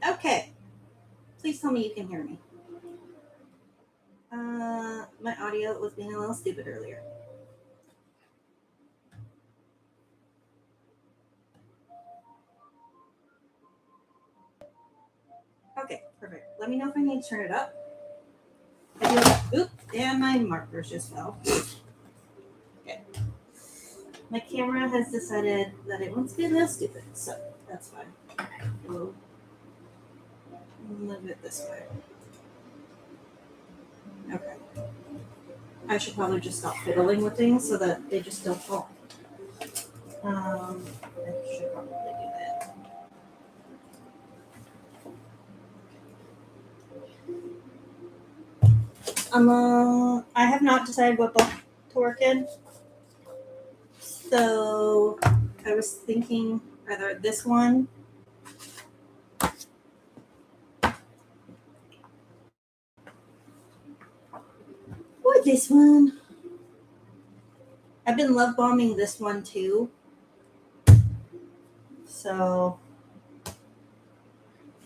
Okay. Please tell me you can hear me. My audio was being a little stupid earlier. Okay, perfect. Let me know if I need to turn it up. Oop, and my markers just fell. Okay. My camera has decided that it wants to be a little stupid, so that's fine. We'll move it this way. Okay. I should probably just stop fiddling with things so that they just don't fall. I should probably do that. I have not decided what book to work in. So I was thinking either this one or this one. I've been love bombing this one too. So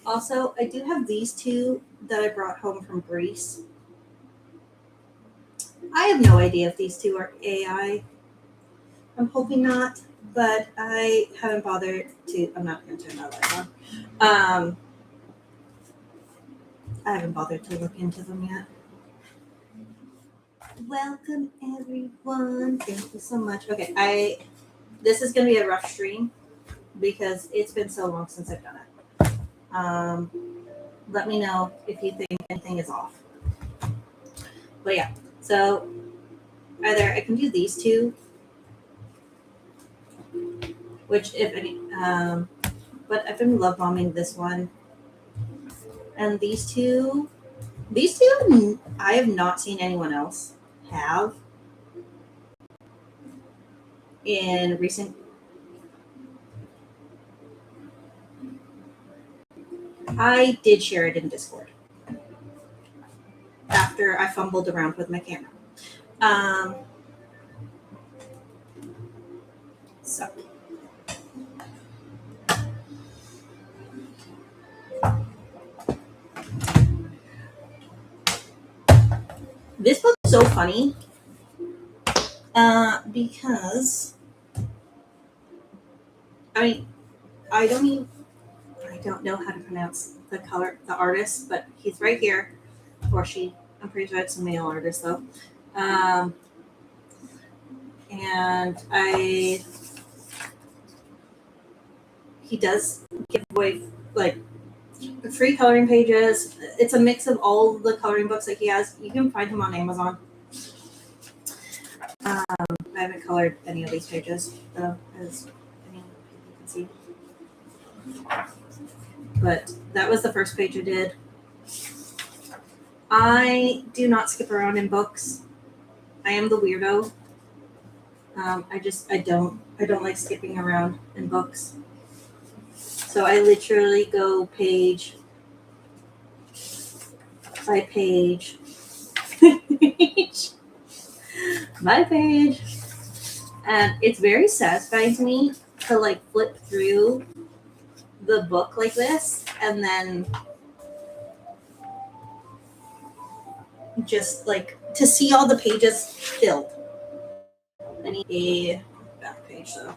also I do have these two that I brought home from Greece. I have no idea if these two are AI. I'm hoping not, but I haven't bothered to. I'm not going to turn that light on. I haven't bothered to look into them yet. Welcome everyone. Thank you so much. Okay, this is going to be a rough stream because it's been so long since I've done it. Let me know if you think anything is off. But yeah, so either I can do these two, which if any, but I've been love bombing this one, and these two I have not seen anyone else have in recent. I did share it in Discord after I fumbled around with my camera. So this book is so funny because I don't know how to pronounce the artist, but he's right here, or she. I'm pretty sure it's a male artist though. And he does give away like free coloring pages. It's a mix of all the coloring books that he has. You can find him on Amazon. I haven't colored any of these pages though, as many people can see. But that was the first page I did. I do not skip around in books. I am the weirdo. I don't like skipping around in books. So I literally go page by page, page by page, and it's very satisfying to me to like flip through the book like this and then just like to see all the pages filled. I need a back page though.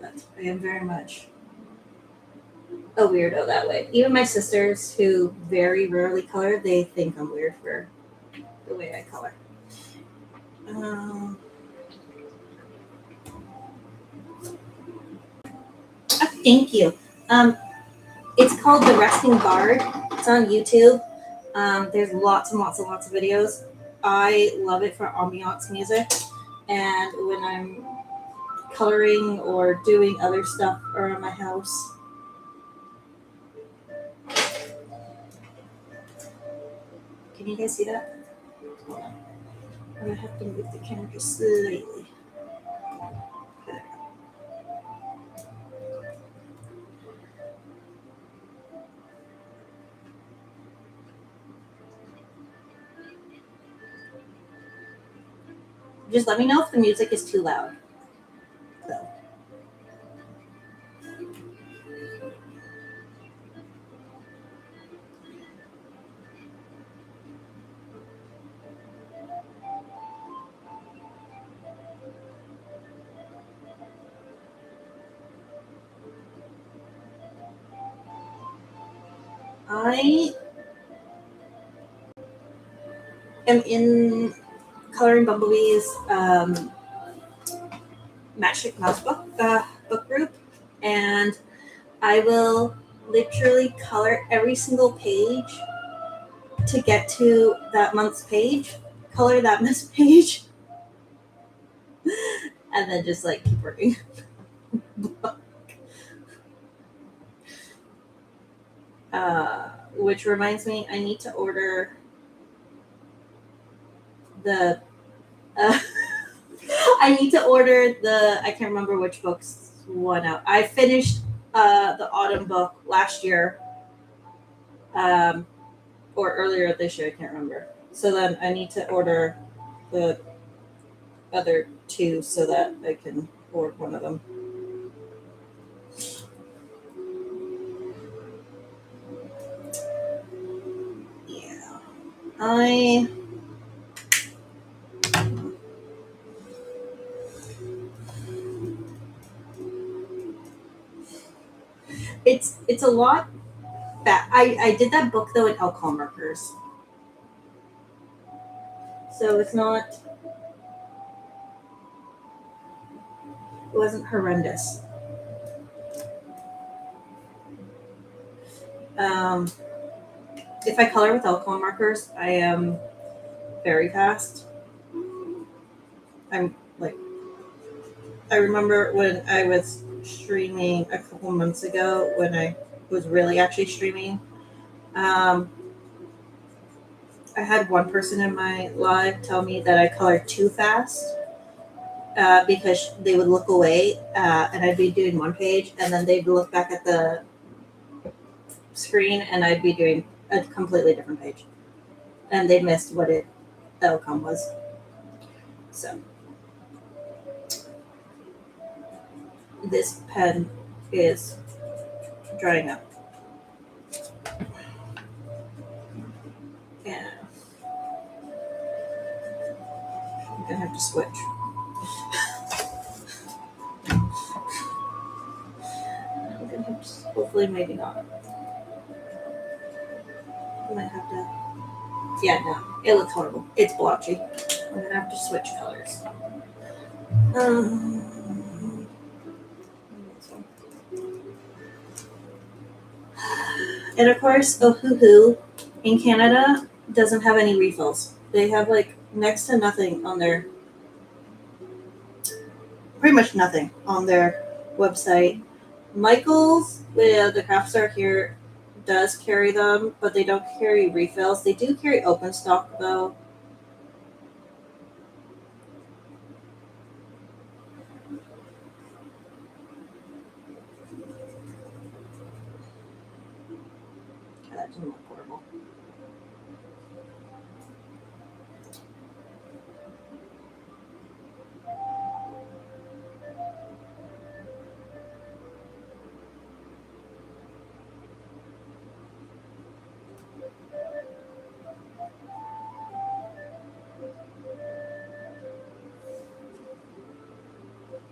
But I am very much a weirdo that way. Even my sisters, who very rarely color, they think I'm weird for the way I color. Thank you. It's called The Resting Bard. It's on YouTube. There's lots and lots and lots of videos. I love it for ambiance music. And when I'm coloring or doing other stuff around my house. Can you guys see that? Hold on. I'm going to have to move the camera just slightly. Just let me know if the music is too loud. So. I am in Coloring Bumblebee's Matchstick Mouse book group, and I will literally color every single page to get to that month's page, color that month's page, and then just like keep working. Which reminds me, I need to order the. I need to order the. I can't remember which books won out. I finished the autumn book last year, or earlier this year. I can't remember. So then I need to order the other two so that I can order one of them. Yeah, I. It's a lot. That I did that book though in alcohol markers, so it's not. It wasn't horrendous. Um, if I color with alcohol markers, I am very fast. I'm like, I remember when I was streaming a couple months ago when I was really actually streaming. Um, I had one person in my live tell me that I colored too fast because they would look away and I'd be doing one page and then they'd look back at the screen and I'd be doing a completely different page. And they missed what the outcome was. So this pen is drying up. And I'm gonna have to switch. I'm gonna have to, hopefully maybe not. I might have to. Yeah, no, it looks horrible. It's blotchy. I'm gonna have to switch colors. And of course, Ohuhu in Canada doesn't have any refills. They have like next to nothing on their, pretty much nothing on their website. Michael's, the craft store here, does carry them, but they don't carry refills. They do carry open stock though. That doesn't look horrible.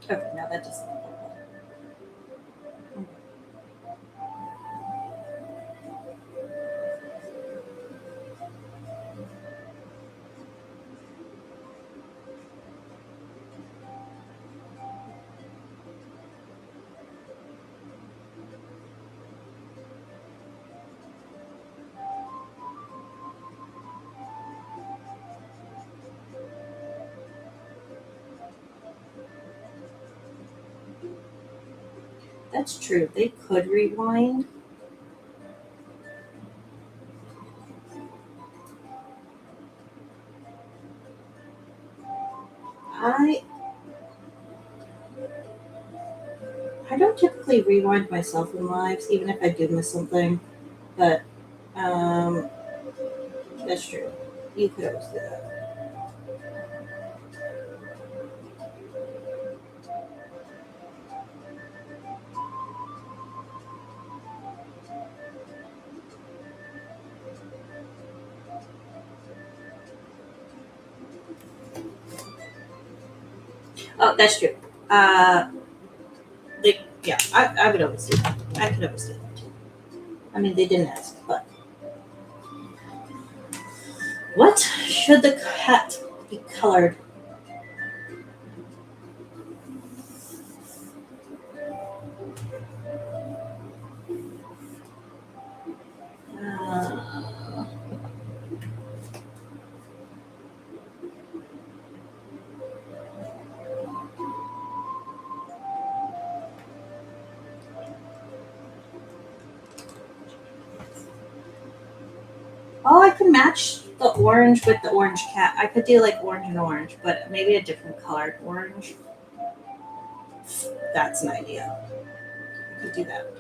Okay, now that doesn't look horrible. That's true. They could rewind. I I don't typically rewind myself in lives, even if I do miss something. But um, that's true. You could always do that. Oh, that's true. Yeah, I would always do that. I could always do that too. I mean, they didn't ask, but What should the cat be colored? Uh, oh, I could match the orange with the orange cat. I could do like orange and orange, but maybe a different colored orange. That's an idea. I could do that.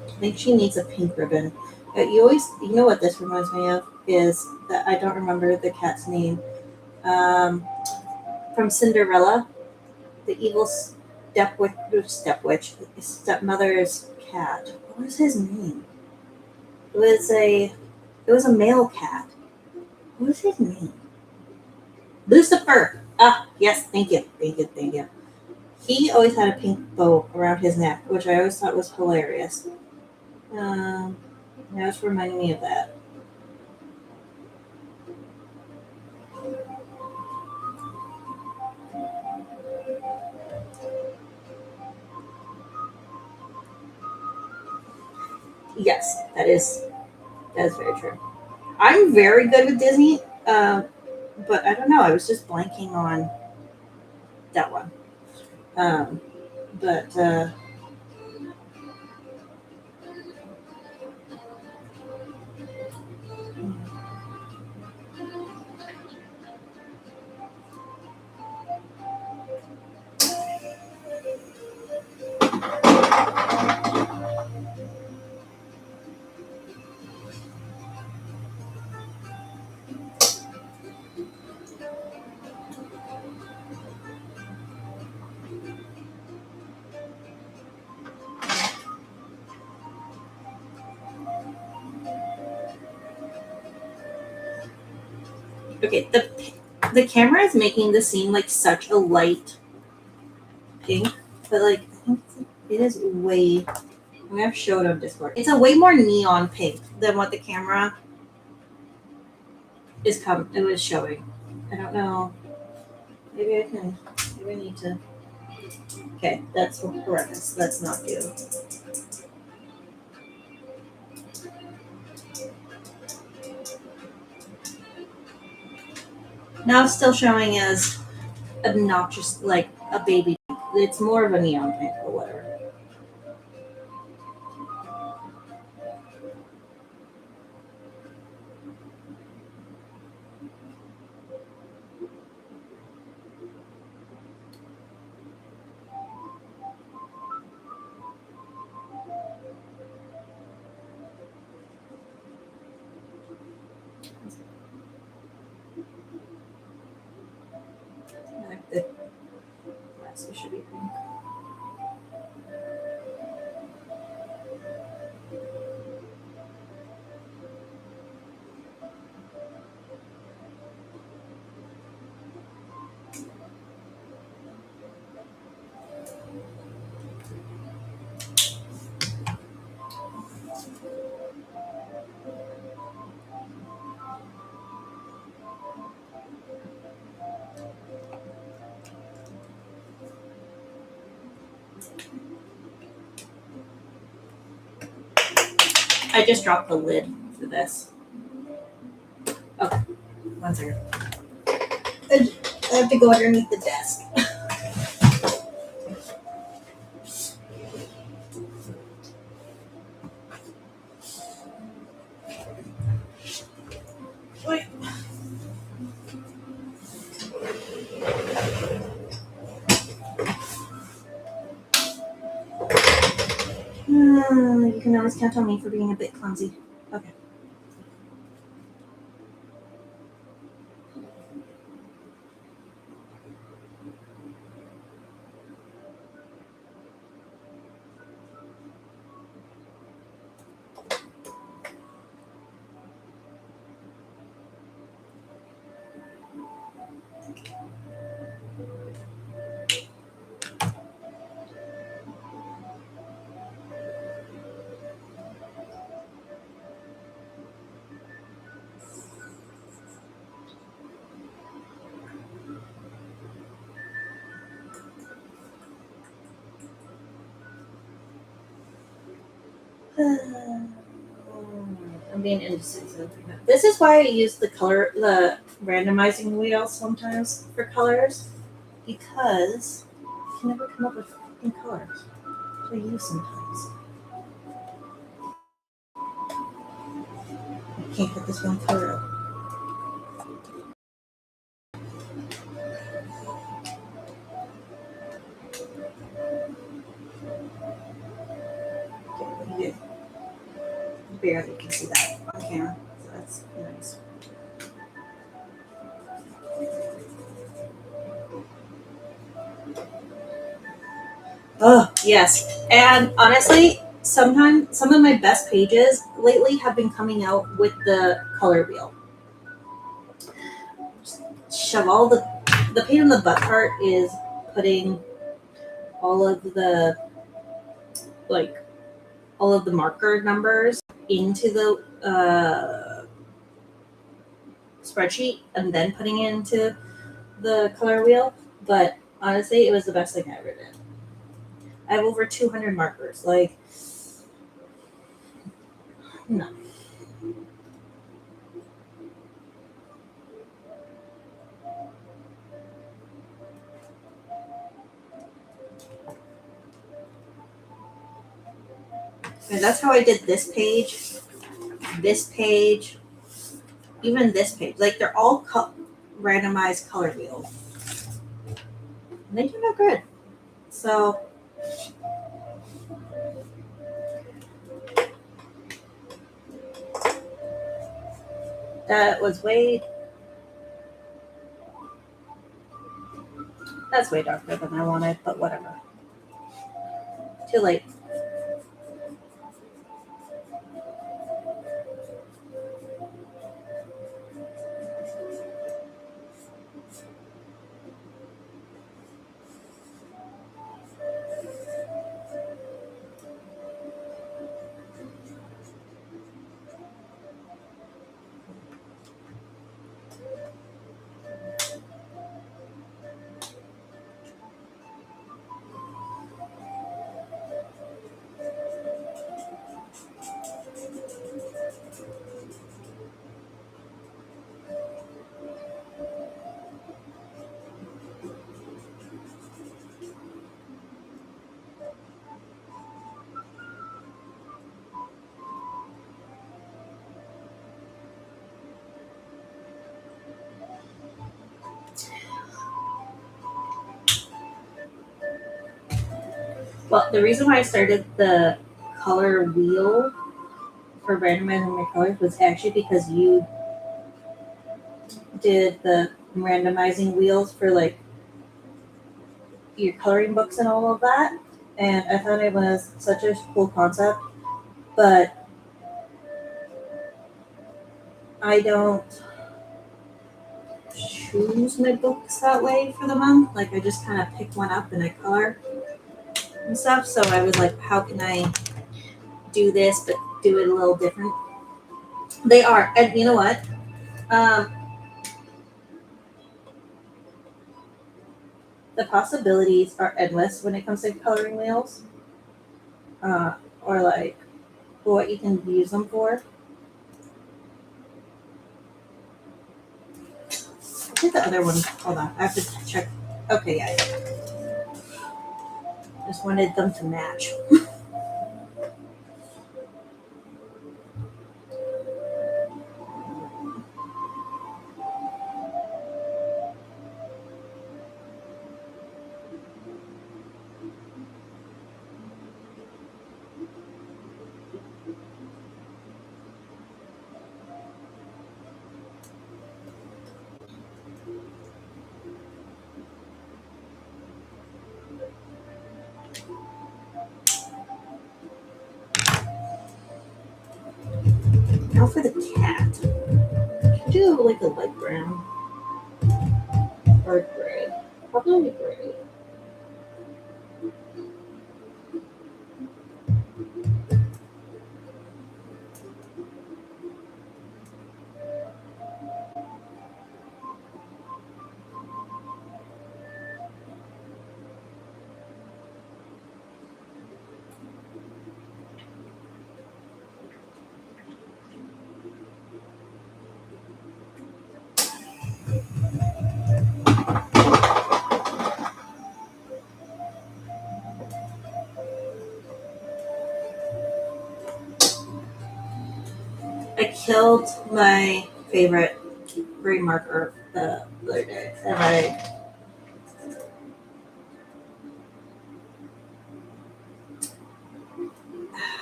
I think she needs a pink ribbon. You know what this reminds me of is that I don't remember the cat's name. Um, from Cinderella, the evil stepmother's cat. What was his name? It was a it was a male cat. What was his name? Lucifer. Ah, yes, thank you. He always had a pink bow around his neck, which I always thought was hilarious. Um, now it's reminding me of that. Yes, that is very true. I'm very good with Disney, but I don't know. I was just blanking on that one. Um, but okay, the camera is making this seem like such a light pink, but like I think it is way. I'm gonna show it on Discord. It's a way more neon pink than what the camera it was showing. I don't know. Maybe I can. Maybe I need to. Okay, that's horrendous. Let's not do. Now it's still showing as obnoxious, like a baby. It's more of a neon pink or whatever. Like the glasses should be pink. I just dropped the lid for this. Okay, one second. I have to go underneath the desk. Wait. You can always count on me for being a bit clumsy. Okay. I'm being indecisive. This is why I use the randomizing wheel sometimes for colors, because I can never come up with fucking colors. I use sometimes. I can't get this one color out. Okay, you barely can see that on camera, so that's nice. Oh, yes. And honestly, sometimes some of my best pages lately have been coming out with the color wheel. Shove all the pain in the butt part is putting all of the like all of the marker numbers into the spreadsheet and then putting it into the color wheel. But honestly, it was the best thing I ever did. I have over 200 markers. Like, no. And that's how I did this page, even this page. Like, they're all randomized color wheels. And they turned out good. So, that was way, that's way darker than I wanted, but whatever. Too late. Well, the reason why I started the color wheel for randomizing my colors was actually because you did the randomizing wheels for like your coloring books and all of that. And I thought it was such a cool concept, but I don't choose my books that way for the month. Like I just kind of pick one up and I color and stuff. So I was like, how can I do this but do it a little different? They are, and you know what? Um, the possibilities are endless when it comes to coloring wheels, or like what you can use them for. I think the other one. Hold on, I have to check. Okay, yeah. Just wanted them to match. Now for the cat. Should do like a light brown or gray. Probably gray. I killed my favorite green marker the other day, and I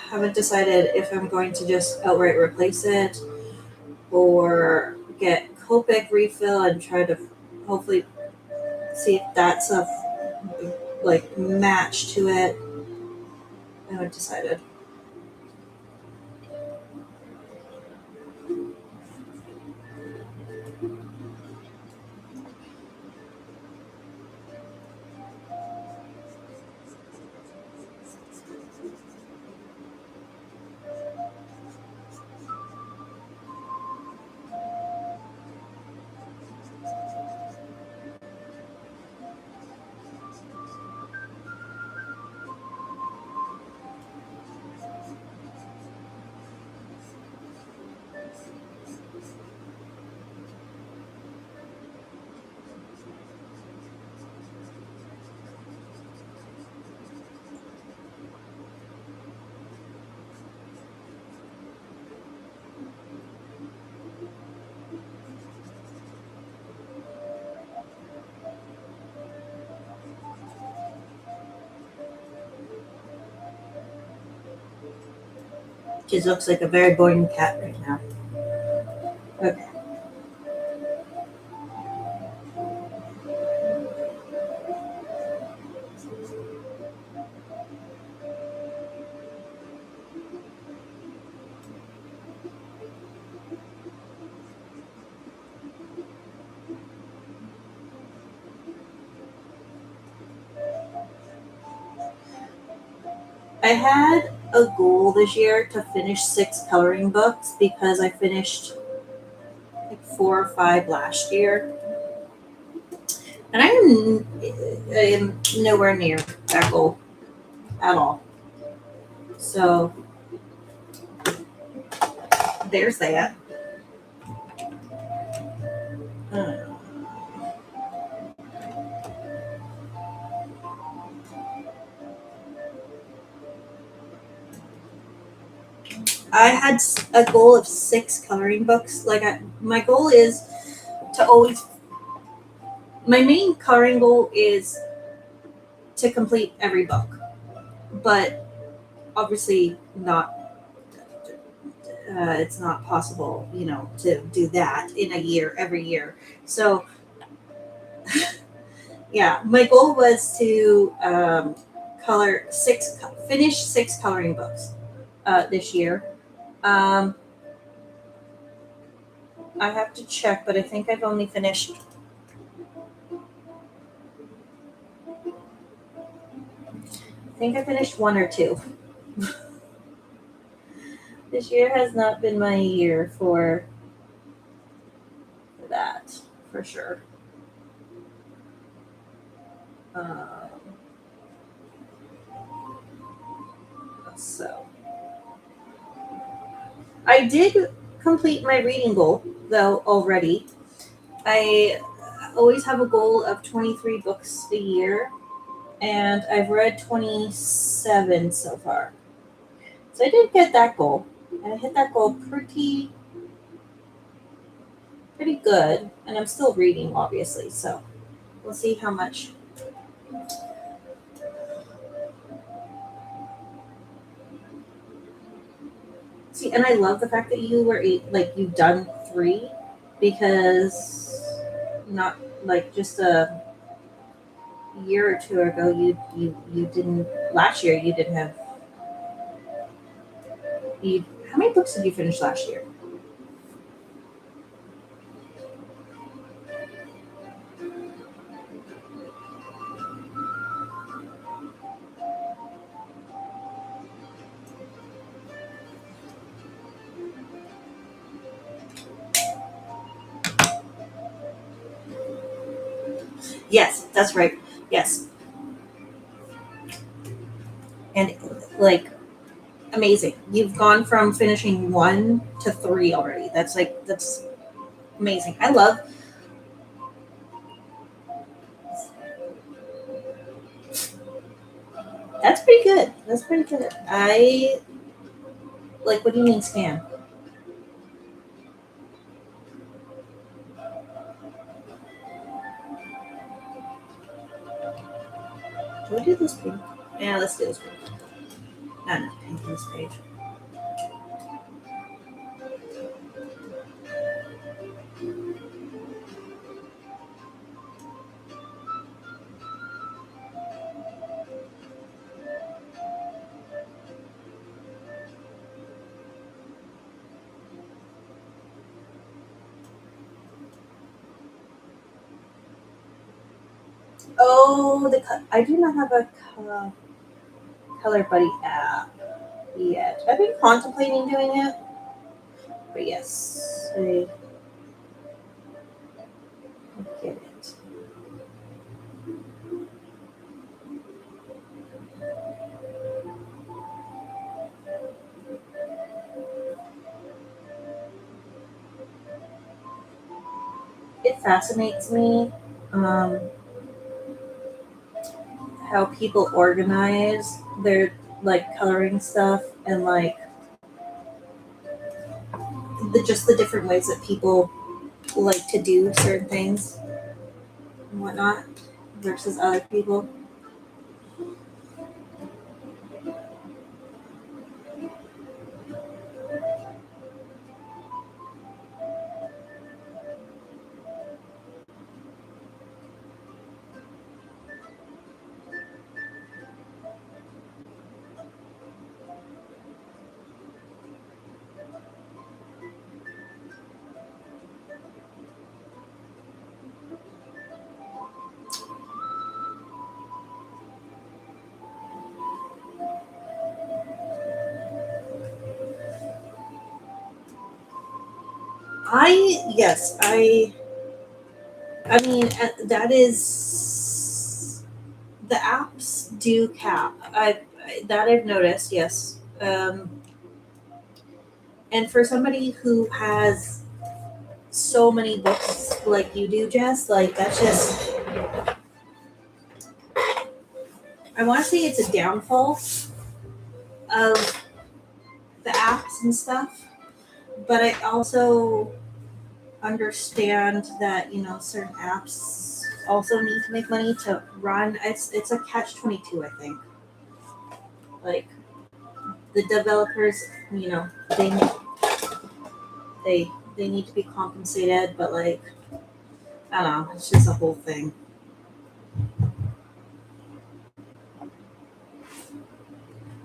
haven't decided if I'm going to just outright replace it or get Copic refill and try to hopefully see if that's a like match to it. I haven't decided. She looks like a very boring cat right now. Okay. I had a goal this year to finish 6 coloring books because I finished like 4 or 5 last year, and I am nowhere near that goal at all. So there's that. Uh, I had a goal of 6 coloring books. My goal is to always. My main coloring goal is to complete every book, but obviously not. It's not possible, to do that in a year every year. So yeah, my goal was to finish 6 coloring books this year. Um, I have to check, but I think I've only finished. I think I finished 1 or 2. This year has not been my year for that, for sure. Um, so I did complete my reading goal though already. I always have a goal of 23 books a year, and I've read 27 so far. So I did get that goal, and I hit that goal pretty good. And I'm still reading, obviously. So we'll see how much. See, and I love the fact that you were you've done 3, because not like just a year or 2 ago you didn't. Last year you didn't have. You How many books did you finish last year? Yes, that's right. Yes, and like amazing. You've gone from finishing 1 to 3 already. That's amazing. I love. That's pretty good. That's pretty good. I like. What do you mean scam? We'll do this pink. Yeah, let's do this pink. Not enough pink on this page. Oh, I do not have a Color Buddy app yet. I've been contemplating doing it, but yes, I get it. It fascinates me how people organize their like coloring stuff and like just the different ways that people like to do certain things and whatnot versus other people. I mean that is the apps do cap. That I've noticed. Yes. And for somebody who has so many books like you do, Jess, like that's just I want to say it's a downfall of the apps and stuff, but I also understand that certain apps also need to make money to run. It's a catch-22, I think. Like the developers, they they need to be compensated, but like I don't know, it's just a whole thing.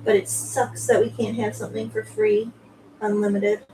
But it sucks that we can't have something for free, unlimited.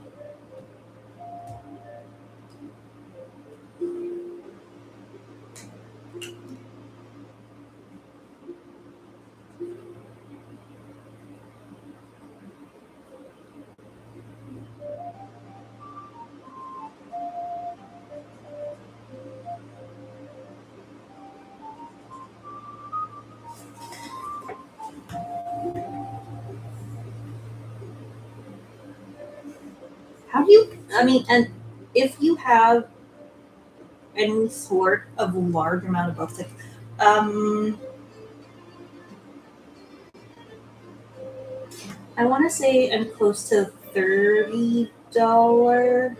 How do you? I mean, and if you have any sort of large amount of books, like, I want to say I'm close to $30 or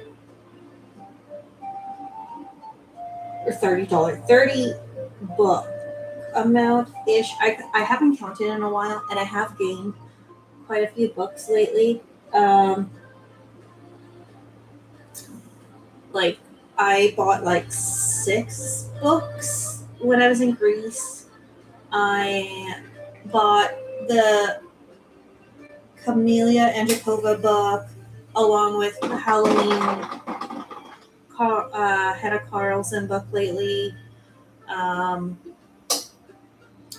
$30 book amount ish. I haven't counted in a while, and I have gained quite a few books lately. Um, like I bought like 6 books when I was in Greece. I bought the Camellia Andrikova book along with the Halloween Hannah Carlson book lately. Um,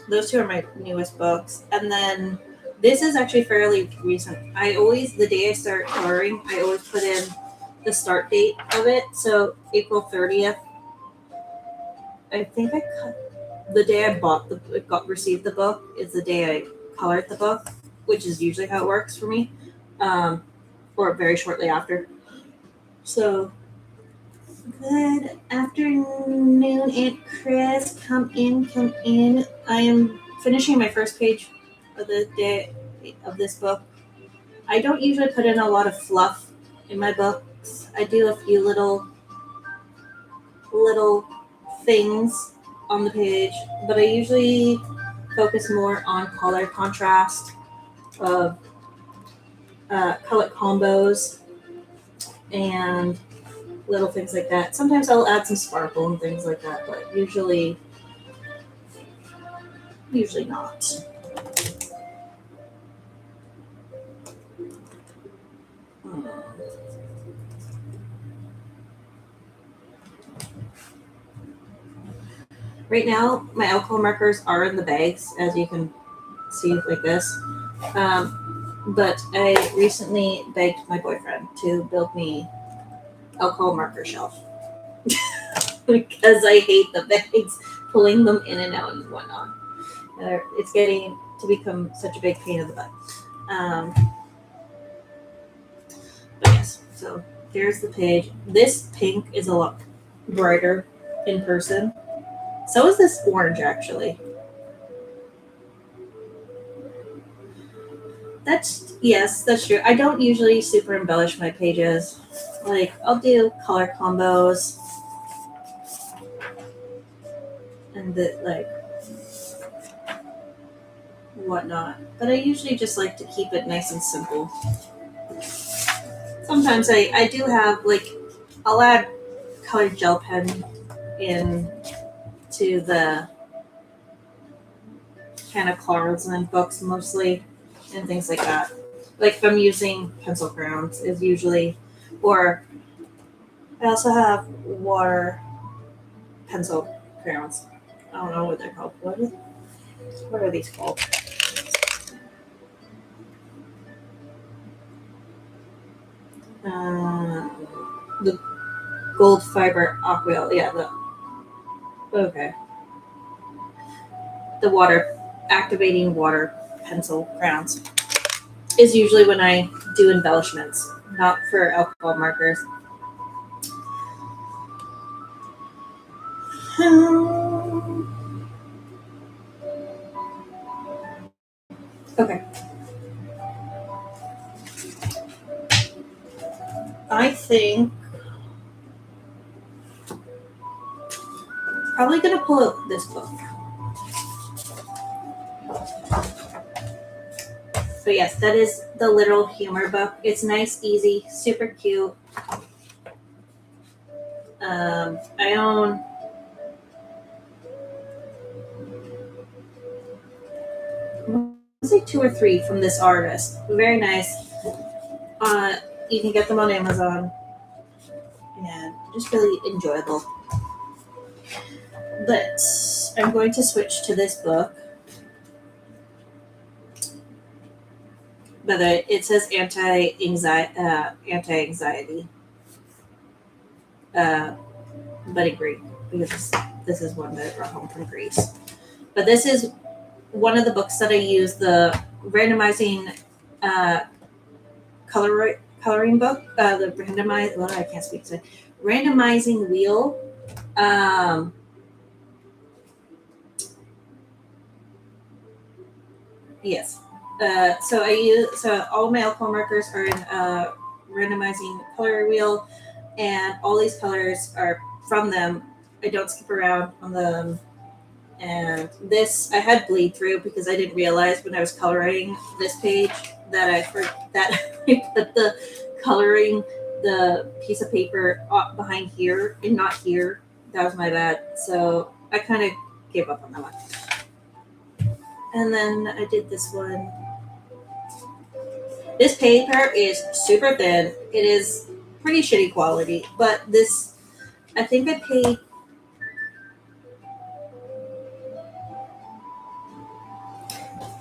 those two are my newest books. And then this is actually fairly recent. The day I start coloring, I always put in the start date of it. So April 30th. I think the day I received the book is the day I colored the book, which is usually how it works for me, or very shortly after. So, good afternoon, Aunt Chris. Come in, come in. I am finishing my first page of the day of this book. I don't usually put in a lot of fluff in my books. I do a few little things on the page, but I usually focus more on color contrast of color combos and little things like that. Sometimes I'll add some sparkle and things like that, but usually not. Right now, my alcohol markers are in the bags, as you can see, like this. But I recently begged my boyfriend to build me alcohol marker shelf because I hate the bags, pulling them in and out and whatnot. It's getting to become such a big pain in the butt. But yes, so here's the page. This pink is a lot brighter in person. So is this orange, actually. Yes, that's true. I don't usually super embellish my pages. Like, I'll do color combos and whatnot. But I usually just like to keep it nice and simple. Sometimes I do have, like, I'll add colored gel pen in to the kind of cards and books mostly and things like that. Like if I'm using pencil crayons is usually, or I also have water pencil crayons. I don't know what they're called. What are these called? The gold fiber aquarelle. Yeah, okay. The water activating water pencil crayons is usually when I do embellishments, not for alcohol markers. Okay. I think probably gonna pull out this book. So yes, that is the Literal Humor book. It's nice, easy, super cute. I own I'll say 2 or 3 from this artist. Very nice. You can get them on Amazon, and just really enjoyable. But I'm going to switch to this book. But it says anti-anxiety, but in Greek, because this is one that I brought home from Greece. But this is one of the books that I use, the randomizing coloring book, the randomized. Well, I can't speak today. Randomizing wheel. Yes. So all my alcohol markers are in randomizing color wheel, and all these colors are from them. I don't skip around on them. And this I had bleed through because I didn't realize when I was coloring this page that I put the coloring the piece of paper behind here and not here. That was my bad. So I kind of gave up on that one. And then I did this one. This paper is super thin. It is pretty shitty quality, but this, I think I paid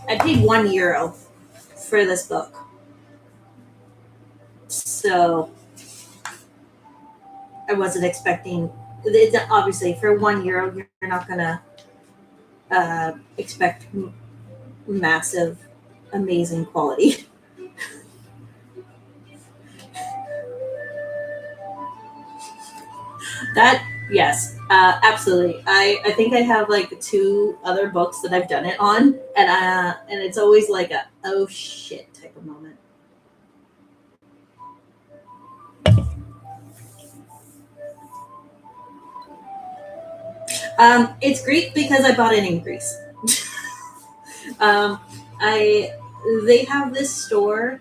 €1 for this book. So I wasn't expecting, obviously for €1, you're not gonna expect massive, amazing quality. That, yes, absolutely. I think I have like 2 other books that I've done it on, and it's always like a oh shit type of moment. It's Greek because I bought it in Greece. Um, I they have this store,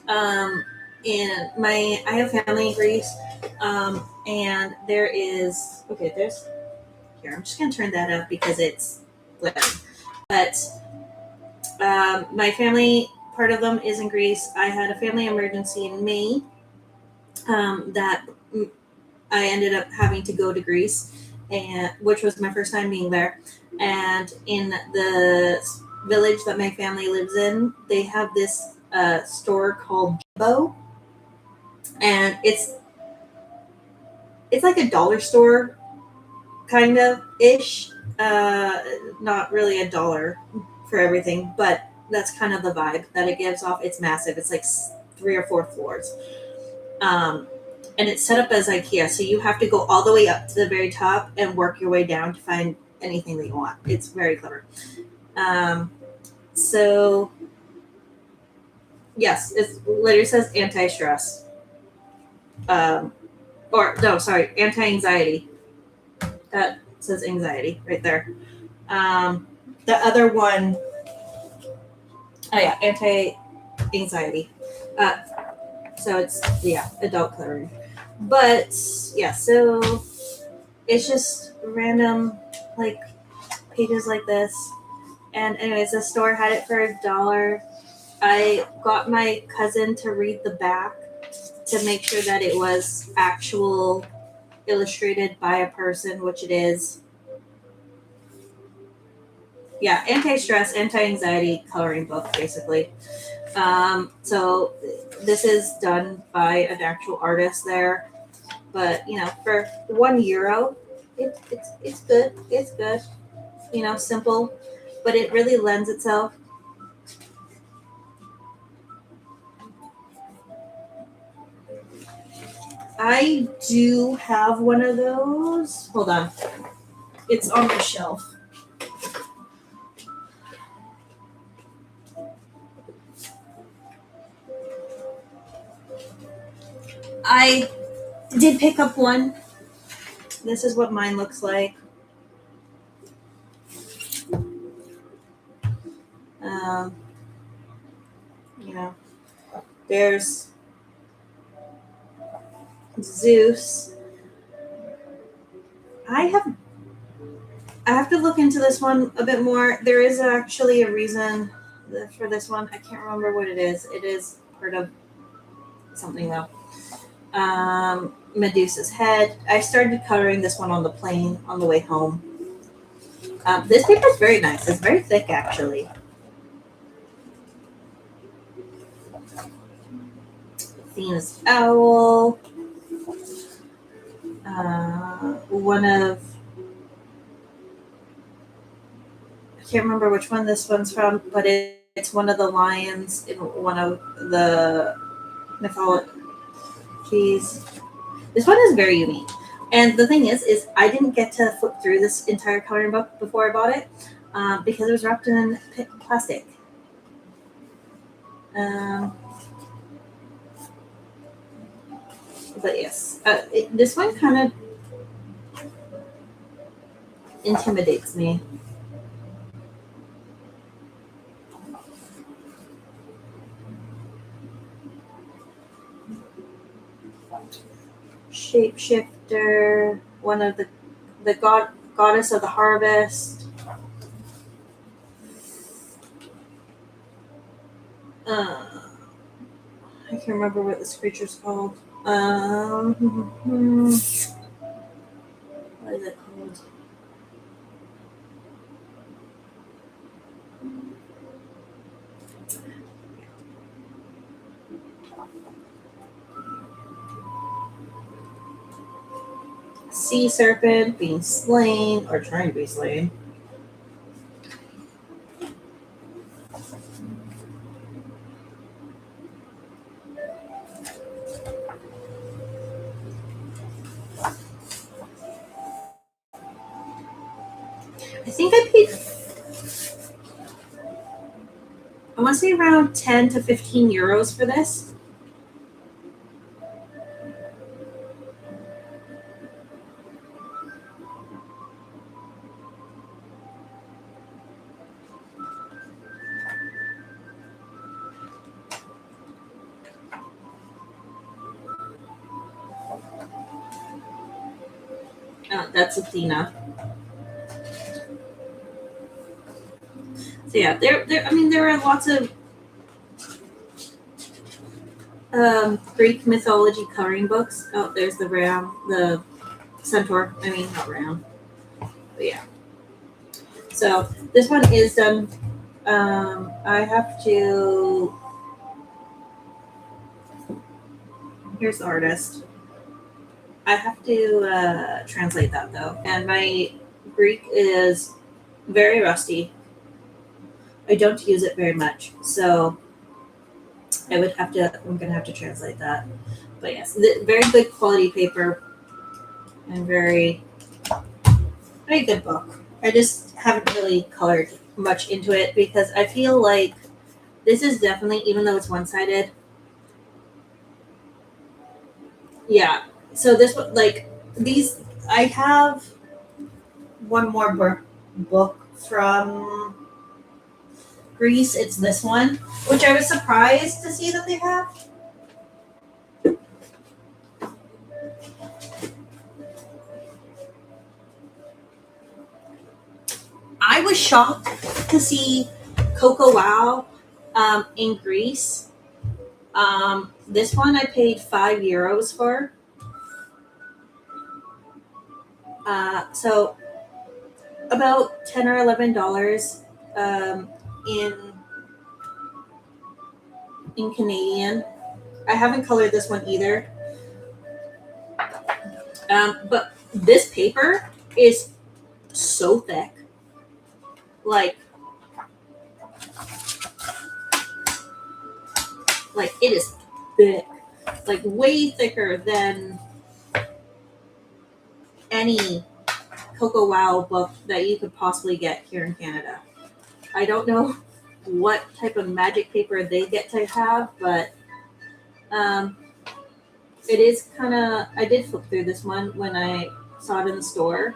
and I have family in Greece, and there is okay. There's here. I'm just gonna turn that up because it's lit. But my family, part of them is in Greece. I had a family emergency in May, that I ended up having to go to Greece, and which was my first time being there. And in the village that my family lives in, they have this store called Jumbo, and it's like a dollar store kind of ish. Not really a dollar for everything, but that's kind of the vibe that it gives off. It's massive. It's like 3 or 4 floors. Um, and it's set up as IKEA, so you have to go all the way up to the very top and work your way down to find anything that you want. It's very clever. So yes, it literally says anti-stress, or no, sorry, anti-anxiety. That says anxiety right there. The other one, oh yeah, anti-anxiety. Uh, so it's adult coloring, but yeah, so it's just random like pages like this. And anyways, the store had it for $1. I got my cousin to read the back to make sure that it was actual illustrated by a person, which it is. Yeah, anti-stress, anti-anxiety coloring book, basically. So this is done by an actual artist there, but for €1, it's good. It's good. Simple, but it really lends itself. I do have one of those. Hold on. It's on the shelf. I did pick up one. This is what mine looks like. Um, you know, there's Zeus. I have to look into this one a bit more. There is actually a reason for this one. I can't remember what it is. It is part of something though. Medusa's head. I started coloring this one on the plane on the way home. This paper is very nice. It's very thick, actually. Athena's owl. One of I can't remember which one this one's from, but it's one of the lions in one of the mythologies. This one is very unique. And the thing is I didn't get to flip through this entire coloring book before I bought it, because it was wrapped in plastic. But yes, this one kind of intimidates me. Shapeshifter, one of the goddess of the harvest. I can't remember what this creature's called. What is it called? Sea serpent being slain or trying to be slain. I think I paid, I want to say around 10 to 15 euros for this. That's Athena. So yeah, there. I mean, there are lots of Greek mythology coloring books. Oh, there's the ram, the centaur. I mean, not ram, but yeah. So this one is done. I have to. Here's the artist. I have to translate that though, and my Greek is very rusty. I don't use it very much, so I would have to. I'm gonna have to translate that. But yes, very good quality paper and very good book. I just haven't really colored much into it because I feel like this is definitely, even though it's one sided, yeah. So this one, like these, I have one more book from Greece. It's this one, which I was surprised to see that they have. I was shocked to see Coco Wow in Greece. This one I paid €5 for. So about $10 or $11 in Canadian. I haven't colored this one either. But this paper is so thick. Like it is thick. Like way thicker than any Coco Wow book that you could possibly get here in Canada. I don't know what type of magic paper they get to have, but um, it is kind of. I did flip through this one when I saw it in the store,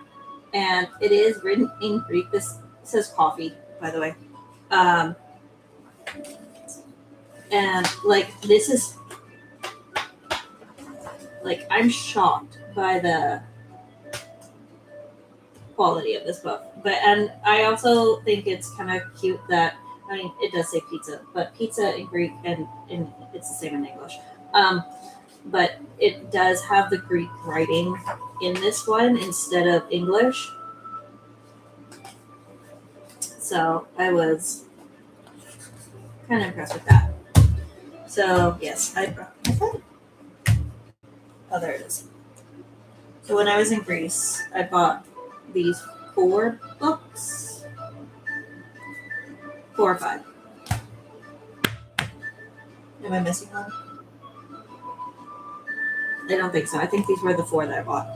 and it is written in Greek. This says coffee, by the way. Um, and like this is like I'm shocked by the quality of this book. But and I also think it's kind of cute that I mean it does say pizza, but pizza in Greek and it's the same in English. But it does have the Greek writing in this one instead of English. So I was kind of impressed with that. So yes, I brought my phone. Oh, there it is. So when I was in Greece, I bought these 4 books, 4 or 5. Am I missing one? I don't think so. I think these were the 4 that I bought.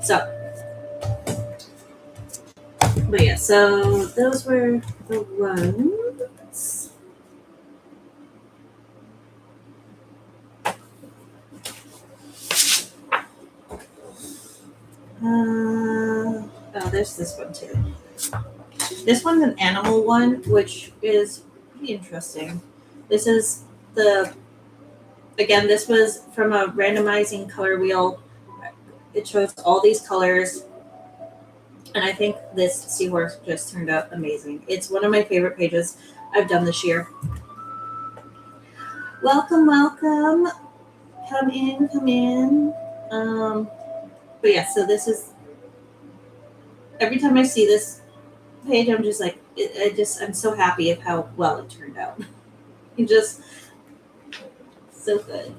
So, but yeah, so those were the ones. Oh, there's this one too. This one's an animal one, which is pretty interesting. This is this was from a randomizing color wheel. It shows all these colors, and I think this seahorse just turned out amazing. It's one of my favorite pages I've done this year. Welcome, welcome. Come in, come in. But yeah, so this is every time I see this page, I'm just like, I'm so happy of how well it turned out. It just so good.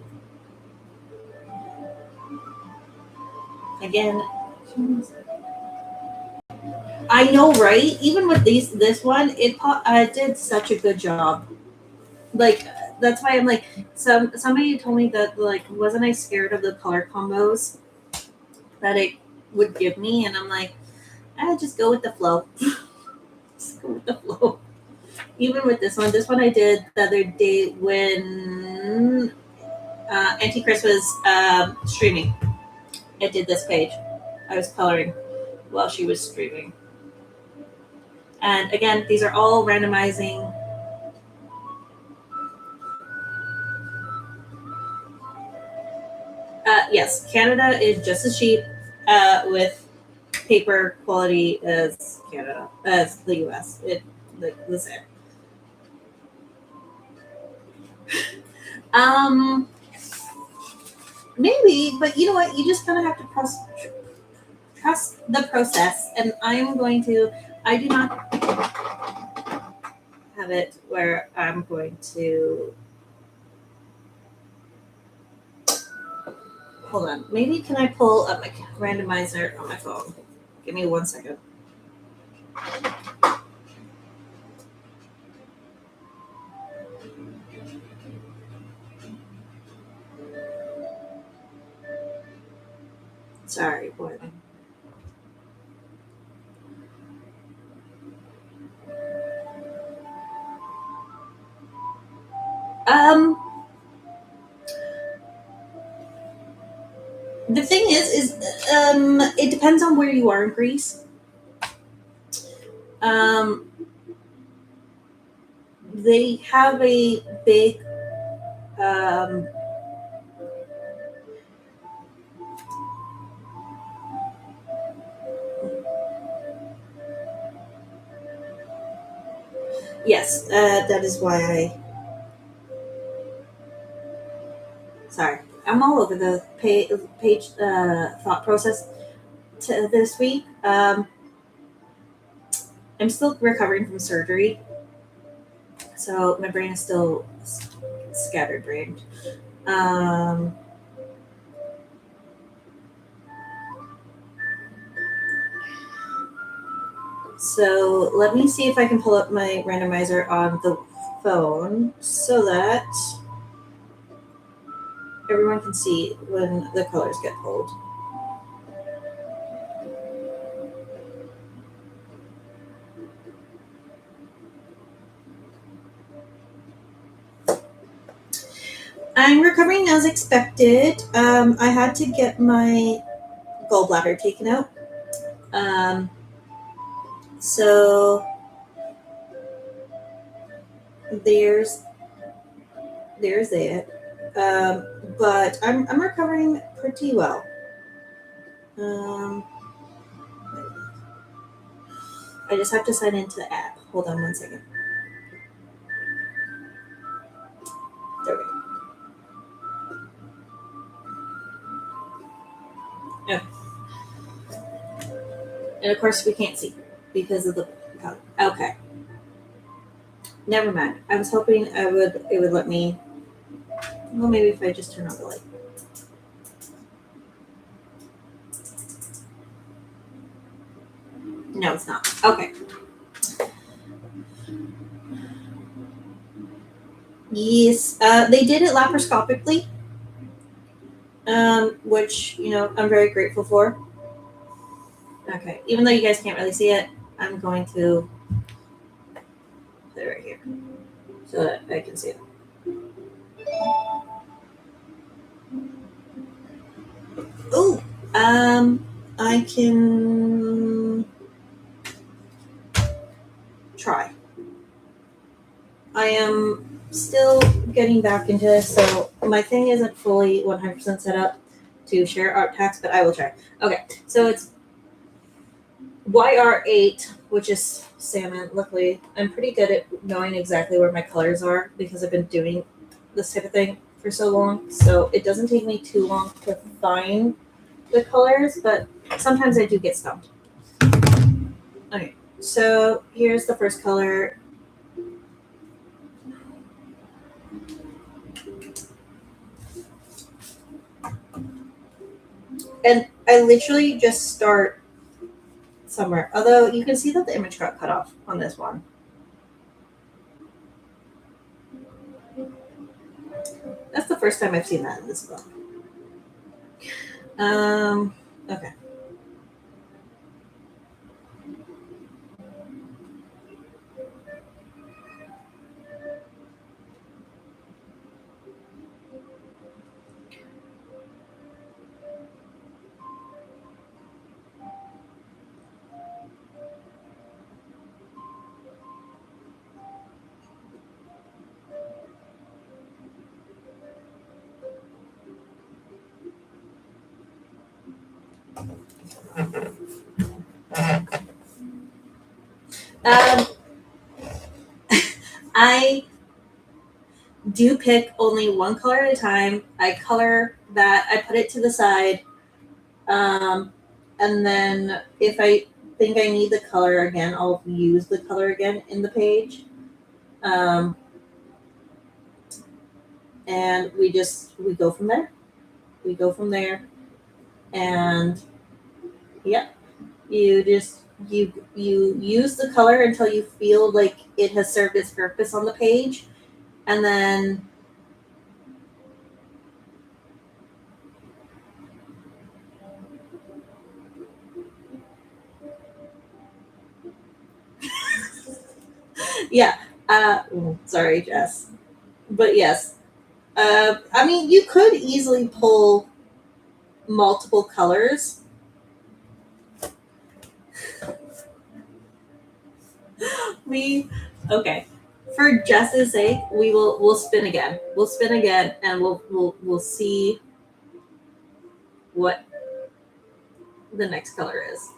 Again, I know, right? Even with this one, it did such a good job. Like that's why I'm like, somebody told me that like, wasn't I scared of the color combos that it would give me, and I'm like, I just go with the flow. Just go with the flow. Even with this one I did the other day when Auntie Chris was streaming. I did this page. I was coloring while she was streaming. And again, these are all randomizing. Yes, Canada is just as cheap with paper quality as Canada, as the US. The same. Maybe, but you know what? You just kind of have to trust the process, and I'm going to. I do not have it where I'm going to. Hold on. Maybe can I pull up my randomizer on my phone? Give me 1 second. Sorry, boy. Um, the thing is it depends on where you are in Greece. They have a big yes, that is why sorry, I'm all over the page thought process this week. I'm still recovering from surgery, so my brain is still scattered brained. So let me see if I can pull up my randomizer on the phone so that everyone can see when the colors get pulled. I'm recovering as expected. I had to get my gallbladder taken out. So there's it. But I'm recovering pretty well. I just have to sign into the app. Hold on 1 second. There we go. Yeah. And of course we can't see because of the color. Okay. Never mind. I was hoping it would let me. Well, maybe if I just turn on the light. No, it's not. Okay. Yes, they did it laparoscopically, which I'm very grateful for. Okay, even though you guys can't really see it, I'm going to put it right here so that I can see it. Oh, I can try. I am still getting back into this, so my thing isn't fully 100% set up to share art text, but I will try. Okay, so it's YR8, which is salmon. Luckily, I'm pretty good at knowing exactly where my colors are because I've been doing this type of thing for so long. So it doesn't take me too long to find the colors, but sometimes I do get stumped. Okay, so here's the first color. And I literally just start somewhere. Although you can see that the image got cut off on this one. That's the first time I've seen that in this book. Okay. Um, I do pick only one color at a time. I color that. I put it to the side. Um, and then if I think I need the color again, I'll use the color again in the page. Um, and we go from there. We go from there, and yeah, you use the color until you feel like it has served its purpose on the page, and then yeah. Sorry, Jess, but yes. I mean, you could easily pull multiple colors. We okay. For Jess's sake, we'll spin again. We'll spin again, and we'll see what the next color is.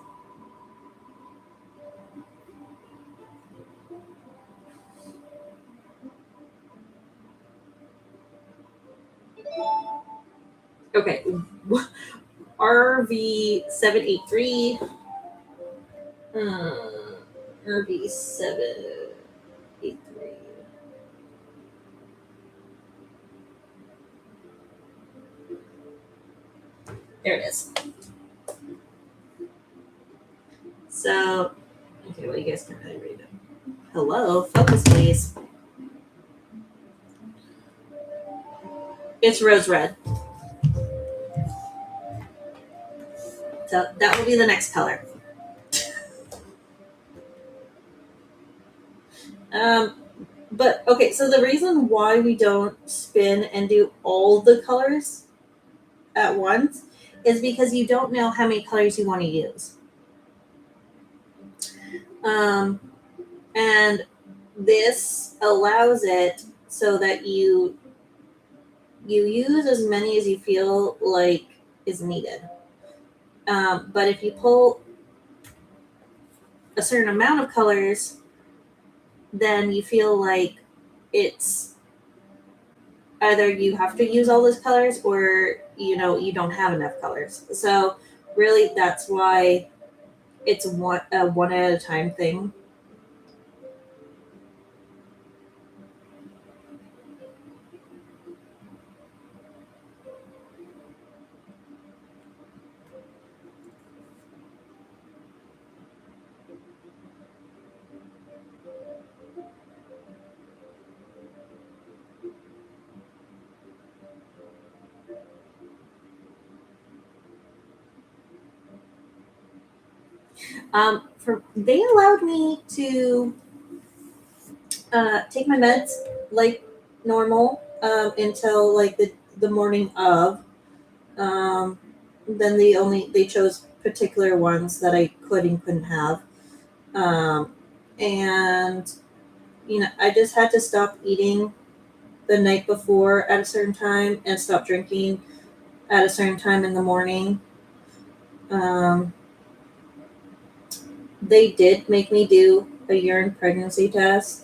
Okay, RV783. RV783. There it is. So, okay, well, you guys can't really read it. Hello, focus, please. It's rose red. So that will be the next color. Um, but okay, so the reason why we don't spin and do all the colors at once is because you don't know how many colors you want to use. Um, and this allows it so that you use as many as you feel like is needed. But if you pull a certain amount of colors, then you feel like it's either you have to use all those colors or you don't have enough colors. So really, that's why it's one at a time thing. For they allowed me to take my meds like normal until like the morning of. Um, then they chose particular ones that I could and couldn't have, and I just had to stop eating the night before at a certain time and stop drinking at a certain time in the morning. Um, they did make me do a urine pregnancy test.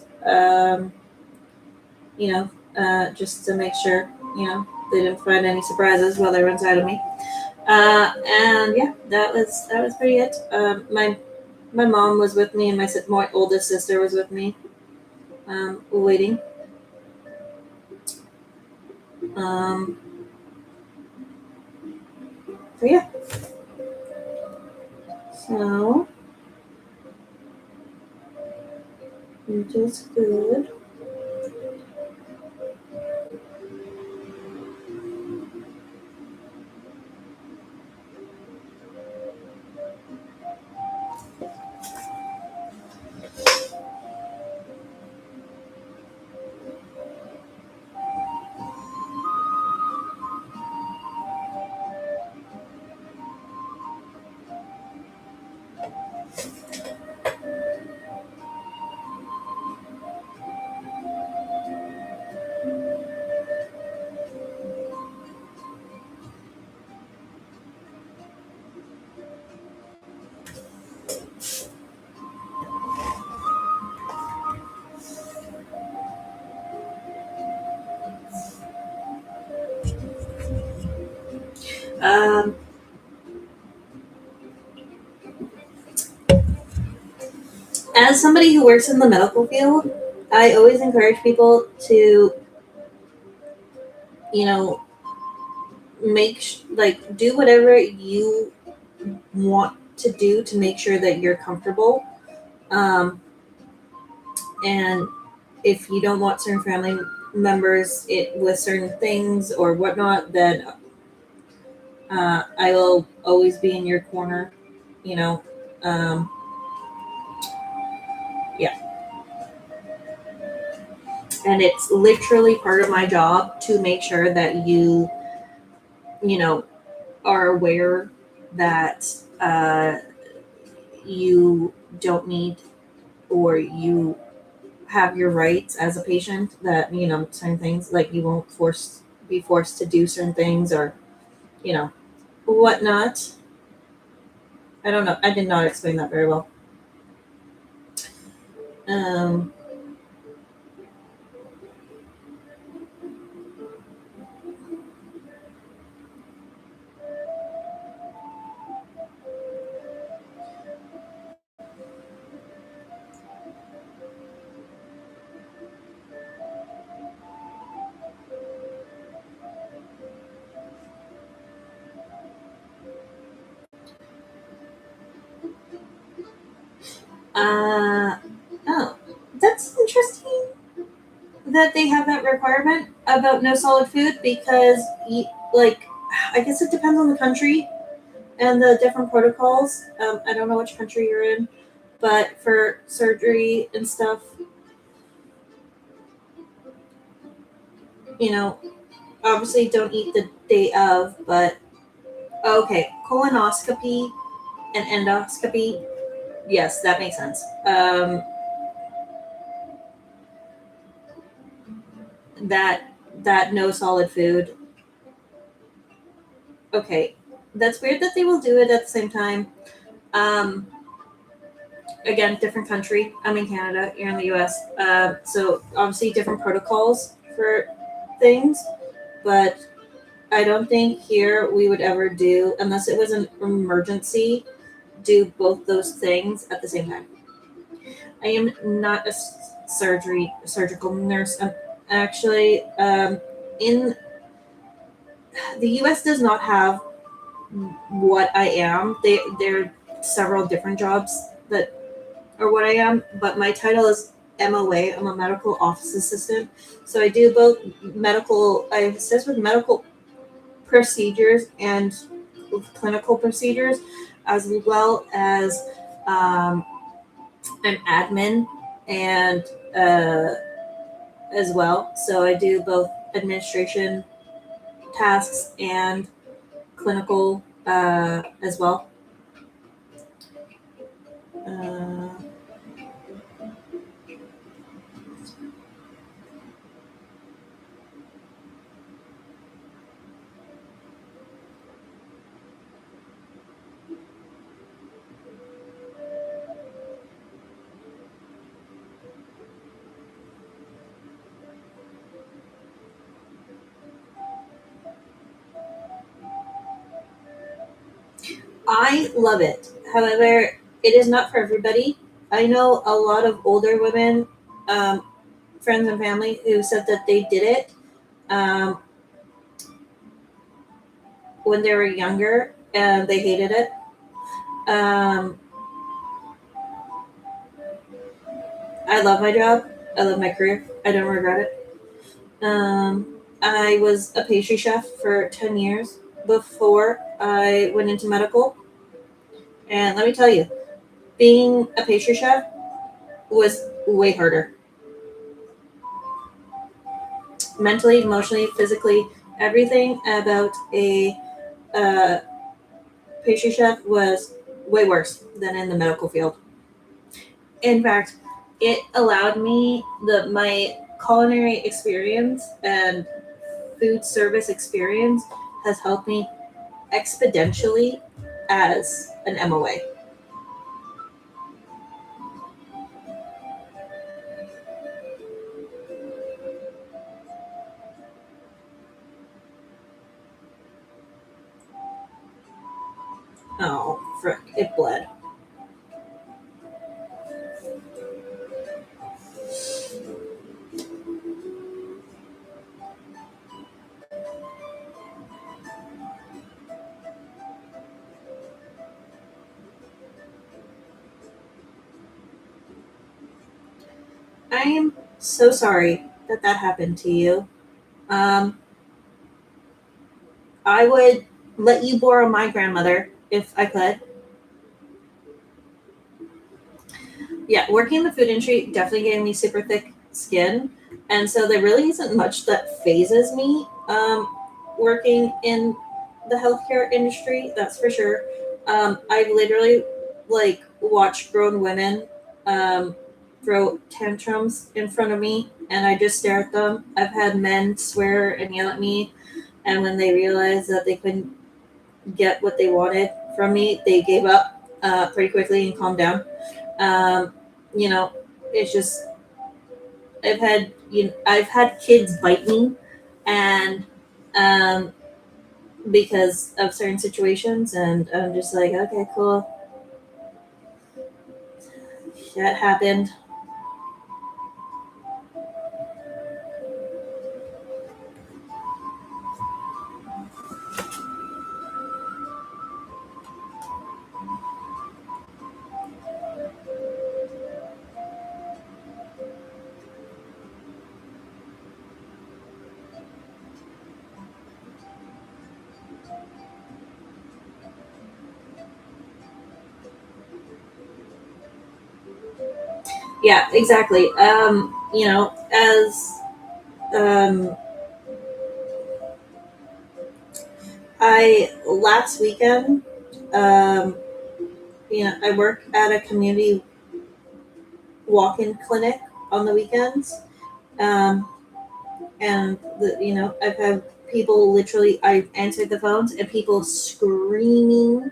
Just to make sure, they didn't find any surprises while they were inside of me. And yeah, that was pretty it. My mom was with me, and my oldest sister was with me, waiting. Um, so yeah, so which is good. Um, as somebody who works in the medical field, I always encourage people to, you know, do whatever you want to do to make sure that you're comfortable. Um, and if you don't want certain family members with certain things or whatnot, then I will always be in your corner. You know, um, yeah, and it's literally part of my job to make sure that you know, are aware that you don't need or you have your rights as a patient, that certain things, like you won't be forced to do certain things, or you know whatnot. I don't know, I did not explain that very well. um uh oh, that's interesting that they have that requirement about no solid food, because like, I guess it depends on the country and the different protocols. I don't know which country you're in, but for surgery and stuff, you know, obviously don't eat the day of, but okay, colonoscopy and endoscopy, yes, that makes sense. That that no solid food. Okay, that's weird that they will do it at the same time. Um, Again, different country. I'm in Canada. You're in the U.S. So obviously different protocols for things, but I don't think here we would ever do, unless it was an emergency, do both those things at the same time. I am not a surgical nurse. Actually, in the U.S. does not have what I am. There are several different jobs that are what I am, but my title is MOA. I'm a medical office assistant. So I do both medical. I assist with medical procedures and clinical procedures, as well as um, an admin and uh, as well. So I do both administration tasks and clinical as well. Uh, I love it. However, it is not for everybody. I know a lot of older women, um, friends and family, who said that they did it um, when they were younger and they hated it. Um, I love my job. I love my career. I don't regret it. I was a pastry chef for 10 years before I went into medical. And let me tell you, being a pastry chef was way harder. Mentally, emotionally, physically, everything about a uh, pastry chef was way worse than in the medical field. In fact, it allowed me my culinary experience and food service experience has helped me exponentially as an MOA. Oh, frick! It bled. I am so sorry that that happened to you. Um, I would let you borrow my grandmother if I could. Yeah, working in the food industry definitely gave me super thick skin, and so there really isn't much that phases me. Working in the healthcare industry, that's for sure. I've literally like watched grown women um, throw tantrums in front of me, and I just stare at them. I've had men swear and yell at me, and when they realized that they couldn't get what they wanted from me, they gave up pretty quickly and calmed down. Um, you know, it's just I've had kids bite me, and um, because of certain situations, and I'm just like, okay, cool, that happened. Yeah, exactly. As um, I last weekend, um, I work at a community walk-in clinic on the weekends. Um, and I've had people literally. I answered the phones and people screaming.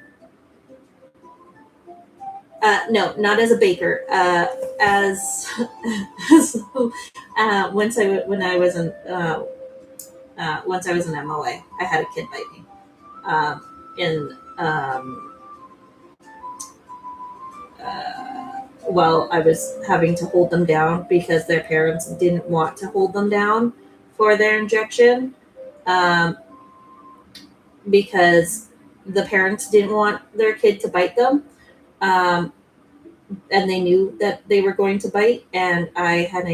No, not as a baker. As, as when I was in once I was in MOA, I had a kid bite me. In While I was having to hold them down because their parents didn't want to hold them down for their injection. Um, because the parents didn't want their kid to bite them, um, and they knew that they were going to bite. And I had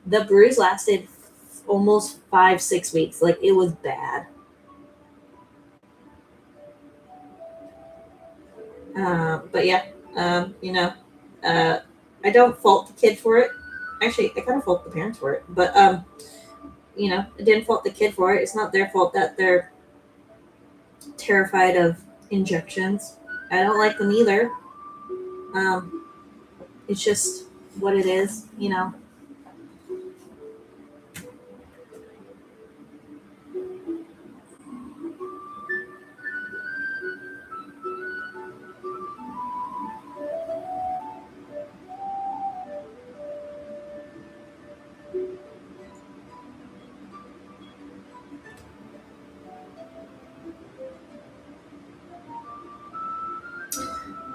the bruise lasted almost 5-6 weeks. Like it was bad. But yeah, um, you know, uh, I don't fault the kid for it. Actually, I kind of fault the parents for it. But I didn't fault the kid for it. It's not their fault that they're terrified of injections. I don't like them either. Um, it's just what it is.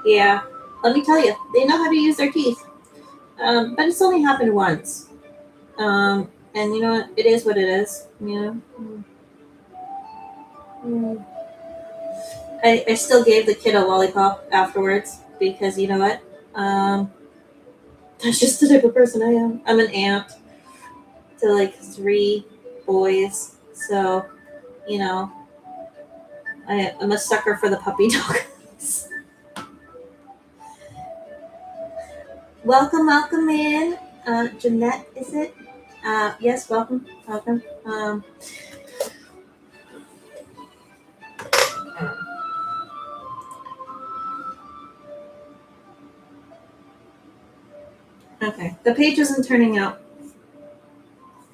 Yeah, let me tell you, they know how to use their teeth. But it's only happened once. And you know what? It is what it is. Mm. I still gave the kid a lollipop afterwards because you know what? Um, that's just the type of person I am. I'm an aunt to like 3 boys. So, you know, I'm a sucker for the puppy dogs. Welcome in. Jeanette, is it? Yes, welcome. Okay, the page isn't turning out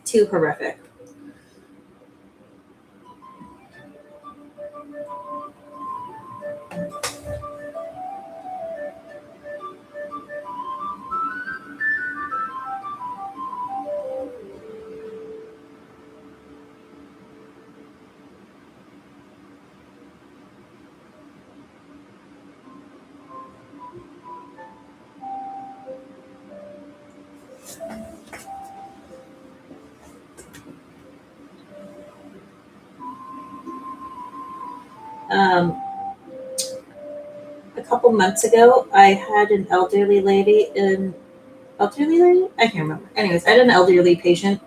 too horrific. Um, a couple months ago, I had an elderly lady. I can't remember. Anyways, I had an elderly patient,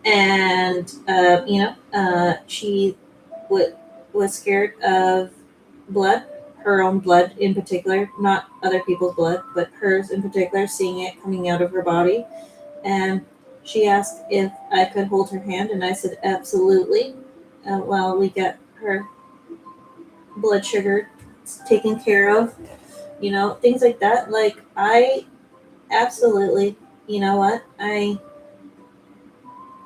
and she w- was scared of blood, her own blood in particular, not other people's blood, but hers in particular, seeing it coming out of her body. And she asked if I could hold her hand, and I said absolutely. While we get her blood sugar taken care of, things like that. Like I absolutely, you know what,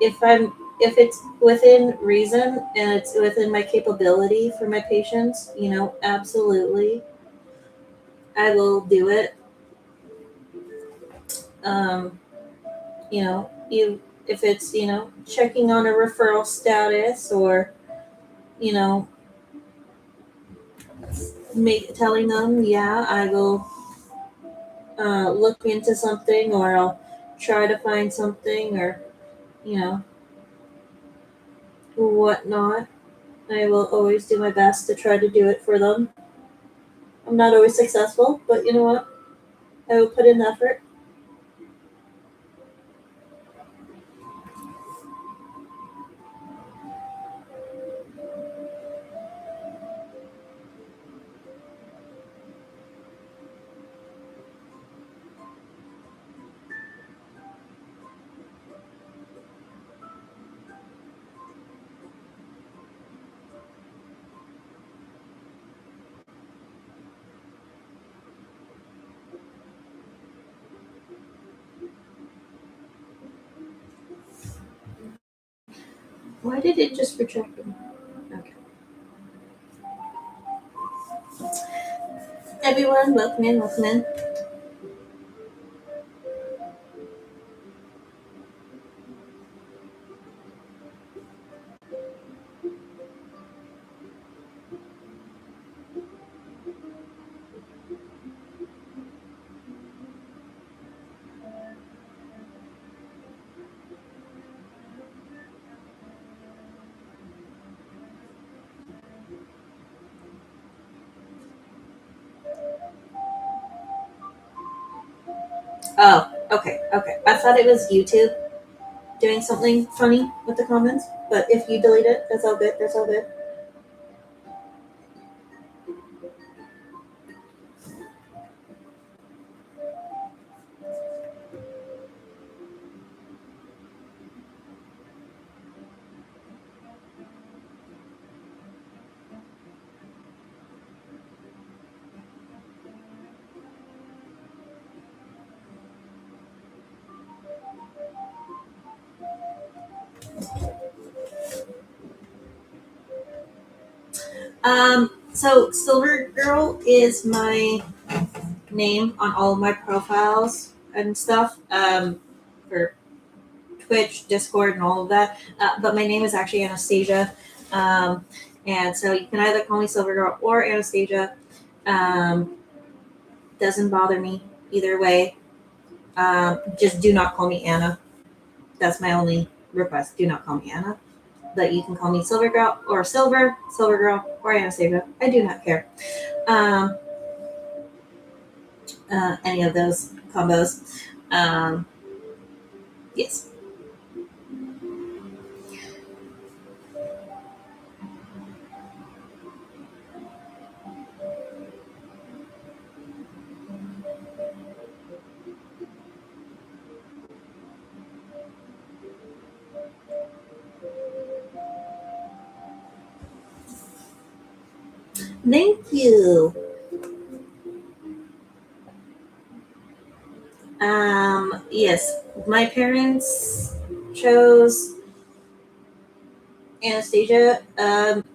if it's within reason and it's within my capability for my patients, absolutely, I will do it. Um, you if it's checking on a referral status, or you know telling them, yeah, I will look into something, or I'll try to find something, or you know whatnot. I will always do my best to try to do it for them. I'm not always successful, but you know what, I will put in the effort. Why did it just reject me? Okay. Everyone, welcome in, welcome in. Oh, okay, okay. I thought it was YouTube doing something funny with the comments, but if you delete it, that's all good. That's all good. So Silver Girl is my name on all of my profiles and stuff. For Twitch, Discord, and all of that. But my name is actually Anastasia. Um, and so you can either call me Silver Girl or Anastasia. Um, doesn't bother me either way. Just do not call me Anna. That's my only request. Do not call me Anna. But you can call me Silver Girl or Silver Girl or Anastasia. I do not care. Um, any of those combos. Um, yes. Thank you. Yes, my parents chose Anastasia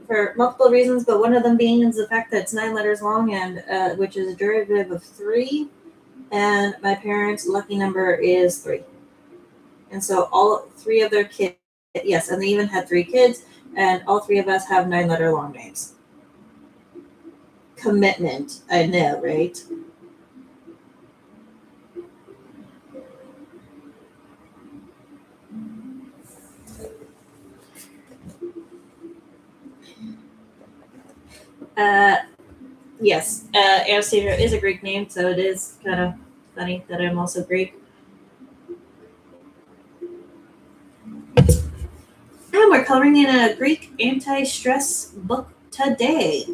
for multiple reasons, but one of them being is the fact that it's 9 letters long, and which is a derivative of three, and my parents' lucky number is three, and so all three of their kids, yes, and they even had three kids, and all three of us have 9 letter long names. Commitment, I know, right? Uh, yes, Anastasia is a Greek name, so it is kind of funny that I'm also Greek. And we're coloring in a Greek anti-stress book today.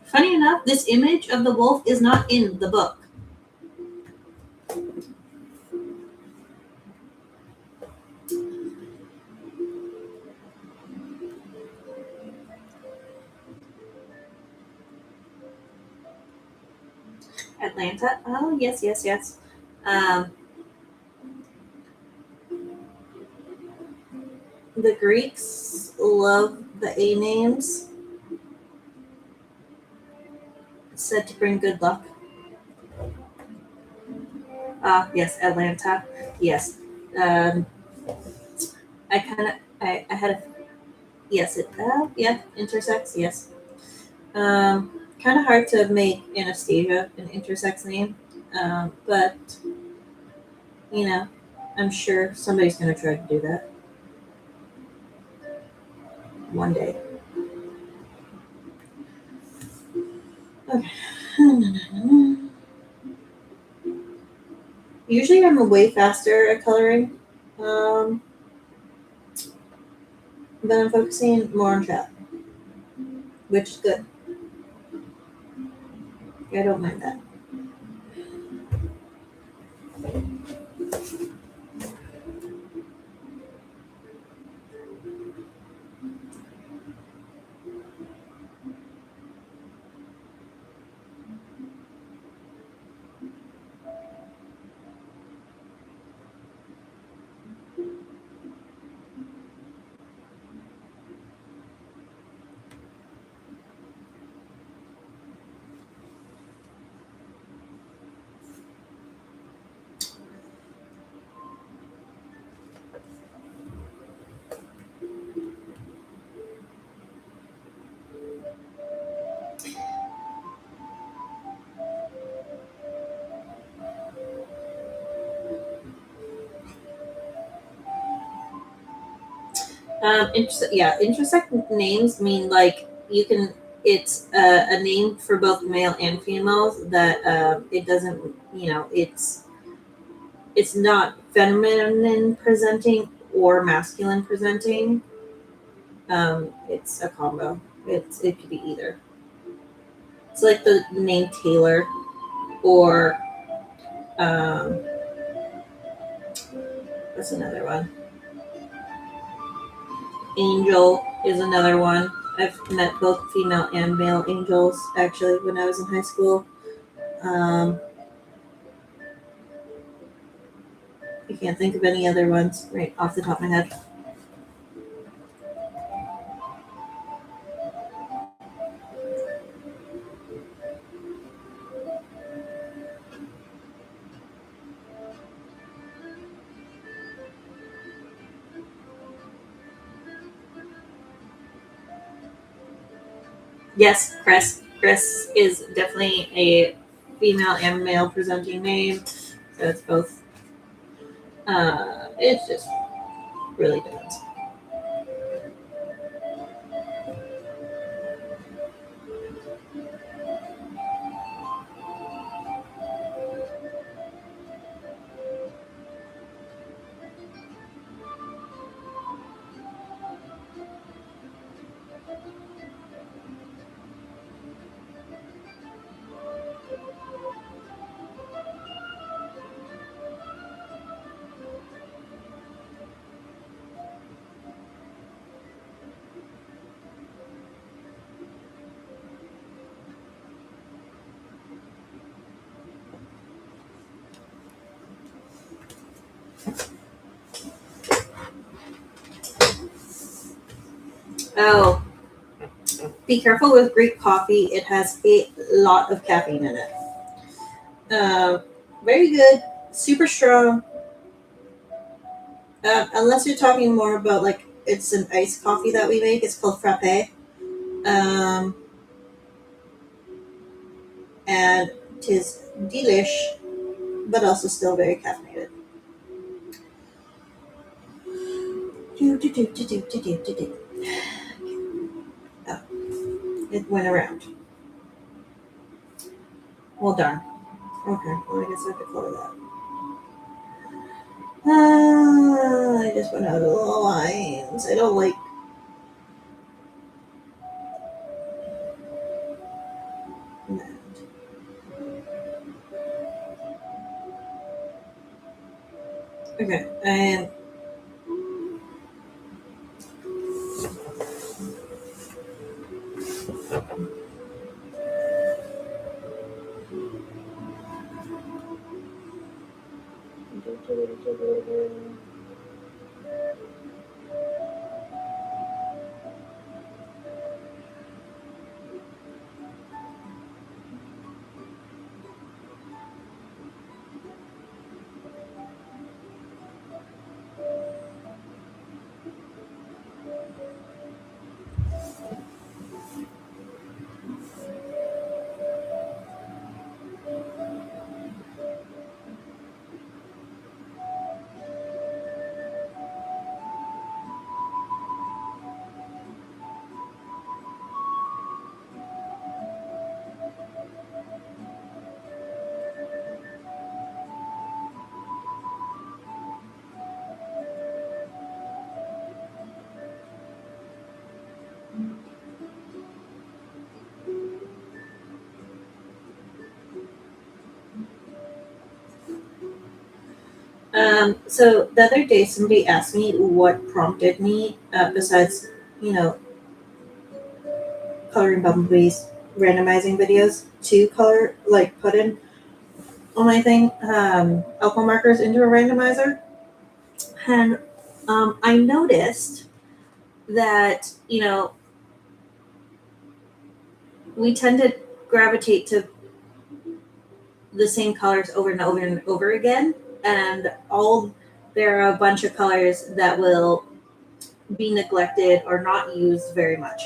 Funny enough, this image of the wolf is not in the book. Atlanta. Oh, yes, yes, yes. Um, the Greeks love the A names, said to bring good luck. Ah, yes, Atlanta. Yes. Um, I kind of, I had a, yes, yeah, intersex, yes. Kind of hard to make Anastasia an intersex name, but, you know, I'm sure somebody's going to try to do that one day. Okay. Usually I'm way faster at coloring, um, but I'm focusing more on chat, which is good. I don't mind that. Yeah, intersex names mean like you can. It's a name for both male and females. That it doesn't. It's not feminine presenting or masculine presenting. It's a combo. It could be either. It's like the name Taylor or what's another one? Angel is another one. I've met both female and male angels actually when I was in high school. Um, I can't think of any other ones right off the top of my head. Yes, Chris. Chris is definitely a female and male presenting name. So it's both. It's just really depends. Oh, be careful with Greek coffee. It has a lot of caffeine in it. Very good, super strong. Unless you're talking more about like it's an iced coffee that we make. It's called frappe. Um, and it is delish, but also still very caffeinated. Do, do, do, do, do, do, do, do. Oh, it went around. Well, darn. Okay, well, I guess I have to color that. I just went out of the lines. I don't like. That. Okay, and so the other day somebody asked me what prompted me, besides, you know, coloring bumblebees, randomizing videos to color, like put in on my thing, alcohol markers into a randomizer. And I noticed that, we tend to gravitate to the same colors over and over and over again. And there are a bunch of colors that will be neglected or not used very much.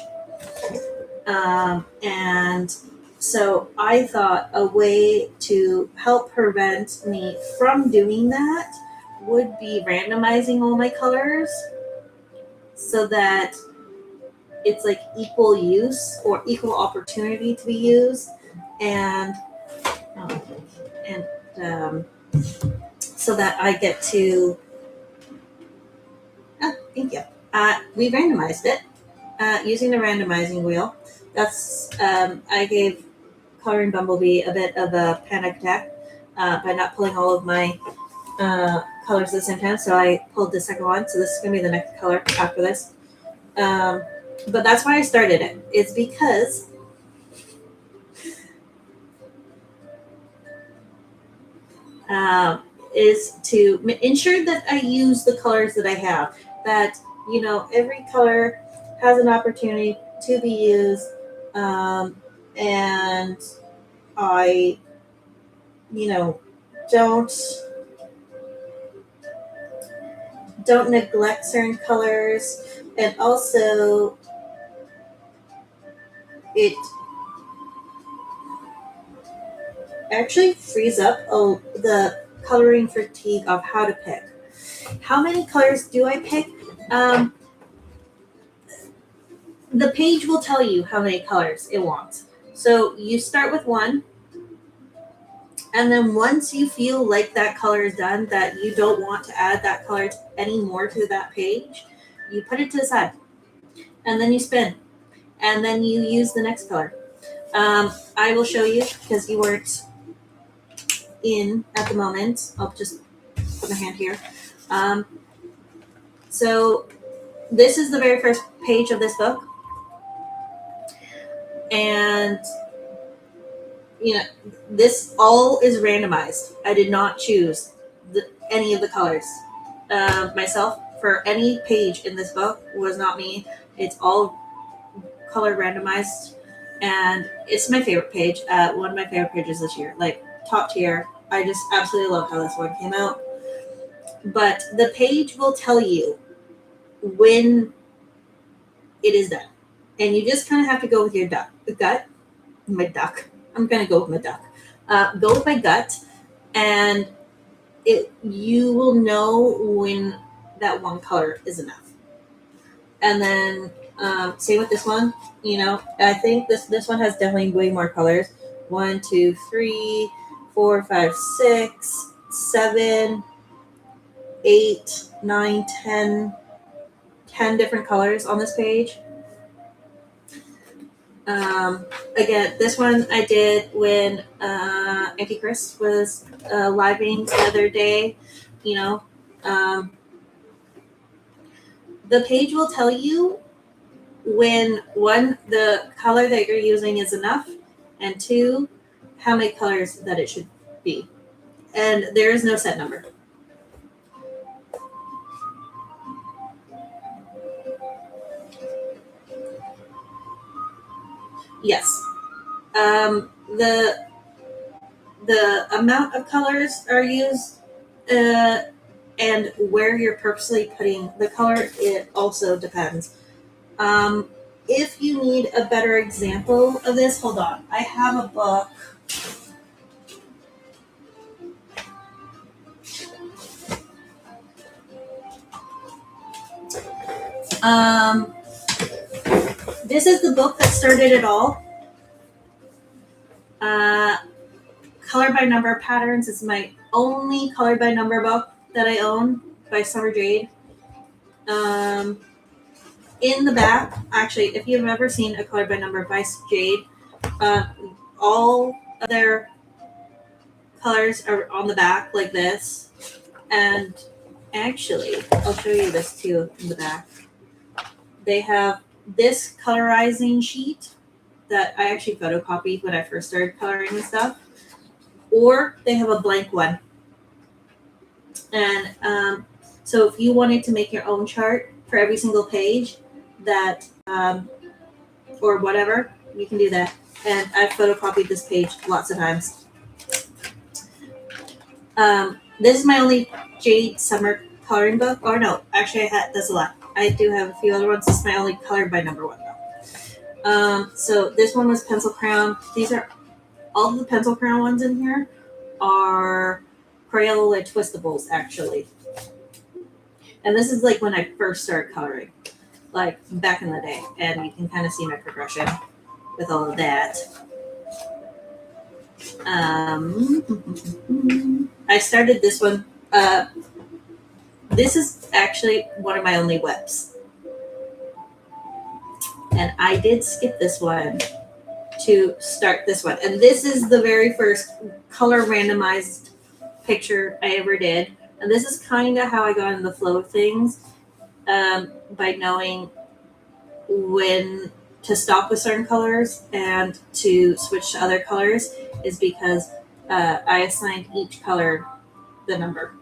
And so I thought a way to help prevent me from doing that would be randomizing all my colors so that it's like equal use or equal opportunity to be used, and so that I get to. Oh, thank you. We randomized it using the randomizing wheel. That's I gave coloring Bumblebee a bit of a panic attack by not pulling all of my colors at the same time. So I pulled the second one. So this is going to be the next color after this. But that's why I started it. It's because is to ensure that I use the colors that I have. That, every color has an opportunity to be used, and I, don't neglect certain colors, and also it actually frees up the coloring fatigue of how to pick. How many colors do I pick? The page will tell you how many colors it wants. So you start with one, and then once you feel like that color is done, that you don't want to add that color anymore to that page, you put it to the side, and then you spin, and then you use the next color. I will show you because you weren't in at the moment. I'll just put my hand here. So this is the very first page of this book. And, this all is randomized. I did not choose any of the colors myself for any page in this book. Was not me. It's all color randomized. And it's my favorite page. One of my favorite pages this year. Like, top tier. I just absolutely love how this one came out. But the page will tell you when it is done. And you just kind of have to go with your gut. My duck. I'm going to go with my duck. Go with my gut, and you will know when that one color is enough. And then Same with this one. I think this one has definitely way more colors. 1, 2, 3, 4, 5, 6, 7, 8, 9, 10 different colors on this page. Again, this one I did when Auntie Chris was living the other day. The page will tell you when, one, the color that you're using is enough, and two, how many colors that it should be. And there is no set number. Yes. The amount of colors are used, and where you're purposely putting the color, it also depends. If you need a better example of this, hold on. I have a book. This is the book that started it all. Color by Number Patterns is my only color by number book that I own by Summer Jade. In the back, actually, if you've ever seen a color by number by Jade, all of their colors are on the back like this. And actually, I'll show you this too in the back. They have this colorizing sheet that I actually photocopied when I first started coloring and stuff. Or they have a blank one. And so if you wanted to make your own chart for every single page that, or whatever, you can do that. And I've photocopied this page lots of times. This is my only Jade Summer coloring book. Or no, actually that's a lot. I do have a few other ones. This is my only colored by number one though. So this one was Pencil Crown. These are all of the Pencil Crown ones in here are Crayola Twistables actually. And this is like when I first started coloring, like back in the day. And you can kind of see my progression with all of that. I started this one. This is actually one of my only webs. And I did skip this one to start this one. And this is the very first color randomized picture I ever did. And this is kind of how I got in the flow of things, by knowing when to stop with certain colors and to switch to other colors, is because I assigned each color the number.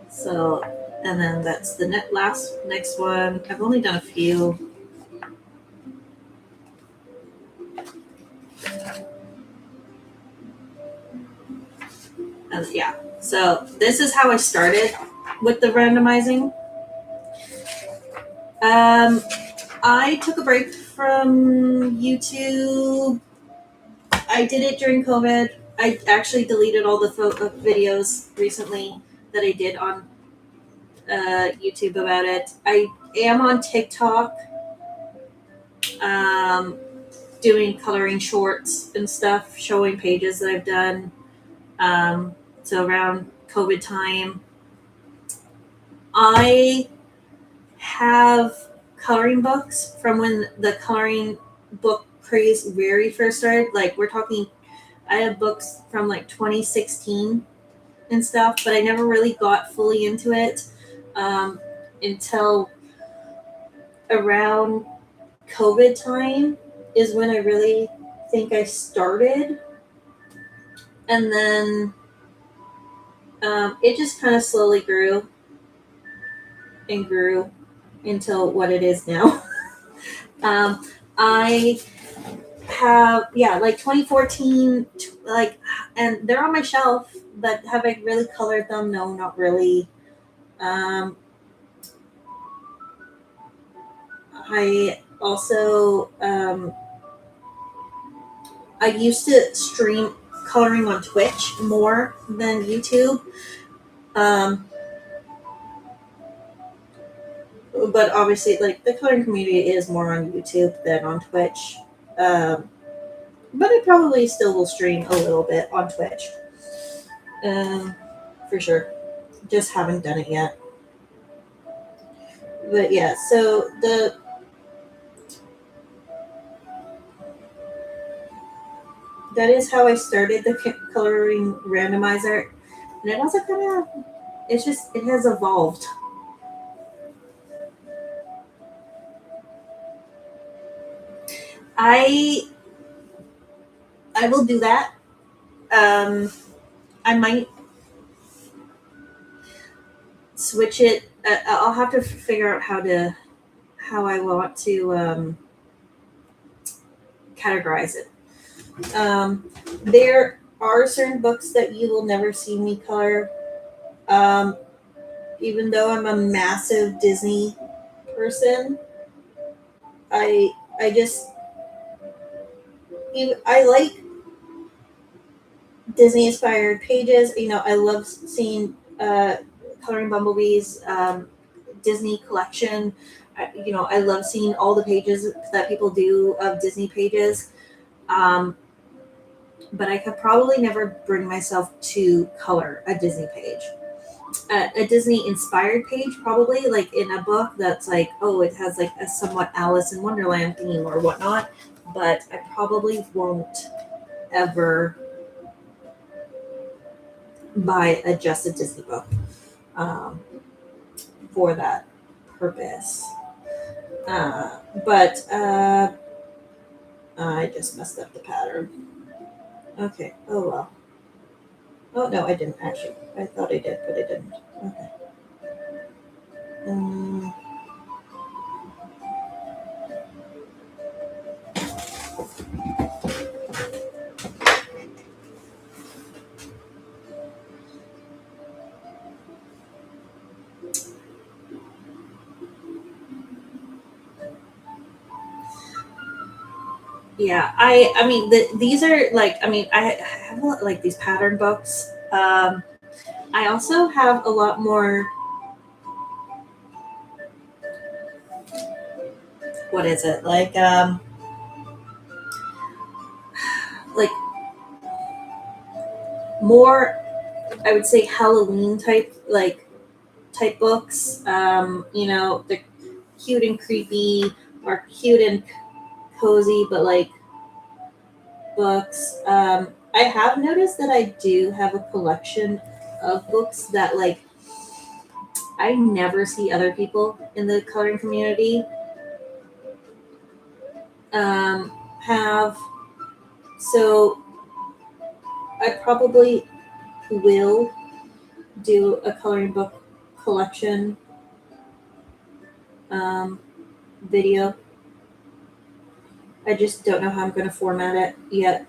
So, and then that's the next one. I've only done a few. And yeah, so this is how I started with the randomizing. I took a break from YouTube. I did it during COVID. I actually deleted all the videos recently that I did on YouTube about it. I am on TikTok, doing coloring shorts and stuff, showing pages that I've done. So around COVID time, I have coloring books from when the coloring book craze very first started. Like we're talking, I have books from like 2016 and stuff, but I never really got fully into it until around COVID time is when I really think I started. And then it just kind of slowly grew and grew until what it is now. I have, like 2014, like, and they're on my shelf, but have I really colored them? No, not really. I also, I used to stream coloring on Twitch more than YouTube. But but obviously, like the coloring community is more on YouTube than on Twitch. Um, but I probably still will stream a little bit on Twitch. For sure. Just haven't done it yet. But yeah, so that is how I started the coloring randomizer, and it also kind of it has evolved. I I will do that. I might switch it. I'll have to figure out how I want to categorize it. There are certain books that you will never see me color. Um, Even though I'm a massive Disney person, I just I like Disney inspired pages. I love seeing coloring bumblebees, Disney collection. I love seeing all the pages that people do of Disney pages. But I could probably never bring myself to color a Disney page. A Disney inspired page, probably like in a book that's like, oh, it has like a somewhat Alice in Wonderland theme or whatnot. But I probably won't ever buy just a Disney book um, for that purpose. But I just messed up the pattern. Okay. Oh well. Oh no, I didn't actually. I thought I did, but I didn't. Okay. Um, yeah, I mean these are like I have a lot, like these pattern books. I also have a lot more. What is it like more? I would say Halloween type books. The cute and creepy or cute and cozy, but like books. I have noticed that I do have a collection of books that like I never see other people in the coloring community have. So I probably will do a coloring book collection video. I just don't know how I'm going to format it yet.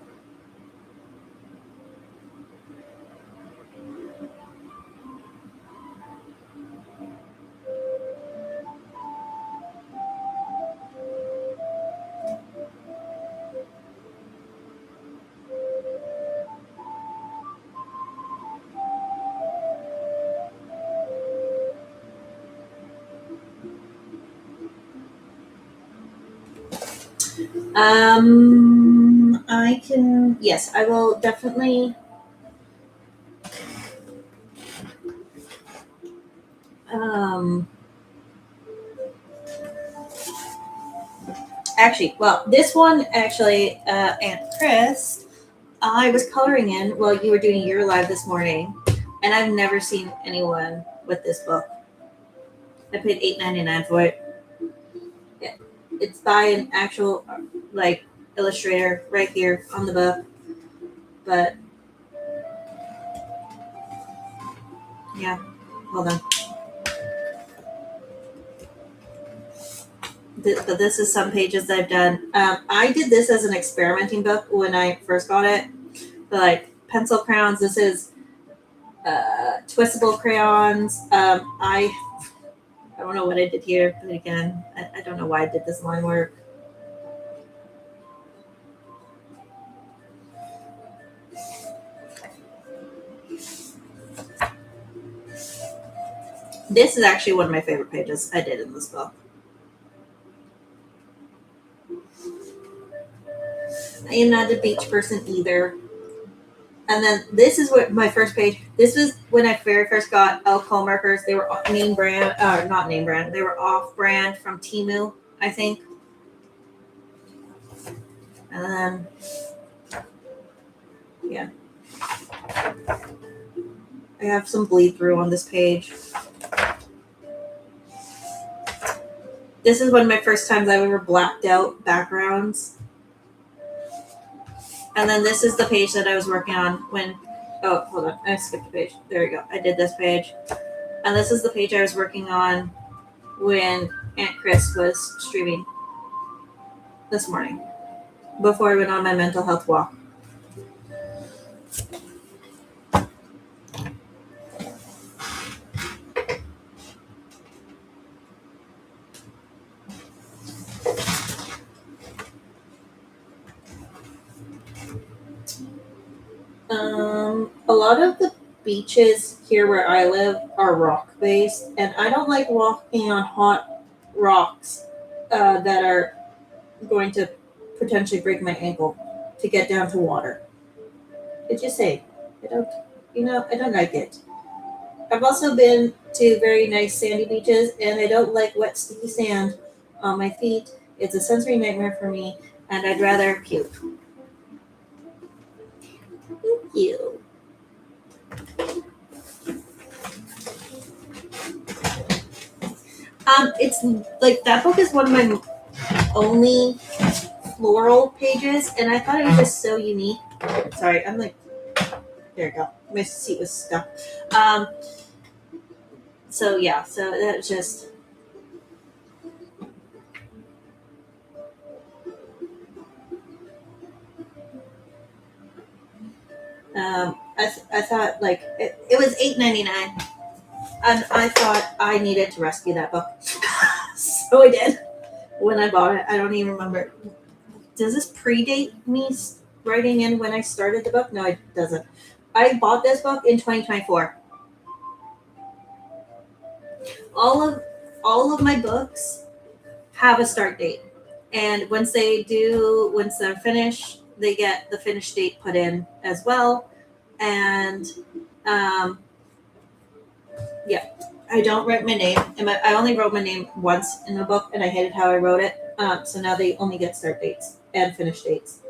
I can, yes, I will definitely. Actually, well, this one actually, Aunt Chris, I was coloring in while you were doing your live this morning, and I've never seen anyone with this book. I paid $8.99 for it. Yeah, it's by an actual like illustrator right here on the book, but yeah, hold on. But this is some pages that I've done. I did this as an experimenting book when I first got it. But like pencil crayons, this is twistable crayons. I don't know what I did here, but again, I don't know why I did this line work. This is actually one of my favorite pages I did in this book. I am not a beach person either. And then this is what my first page. This was when I very first got alcohol markers. They were name brand, not name brand. They were off brand from Temu, I think. And then, yeah, I have some bleed through on this page. This is one of my first times I've ever blacked out backgrounds. And then this is the page that I was working on when. Oh, hold on. I skipped a page. There we go. I did this page. And this is the page I was working on when Aunt Chris was streaming this morning before I went on my mental health walk. A lot of the beaches here where I live are rock based, and I don't like walking on hot rocks that are going to potentially break my ankle to get down to water. It's just say, I don't, I don't like it. I've also been to very nice sandy beaches, and I don't like wet, sticky sand on my feet. It's a sensory nightmare for me, and I'd rather puke. Thank you. It's like that book is one of my only floral pages, and I thought it was just so unique. Sorry, I'm like, there we go. My seat was stuck. So yeah, so that's just. I thought like it was $8.99, and I thought I needed to rescue that book, so I did when I bought it. I don't even remember. Does this predate me writing in when I started the book? No, it doesn't. I bought this book in 2024. All of my books have a start date, and once they're finished, they get the finish date put in as well. And yeah, I don't write my name. I only wrote my name once in the book, and I hated how I wrote it. So now they only get start dates and finish dates.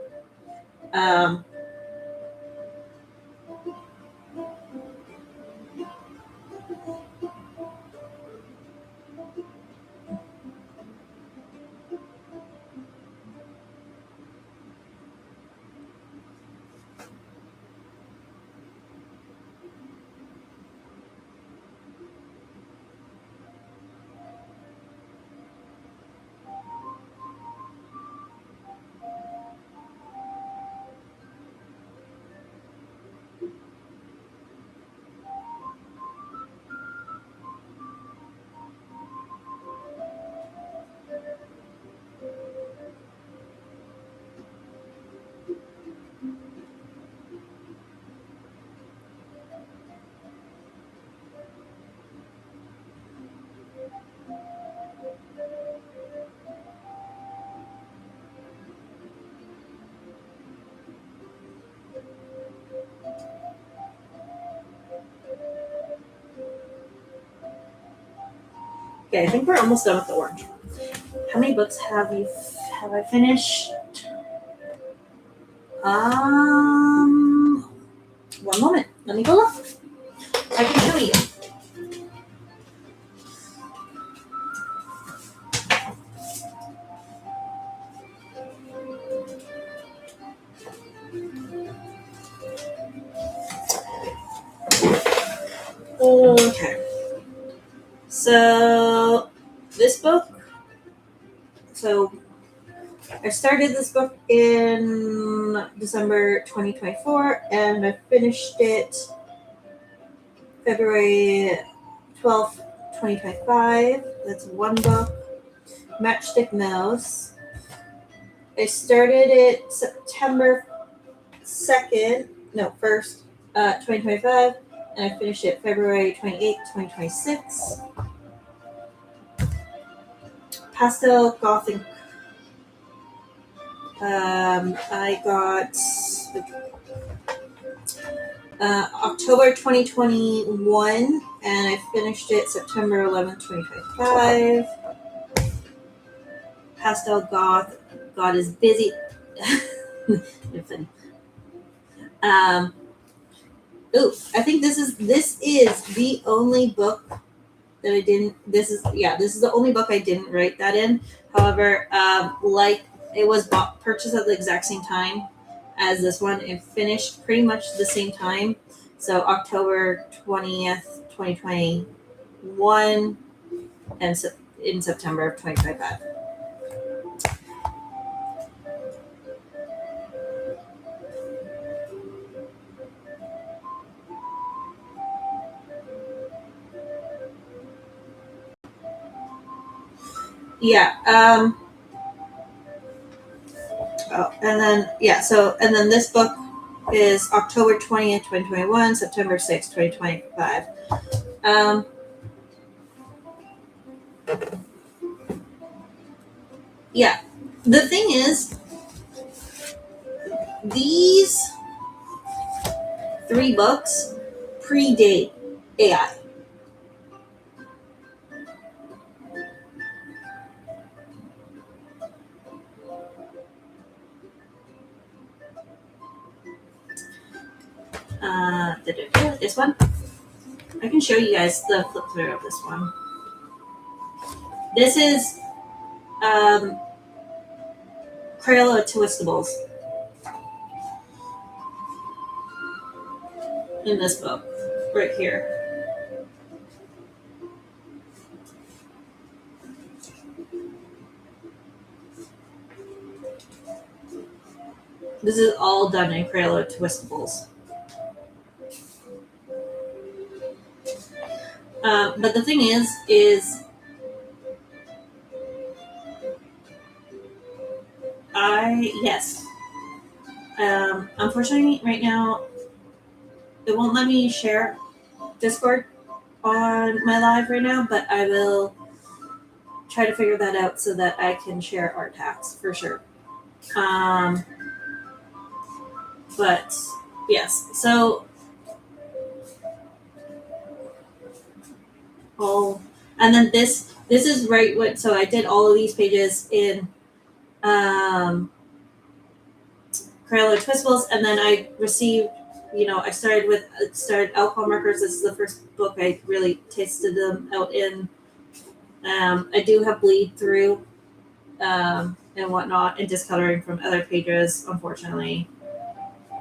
Okay, I think we're almost done with the orange. How many books have I finished? One moment. Let me go look. I can show you. Okay. So this book. So I started this book in December 2024, and I finished it February 12th, 2025. That's one book. Matchstick Mouse. I started it September 2nd, no, 1st, 2025, and I finished it February 28th, 2026. Pastel Gothic. I got October 2021, and I finished it September 11th, 2025. Pastel Goth. God is busy. I think this is the only book that I didn't. This is the only book I didn't write that in. However, like it was purchased at the exact same time as this one and finished pretty much the same time. So October 20th, 2021, and in September of 2025. Yeah. And then this book is October 20th, 2021, September 6th, 2025. Yeah. The thing is, these 3 books predate AI. This one, I can show you guys the flip through of this one. This is Crayola Twistables in this book right here. This is all done in Crayola Twistables. But the thing is unfortunately right now it won't let me share Discord on my live right now, but I will try to figure that out so that I can share art hacks for sure. But yes, so and then this is right what, so I did all of these pages in Crayola Twistables, and then I received, I started alcohol markers. This is the first book I really tasted them out in. I do have bleed through and whatnot, and discoloring from other pages, unfortunately.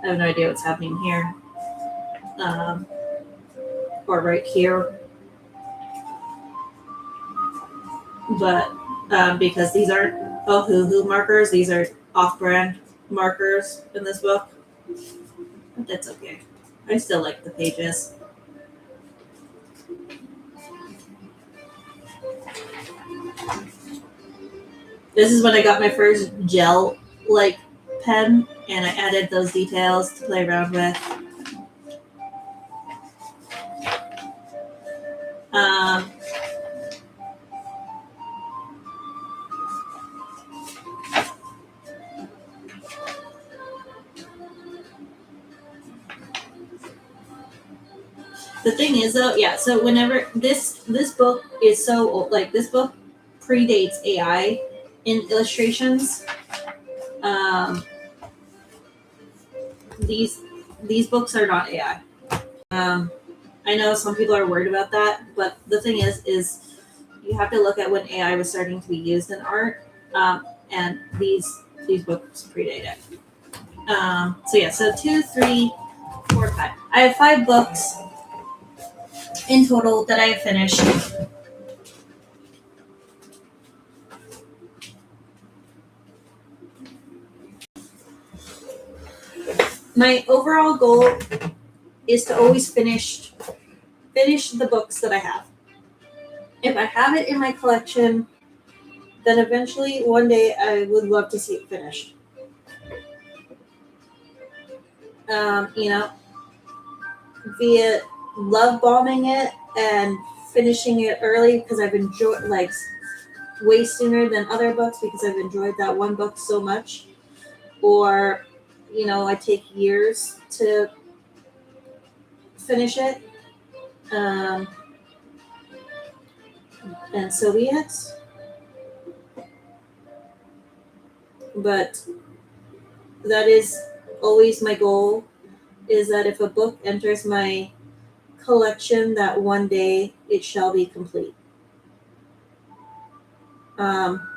I have no idea what's happening here. Or right here. But because these aren't Ohuhu markers, these are off-brand markers in this book. But that's okay. I still like the pages. This is when I got my first gel-like pen, and I added those details to play around with. The thing is, though, so whenever this book is so old, like this book predates AI in illustrations. These books are not AI. I know some people are worried about that, but the thing is you have to look at when AI was starting to be used in art, and these books predate it. So 2, 3, 4, 5. I have 5 books in total that I have finished. My overall goal is to always finish the books that I have. If I have it in my collection, then eventually one day I would love to see it finished. Via love bombing it and finishing it early, because I've enjoyed, way sooner than other books because I've enjoyed that one book so much, or I take years to finish it. Um, and so be it. But that is always my goal, is that if a book enters my collection, that one day it shall be complete. Um,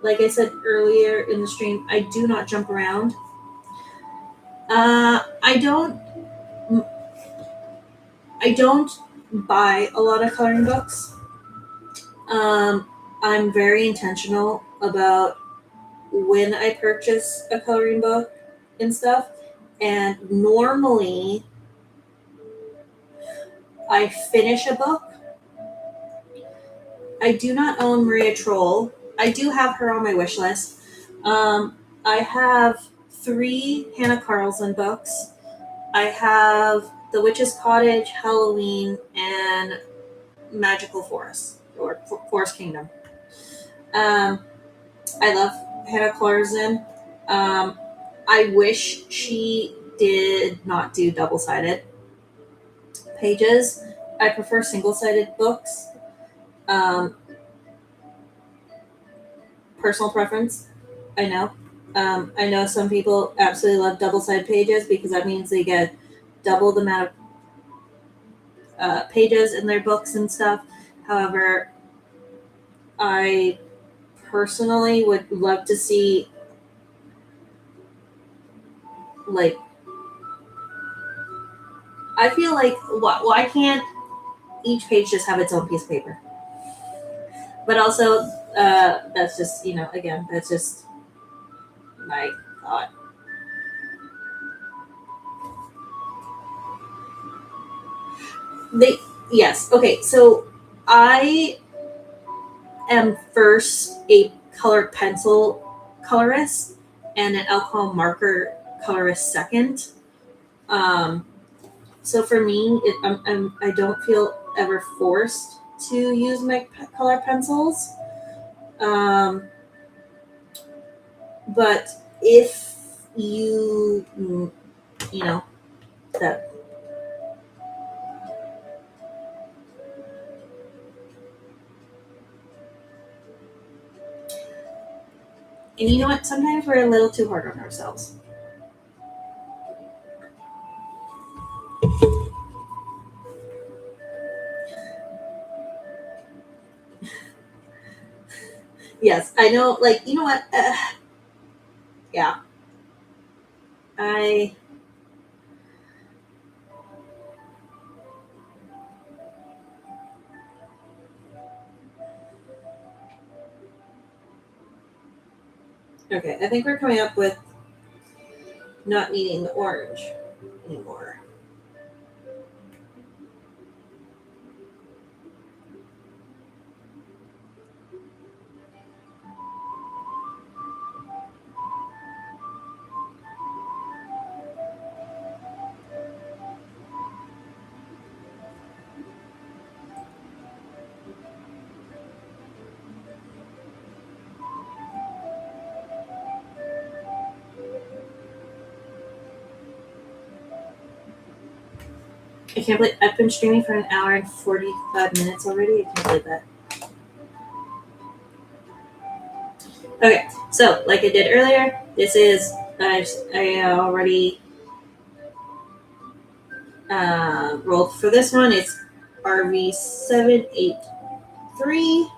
like I said earlier in the stream, I do not jump around. I don't buy a lot of coloring books. I'm very intentional about when I purchase a coloring book and stuff. And normally I finish a book. I do not own Maria Troll. I do have her on my wish list. I have 3 Hannah Carlson books. I have The Witch's Cottage, Halloween, and Magical Forest, or Forest Kingdom. I love Hannah Carlson. I wish she did not do double-sided pages. I prefer single-sided books. Personal preference, I know. I know some people absolutely love double-sided pages because that means they get double the amount of pages in their books and stuff. However, I personally would love to see, like, I feel like why can't each page just have its own piece of paper? But also, that's just, again, that's just my thought. Yes, okay, so I am first a colored pencil colorist and an alcohol marker colorist second. So for me, I don't feel ever forced to use my color pencils. But if you that. And you know what? Sometimes we're a little too hard on ourselves. Yes, I know. Like, you know what? Yeah. Okay, I think we're coming up with not needing the orange anymore. I can't believe I've been streaming for an hour and 45 minutes already. I can't believe that. Okay, so like I did earlier, this is I already rolled for this one. It's RV783.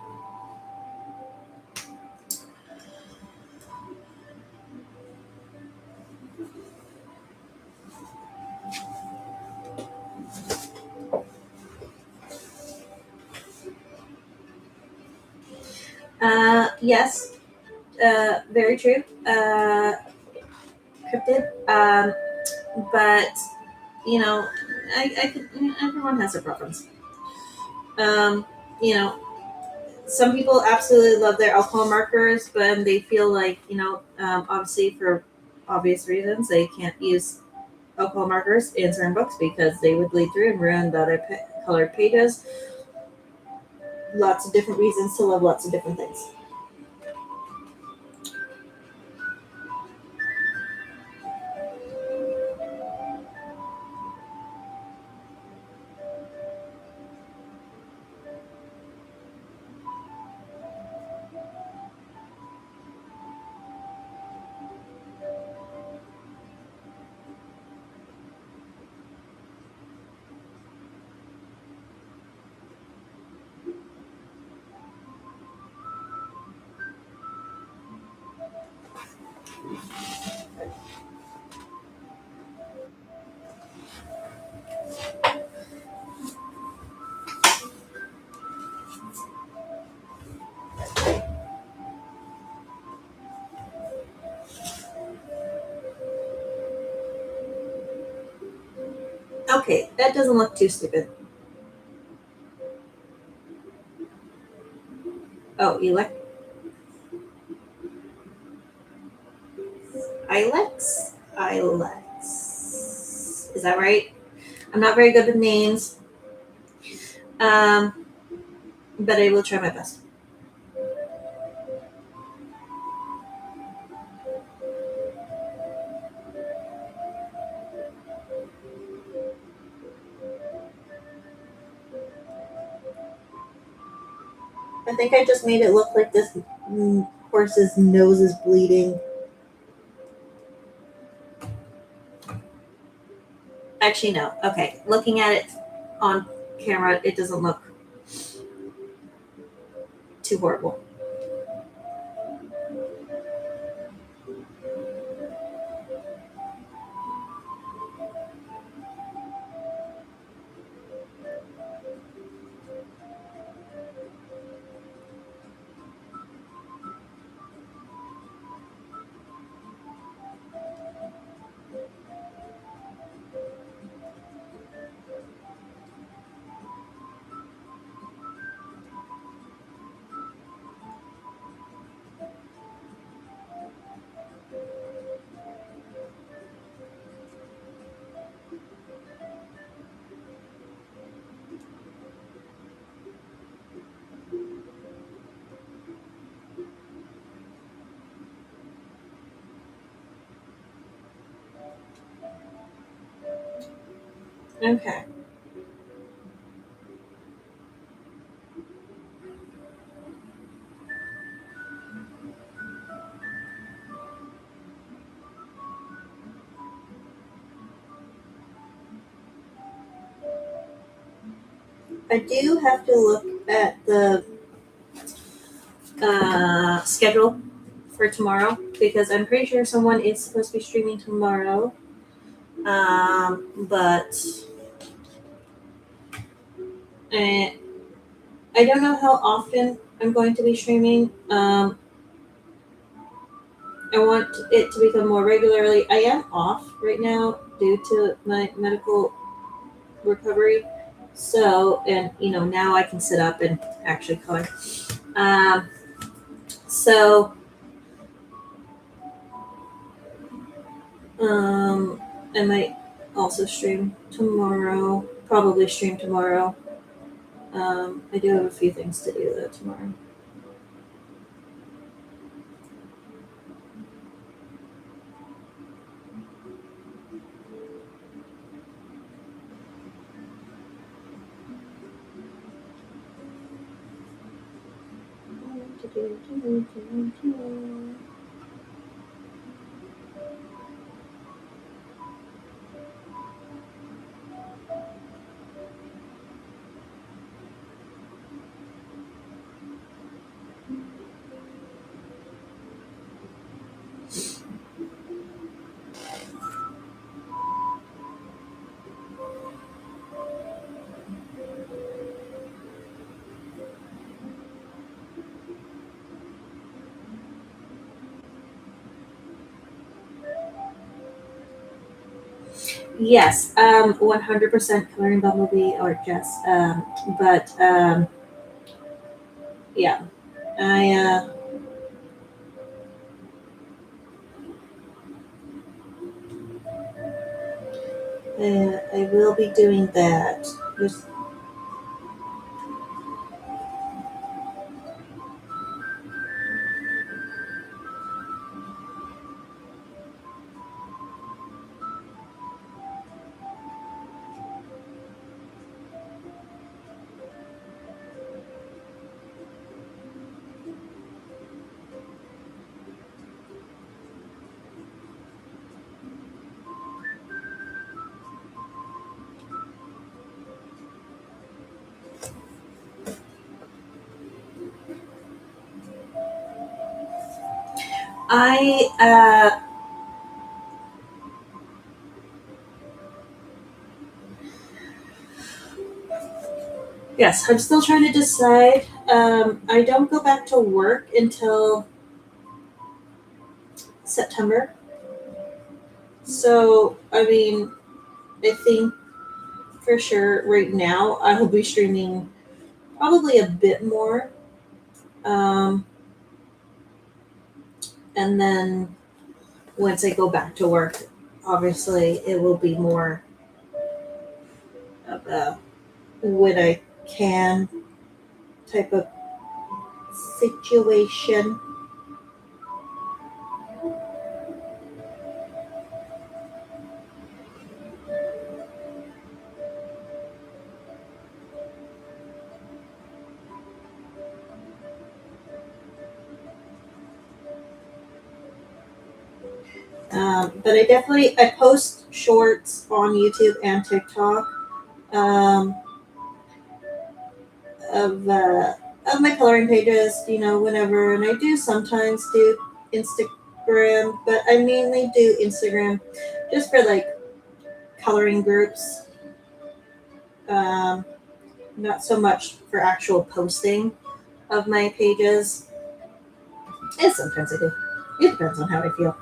Yes, very true. Cryptid. But I everyone has their preference. You know, some people absolutely love their alcohol markers, but they feel like obviously for obvious reasons they can't use alcohol markers in certain books because they would bleed through and ruin the other colored pages. lots of different reasons to love lots of different things. Okay, that doesn't look too stupid. Oh, Ilex? Ilex. Is that right? I'm not very good with names, um, but I will try my best. I think I just made it look like this horse's nose is bleeding. Actually, no. Okay, looking at it on camera, it doesn't look too horrible. Okay. I do have to look at the schedule for tomorrow because I'm pretty sure someone is supposed to be streaming tomorrow. But I, I don't know how often I'm going to be streaming. I want it to become more regularly. I am off right now due to my medical recovery. So, and now I can sit up and actually color. Um, so, I might also stream tomorrow. Probably stream tomorrow. I do have a few things to do though tomorrow. Yes, 100% coloring Bumblebee or Jess. But yeah, I I will be doing that. Just I yes, I'm still trying to decide. I don't go back to work until September. So, I mean, I think for sure right now I will be streaming probably a bit more. Um, and then once I go back to work, obviously it will be more of a when I can type of situation. But I post shorts on YouTube and TikTok. Um, of my coloring pages, whenever, and I do sometimes do Instagram, but I mainly do Instagram just for like coloring groups. Um, Not so much for actual posting of my pages. And sometimes I do. It depends on how I feel.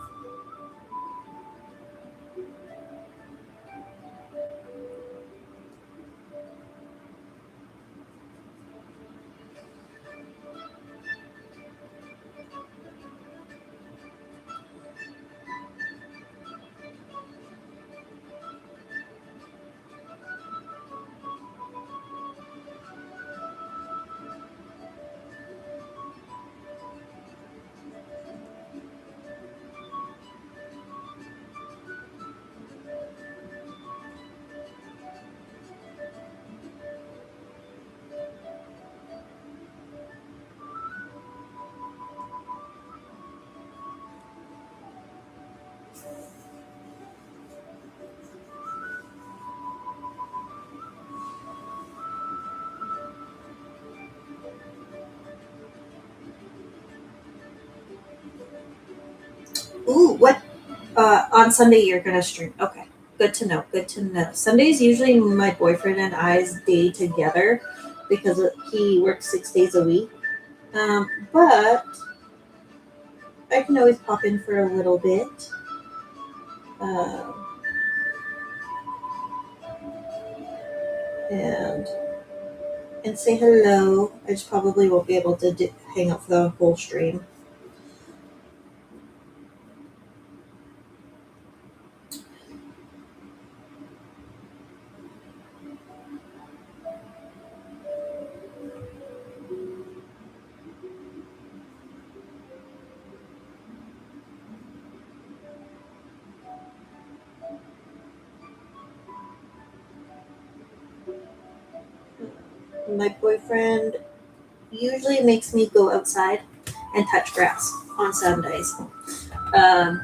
Ooh, what on Sunday you're gonna stream? Okay, good to know. Good to know. Sunday's usually my boyfriend and I's day together because he works 6 days a week. But I can always pop in for a little bit. Um, and say hello. I just probably won't be able to hang out for the whole stream. My boyfriend usually makes me go outside and touch grass on Sundays um,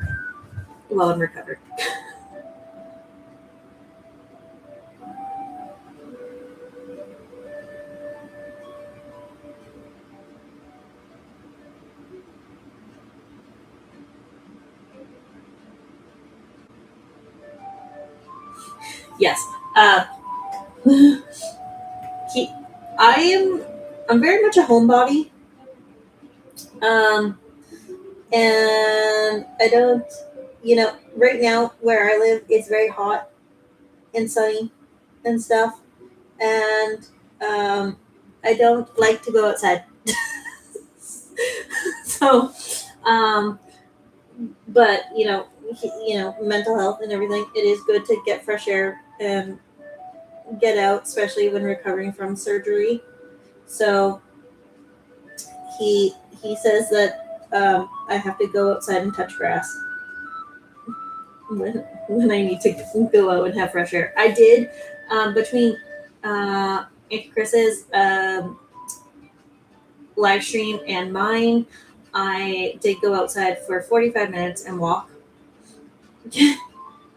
while I'm recovered. Yes. Uh, he, I am. I'm very much a homebody, um, and I don't. Right now where I live, it's very hot and sunny and stuff, and I don't like to go outside. So, um, but mental health and everything. It is good to get fresh air and get out, especially when recovering from surgery. So he says that I have to go outside and touch grass when I need to go out and have fresh air. I did between Auntie Chris's live stream and mine. I did go outside for 45 minutes and walk.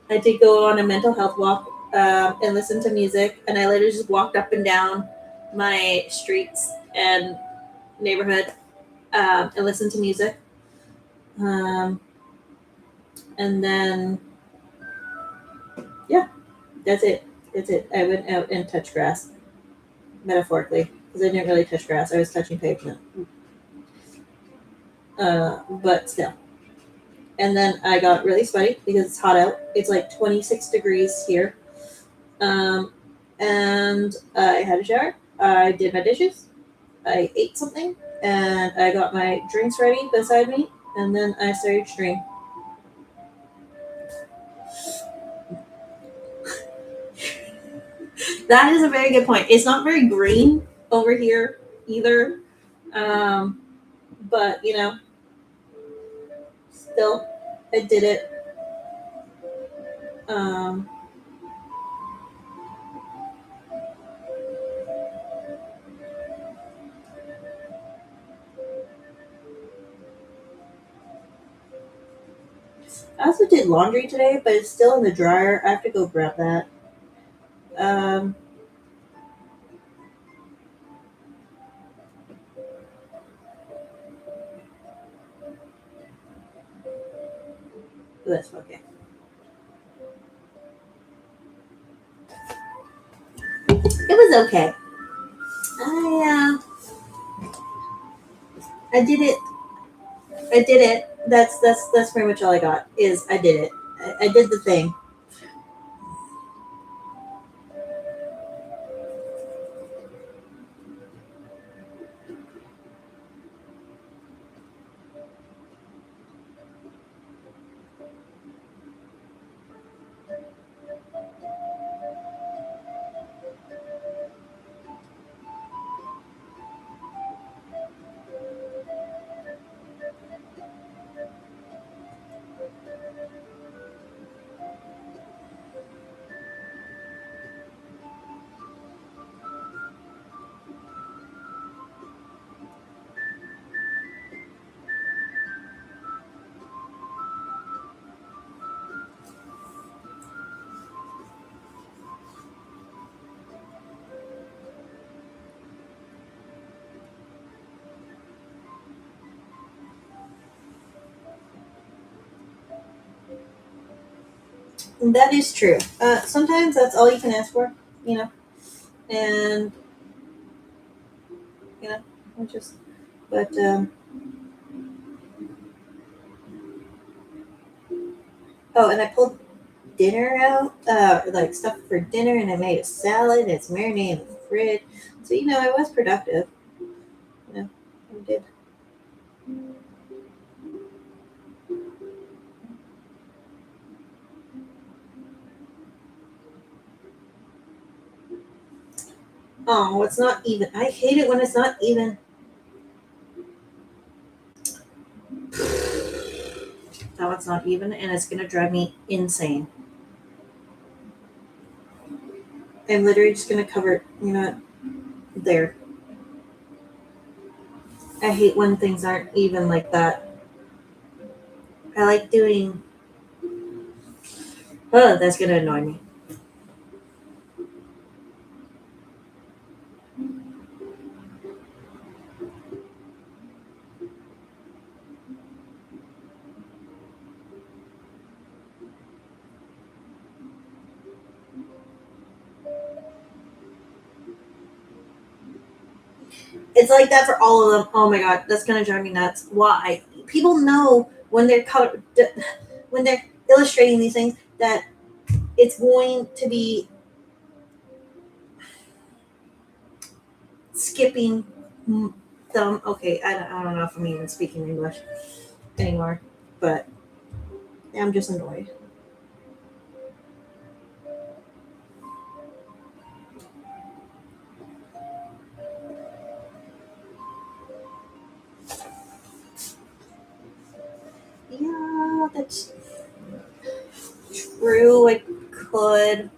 I did go on a mental health walk and listen to music, and I literally just walked up and down my streets and neighborhood and listened to music. Um, and then, yeah, that's it. That's it. I went out and touched grass, metaphorically, because I didn't really touch grass. I was touching pavement. But still. And then I got really sweaty because it's hot out. It's like 26 degrees here. Um, and I had a shower. I did my dishes. I ate something. And I got my drinks ready beside me. And then I started stream. That is a very good point. It's not very green over here either. Um, but, still, I did it. Um, I also did laundry today, but it's still in the dryer. I have to go grab that. Um, that's okay. It was okay. I did it. I did it. That's pretty much all I got. Is I did it. I did the thing. That is true. Sometimes that's all you can ask for, you know, and you know, I just. But oh, and I pulled dinner out, like stuff for dinner, and I made a salad. And it's marinated in the fridge, so I was productive. I did. Oh, it's not even. I hate it when it's not even. Now it's not even, and it's gonna drive me insane. I'm literally just gonna cover it, there. I hate when things aren't even like that. I like doing. Oh, that's gonna annoy me. It's like that for all of them. Oh my god, that's gonna drive me nuts. Why? People know when they're when they're illustrating these things that it's going to be skipping them. Okay, I don't know if I'm even speaking English anymore, but I'm just annoyed. Yeah, that's true. I could.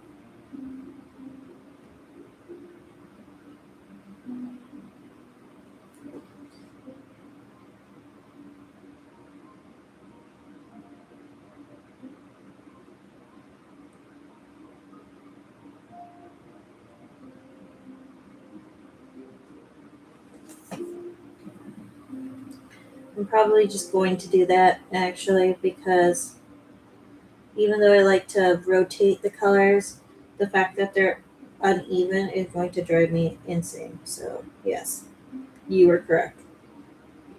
I'm probably just going to do that actually because even though I like to rotate the colors, the fact that they're uneven is going to drive me insane. So, yes, you were correct.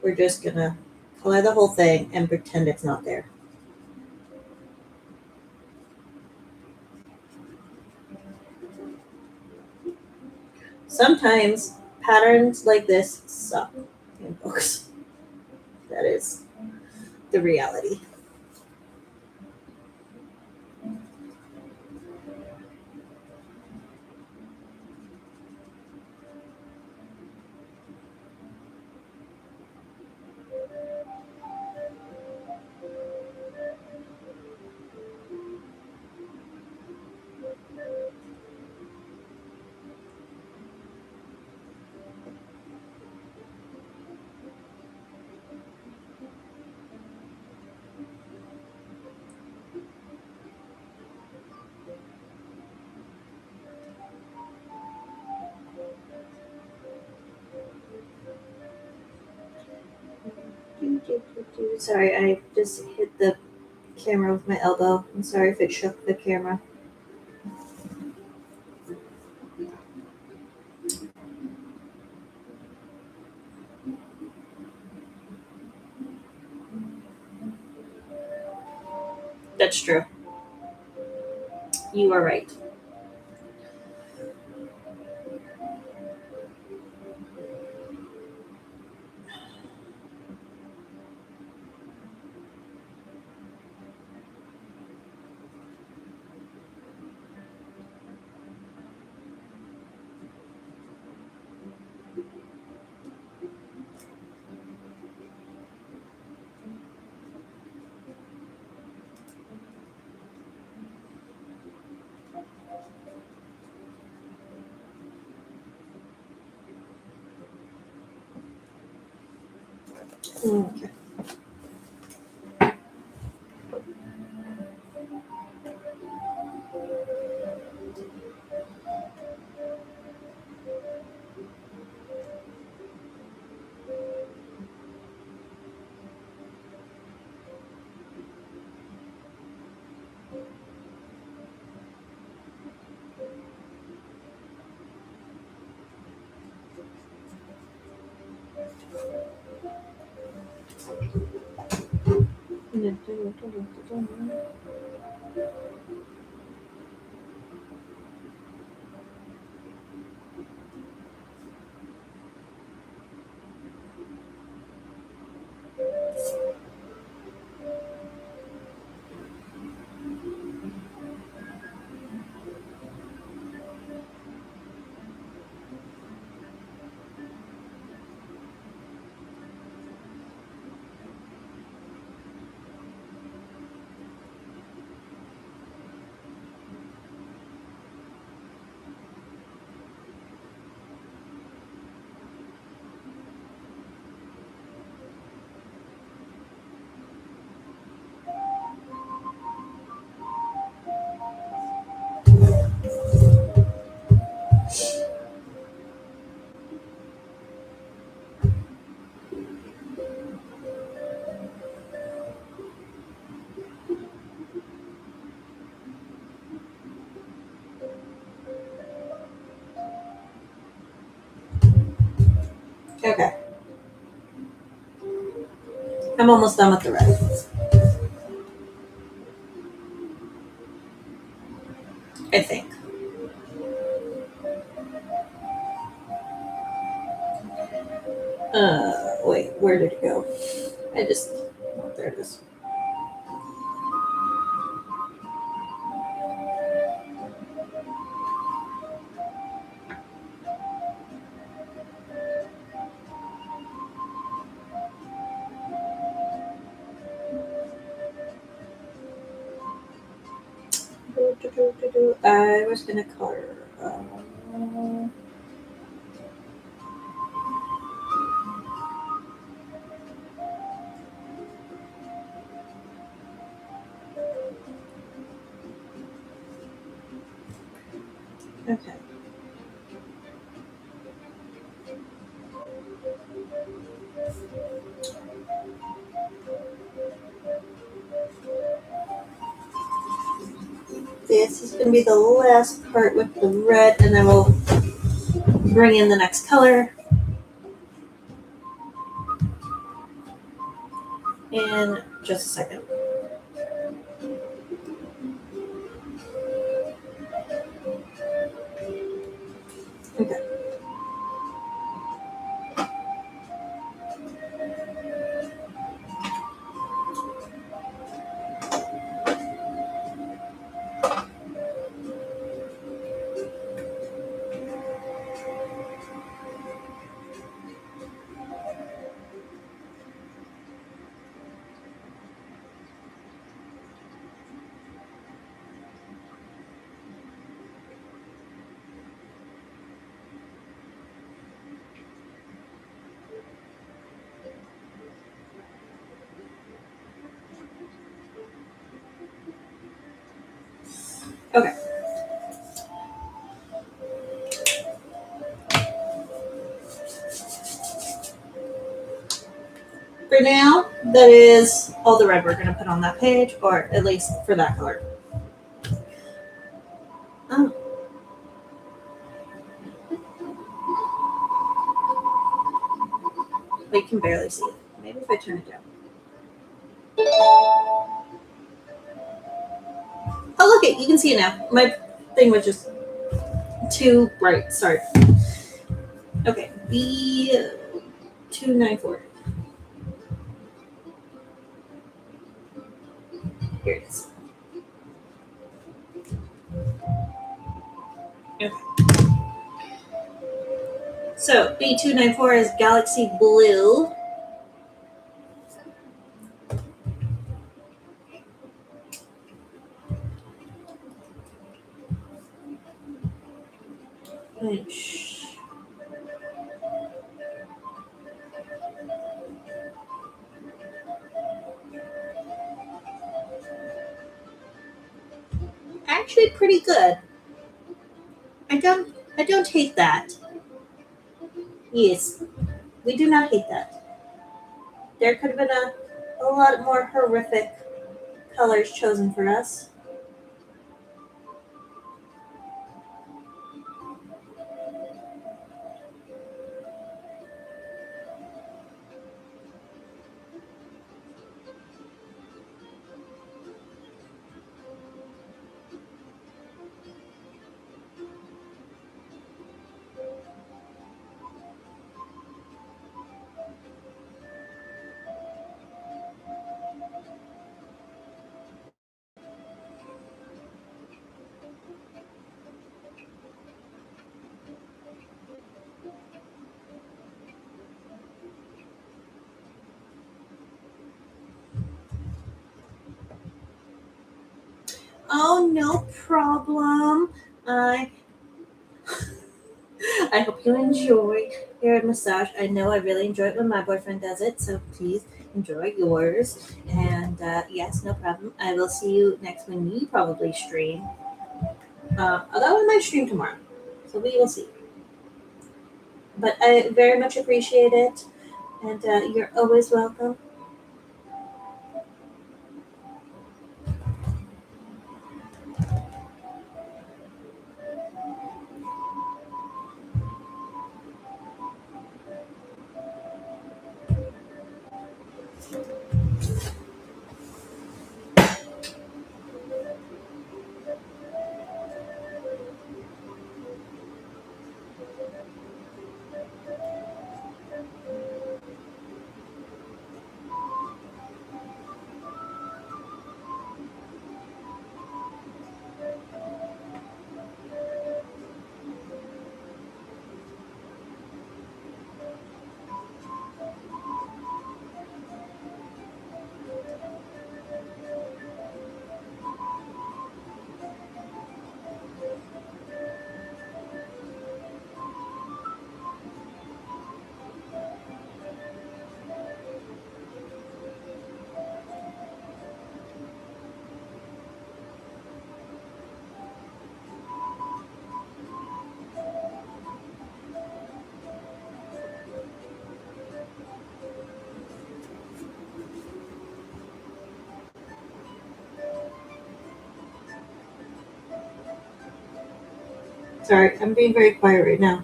We're just gonna color the whole thing and pretend it's not there. Sometimes patterns like this suck in books. That is the reality. Sorry, I just hit the camera with my elbow. I'm sorry if it shook the camera. That's true. You are right. Okay. Okay. I'm almost done with the red. I think. Wait, where did it go? I just. Oh, there it is. I was gonna color. Okay. this is going to be the last part with the red, and then we'll bring in the next color. In just a second. Okay. Okay. For now, that is all the red we're going to put on that page, or at least for that color. Oh. But you can barely see it. Maybe if I turn it down. Oh, look it. You can see it now. My thing was just too bright. Sorry. Okay. B294. Here it is. Okay. So B294 is Galaxy Blue. Which actually pretty good. I don't hate that. Yes, we do not hate that. There could have been a lot more horrific colors chosen for us. Oh, no problem. I hope you enjoy your massage. I know I really enjoy it when my boyfriend does it, so please enjoy yours. And yes, no problem. I will see you next when we probably stream. Although I might stream tomorrow, so we will see. But I very much appreciate it, and you're always welcome. Sorry, I'm being very quiet right now.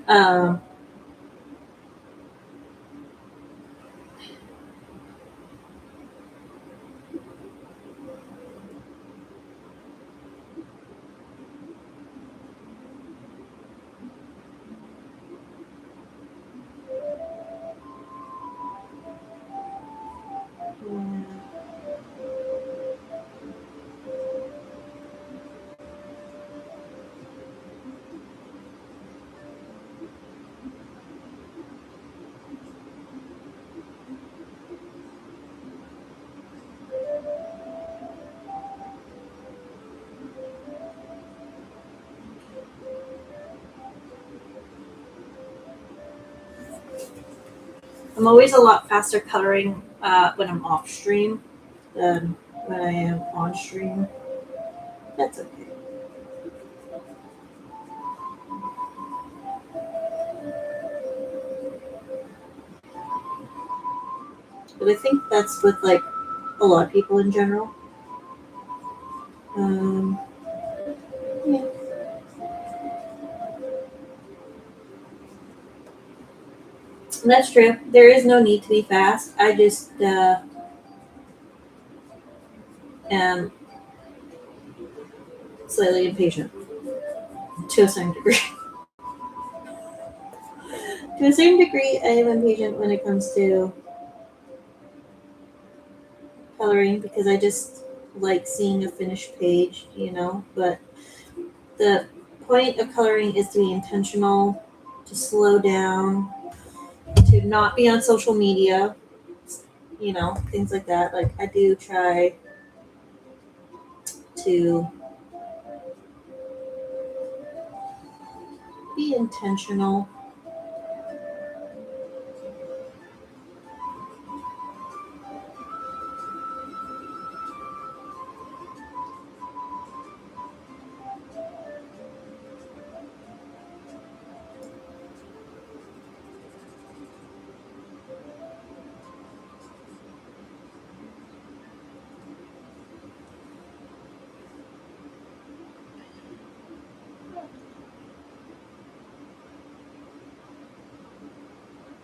um, yeah. I'm always a lot faster coloring when I'm off stream than when I am on stream. That's okay. But I think that's with like a lot of people in general. Um, yeah. That's true. There is no need to be fast. I just am slightly impatient to a certain degree. To a certain degree, I am impatient when it comes to coloring because I just like seeing a finished page, you know. But the point of coloring is to be intentional, to slow down, to not be on social media, you know, things like that. Like I do try to be intentional.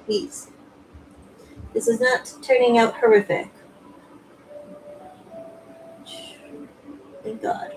Please. This is not turning out horrific. Thank God.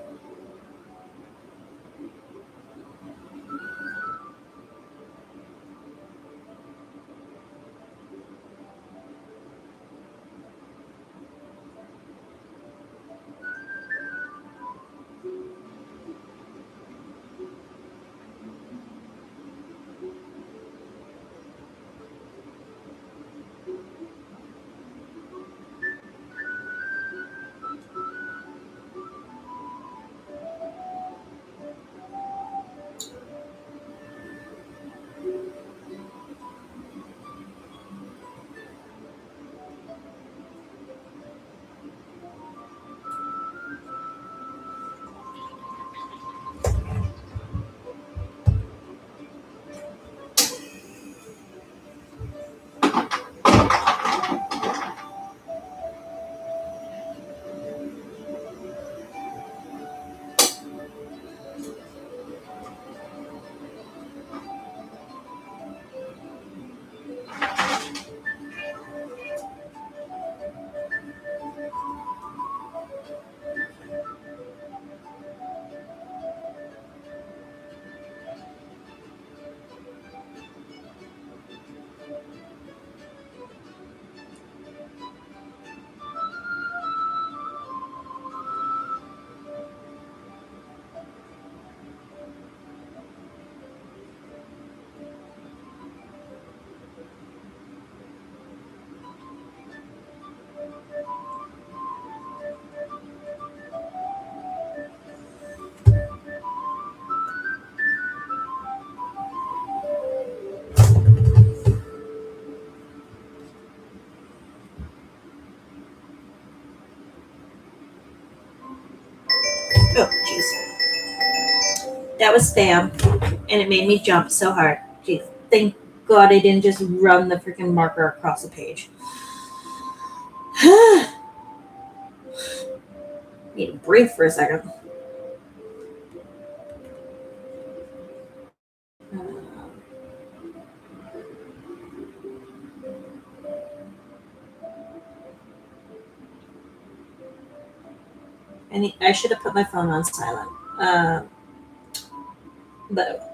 Oh, jeez. That was spam, and it made me jump so hard. Jeez. Thank God I didn't just run the freaking marker across the page. Need to breathe for a second. I should have put my phone on silent. But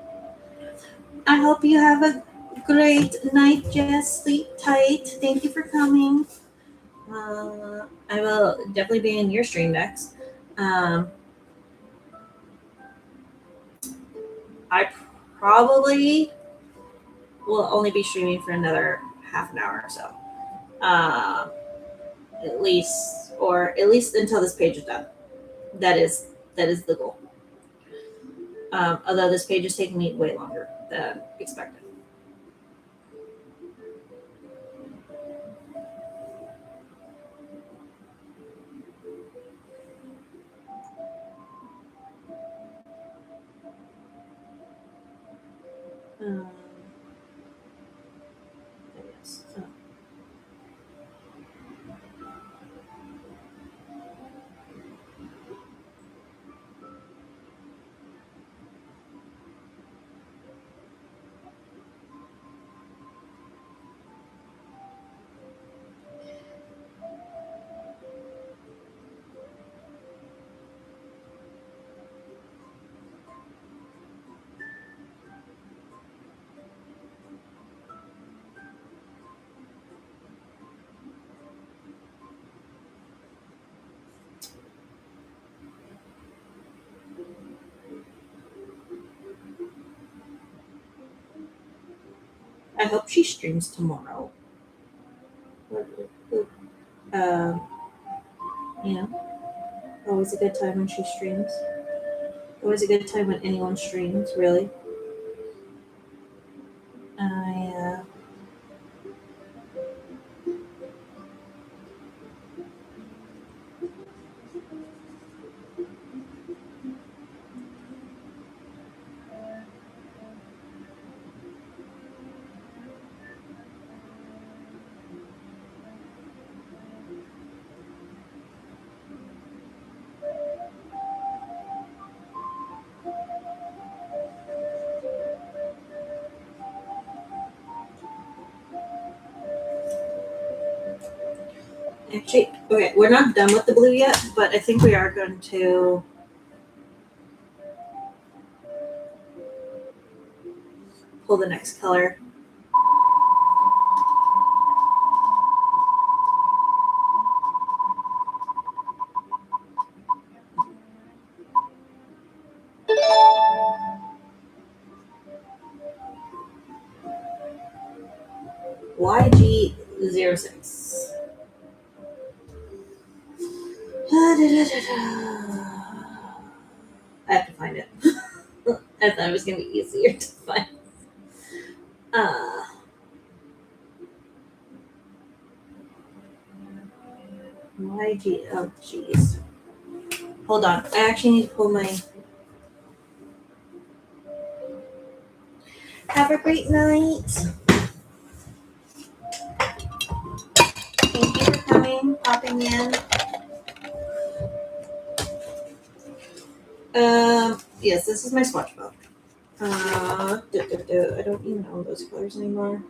I hope you have a great night, Jess. Sleep tight. Thank you for coming. I will definitely be in your stream next. I probably will only be streaming for another half an hour or so. At least until this page is done. That is the goal. Although this page is taking me way longer than expected. Yes. I hope she streams tomorrow. Um, you know, always a good time when she streams. Always a good time when anyone streams, really. I actually okay. We're not done with the blue yet, but I think we are going to pull the next color. YG06. I have to find it. I thought it was going to be easier to find. YG. Oh, jeez. Hold on. I actually need to pull my. Have a great night. Thank you for coming, popping in. Yes, this is my swatch book. I don't even own those colors anymore.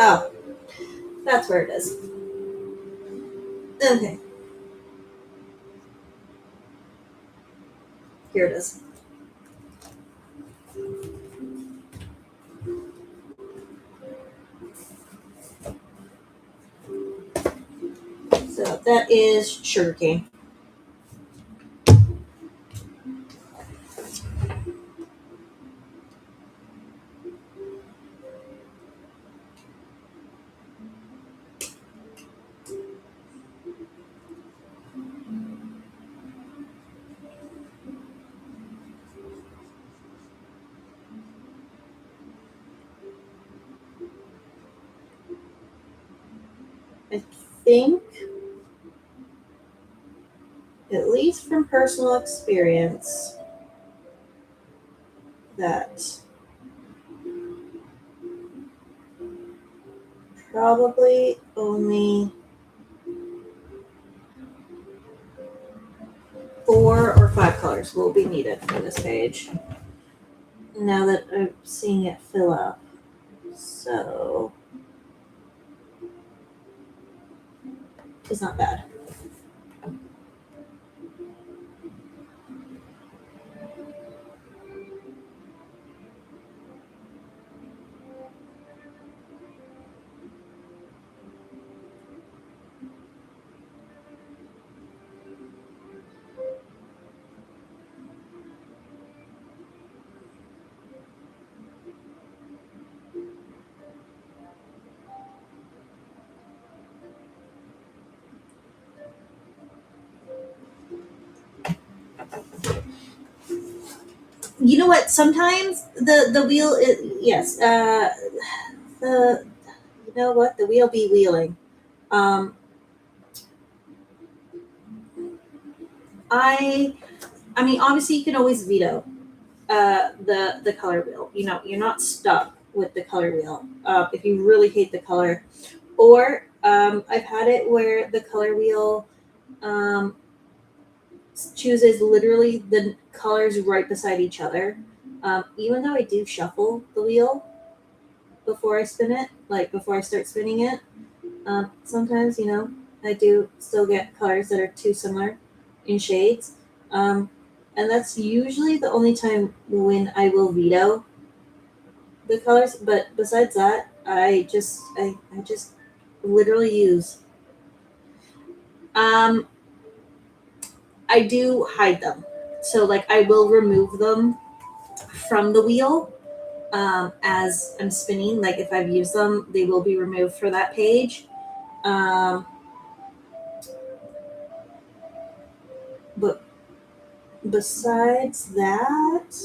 Oh, that's where it is. Okay. Here it is. So that is sugarcane. think, at least from personal experience, that probably only 4 or 5 colors will be needed for this page. Now that I'm seeing it fill up. So it's not bad. You know what? Sometimes the wheel is, yes. The you know what? The wheel be wheeling. Um, I I mean, obviously you can always veto the color wheel. You know, you're not stuck with the color wheel if you really hate the color. Or I've had it where the color wheel um, chooses literally the colors right beside each other. Even though I do shuffle the wheel before I spin it, like before I start spinning it, sometimes, you know, I do still get colors that are too similar in shades. Um, and that's usually the only time when I will veto the colors. But besides that, I just literally use. Um, I do hide them. So like I will remove them from the wheel as I'm spinning. Like if I've used them, they will be removed for that page. Um, but besides that,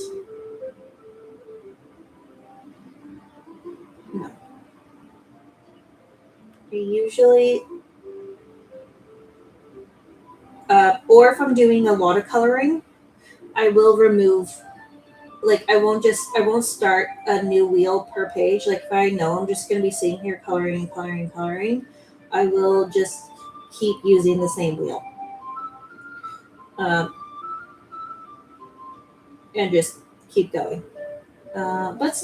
no. I usually, or if I'm doing a lot of coloring, I will remove. Like I won't start a new wheel per page. Like if I know I'm just gonna be sitting here coloring and coloring and coloring, I will just keep using the same wheel. Um, and just keep going. But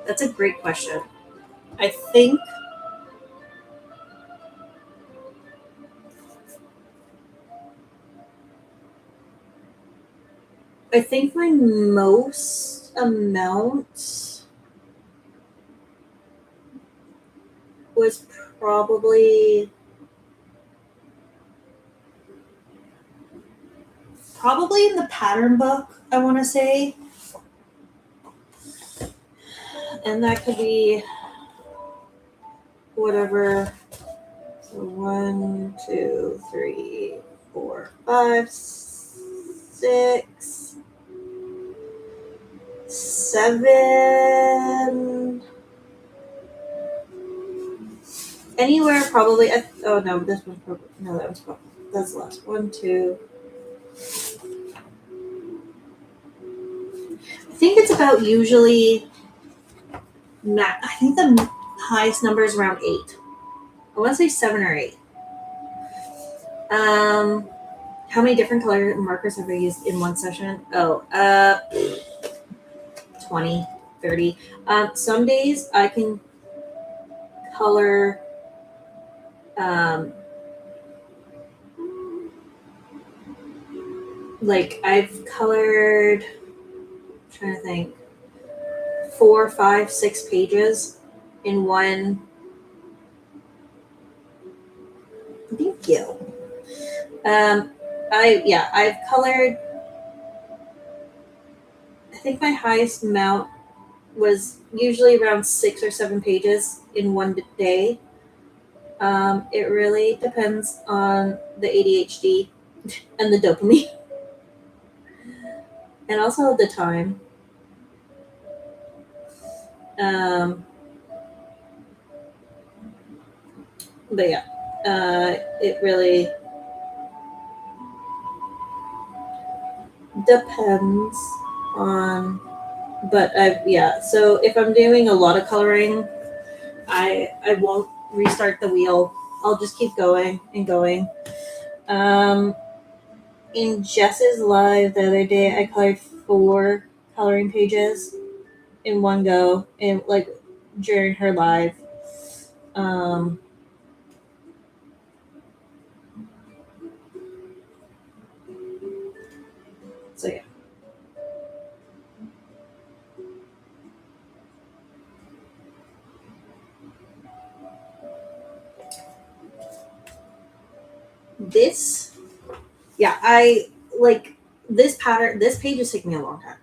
that's a great question. I think I think my most amount was probably in the pattern book, I want to say, and that could be whatever. So 1, 2, 3, 4, 5, 6, 7. Anywhere probably. Oh no, this one's probably no. That was probably that's the last. 1, 2. I think it's about usually. I think the highest number is around 8. I want to say 7 or 8. Um, How many different color markers have I used in one session? Oh, 20, 30. Some days I can color like I've colored, I'm trying to think, 4, 5, 6 pages in one. Thank you. I've colored. I think my highest amount was usually around 6 or 7 pages in one day. It really depends on the ADHD and the dopamine, and also the time. Um, but yeah, it really depends on. But so if I'm doing a lot of coloring, I won't restart the wheel. I'll just keep going and going. Um, in Jess's live the other day, I colored 4 coloring pages in one go, and like during her live. Um, so yeah. This, yeah, I like this pattern. This page is taking me a long time.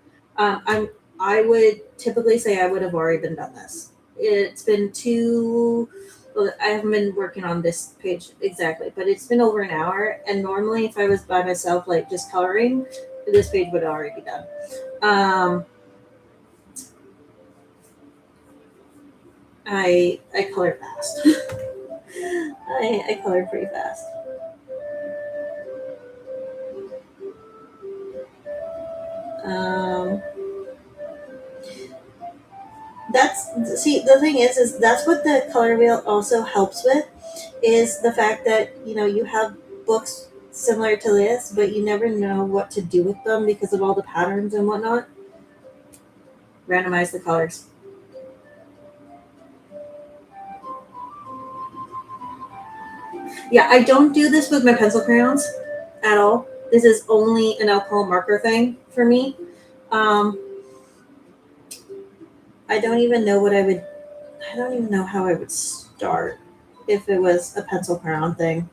I would typically say I would have already been done this. It's been too. Well, I haven't been working on this page exactly, but it's been over an hour. And normally, if I was by myself, like just coloring, this page would already be done. I color fast. I color pretty fast. Um, that's see the thing is that's what the color wheel also helps with is the fact that you have books similar to this, but you never know what to do with them because of all the patterns and whatnot. Randomize the colors. Yeah, I don't do this with my pencil crayons at all. This is only an alcohol marker thing for me. um, I don't even know what I don't even know how I would start if it was a pencil crayon thing.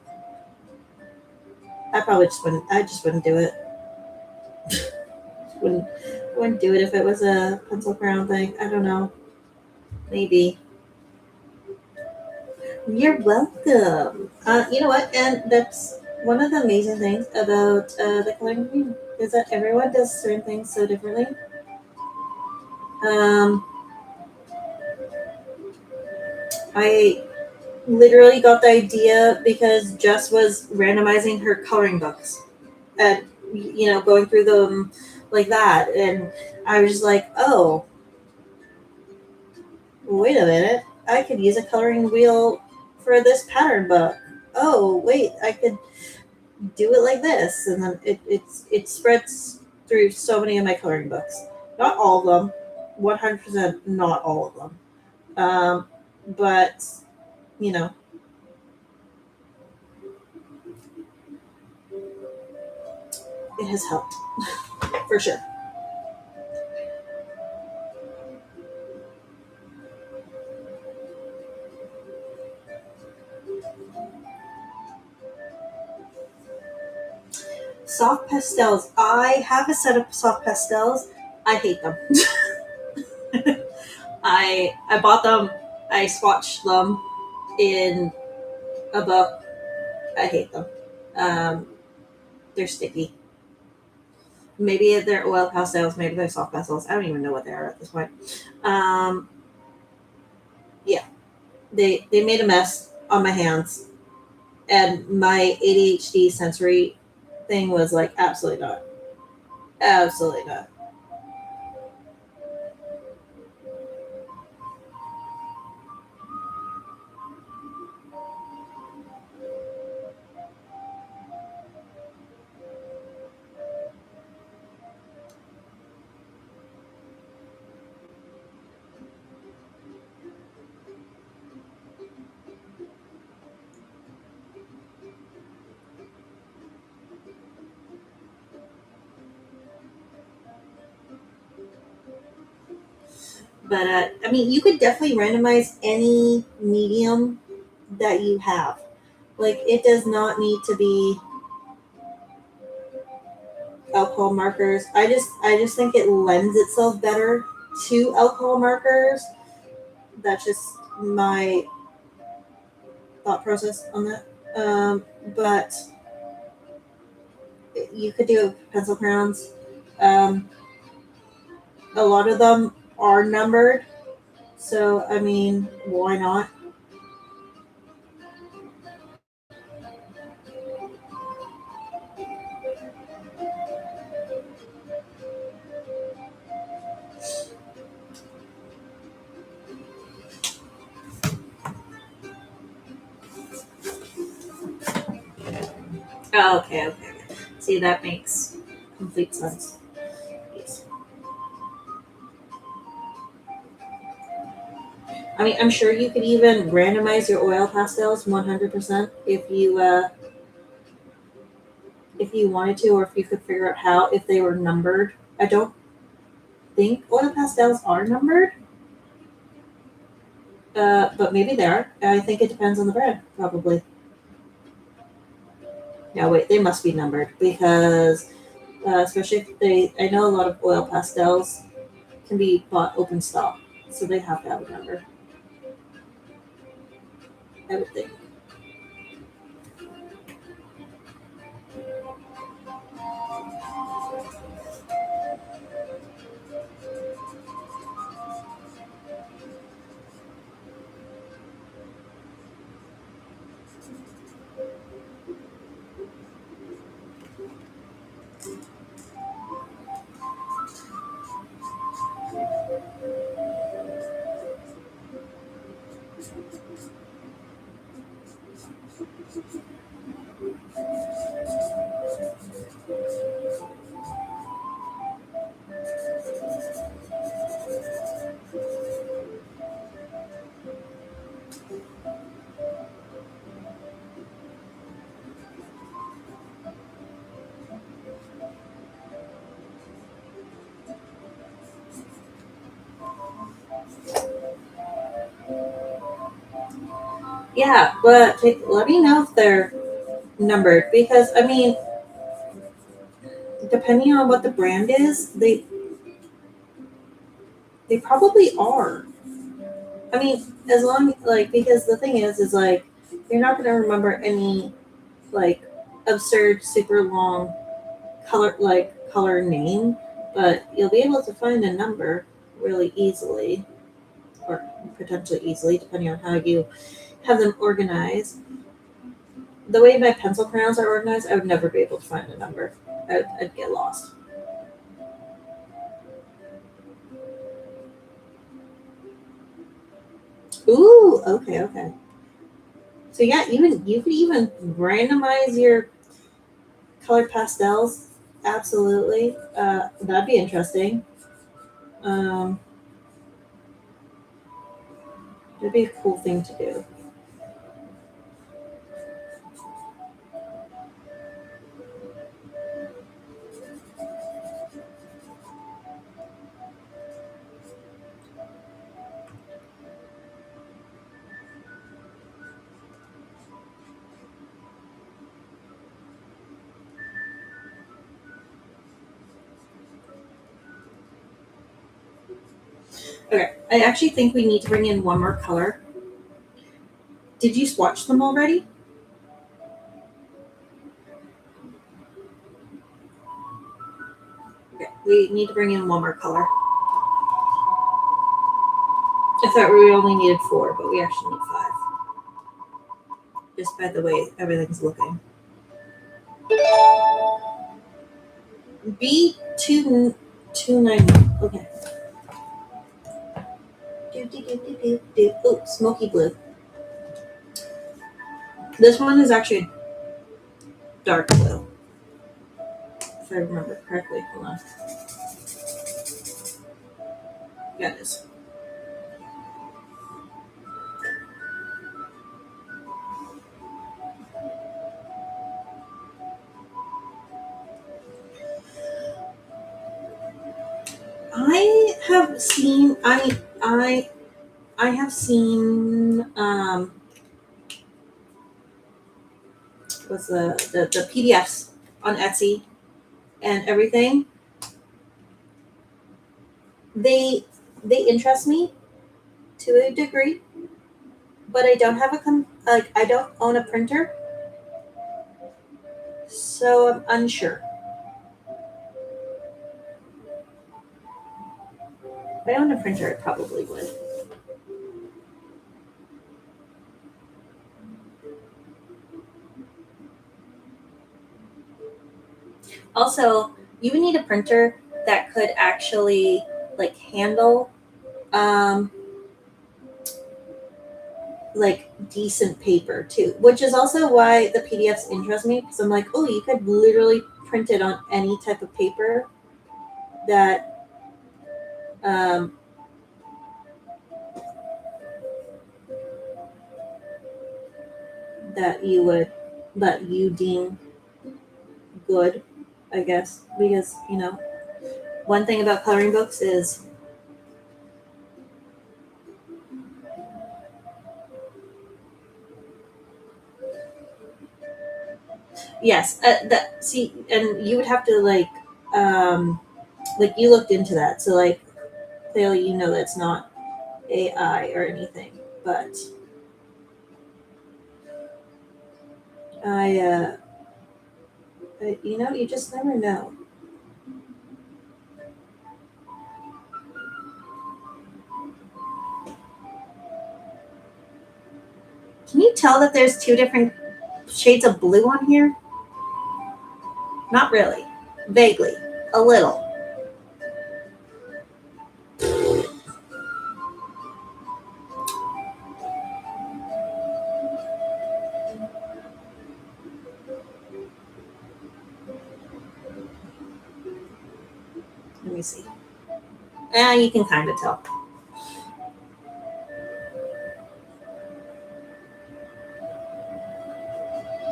I just wouldn't do it. Wouldn't do it if it was a pencil crayon thing. I don't know. Maybe. You're welcome. You know what? And that's one of the amazing things about the coloring green is that everyone does certain things so differently. Um, I literally got the idea because Jess was randomizing her coloring books and going through them like that, and I was just like, oh, wait a minute, I could use a coloring wheel for this pattern book. Oh, wait, I could do it like this, and then it spreads through so many of my coloring books. Not all of them, 100% not all of them, but you know, it has helped for sure. Soft pastels. I have a set of soft pastels. I hate them. I bought them. I swatched them in a book. I hate them. Um, they're sticky. Maybe they're oil pastels. Maybe they're soft pastels. I don't even know what they are at this point. Um, yeah, they made a mess on my hands, and my ADHD sensory thing was like, absolutely not, absolutely not. But I mean, you could definitely randomize any medium that you have. Like, it does not need to be alcohol markers. I just think it lends itself better to alcohol markers. That's just my thought process on that. But you could do pencil crayons. Um, a lot of them are numbered, so I mean, why not? Oh, okay. See, that makes complete sense. Yes. I mean, I'm sure you could even randomize your oil pastels 100% if you wanted to, or if you could figure out how, if they were numbered. I don't think oil pastels are numbered, but maybe they are. I think it depends on the brand, probably. No, wait, they must be numbered because, especially if they, I know a lot of oil pastels can be bought open stock, so they have to have a number, I would think. Yeah, but let me know if they're numbered because, I mean, depending on what the brand is, they probably are. I mean, as long like, because the thing is like, you're not gonna remember any like absurd, super long color name, but you'll be able to find a number really easily, or potentially easily, depending on how you have them organized. The way my pencil crayons are organized, I would never be able to find a number. I'd get lost. Ooh, okay. So yeah, even you could even randomize your colored pastels. Absolutely, that'd be interesting. Um, that'd be a cool thing to do. Okay, I actually think we need to bring in one more color. Did you swatch them already? Okay, we need to bring in one more color. I thought we only needed four, but we actually need five. Just by the way everything's looking. B291. Okay. Oh, smoky blue. This one is actually dark blue, if I remember correctly. Hold on. Yeah, it is. I have seen. I I have seen what's the PDFs on Etsy and everything. They interest me to a degree, but I don't have like I don't own a printer, so I'm unsure. If I owned a printer, I probably would. Also, you would need a printer that could actually like handle um, like decent paper too, which is also why the PDFs interest me because I'm like, oh, you could literally print it on any type of paper that um, that you would that you deem good, I guess, because one thing about coloring books is yes, that see, and you would have to like you looked into that, so like clearly you know that's not AI or anything, but I, you just never know. Can you tell that there's two different shades of blue on here? Not really, vaguely, a little. Let me see. You can kind of tell.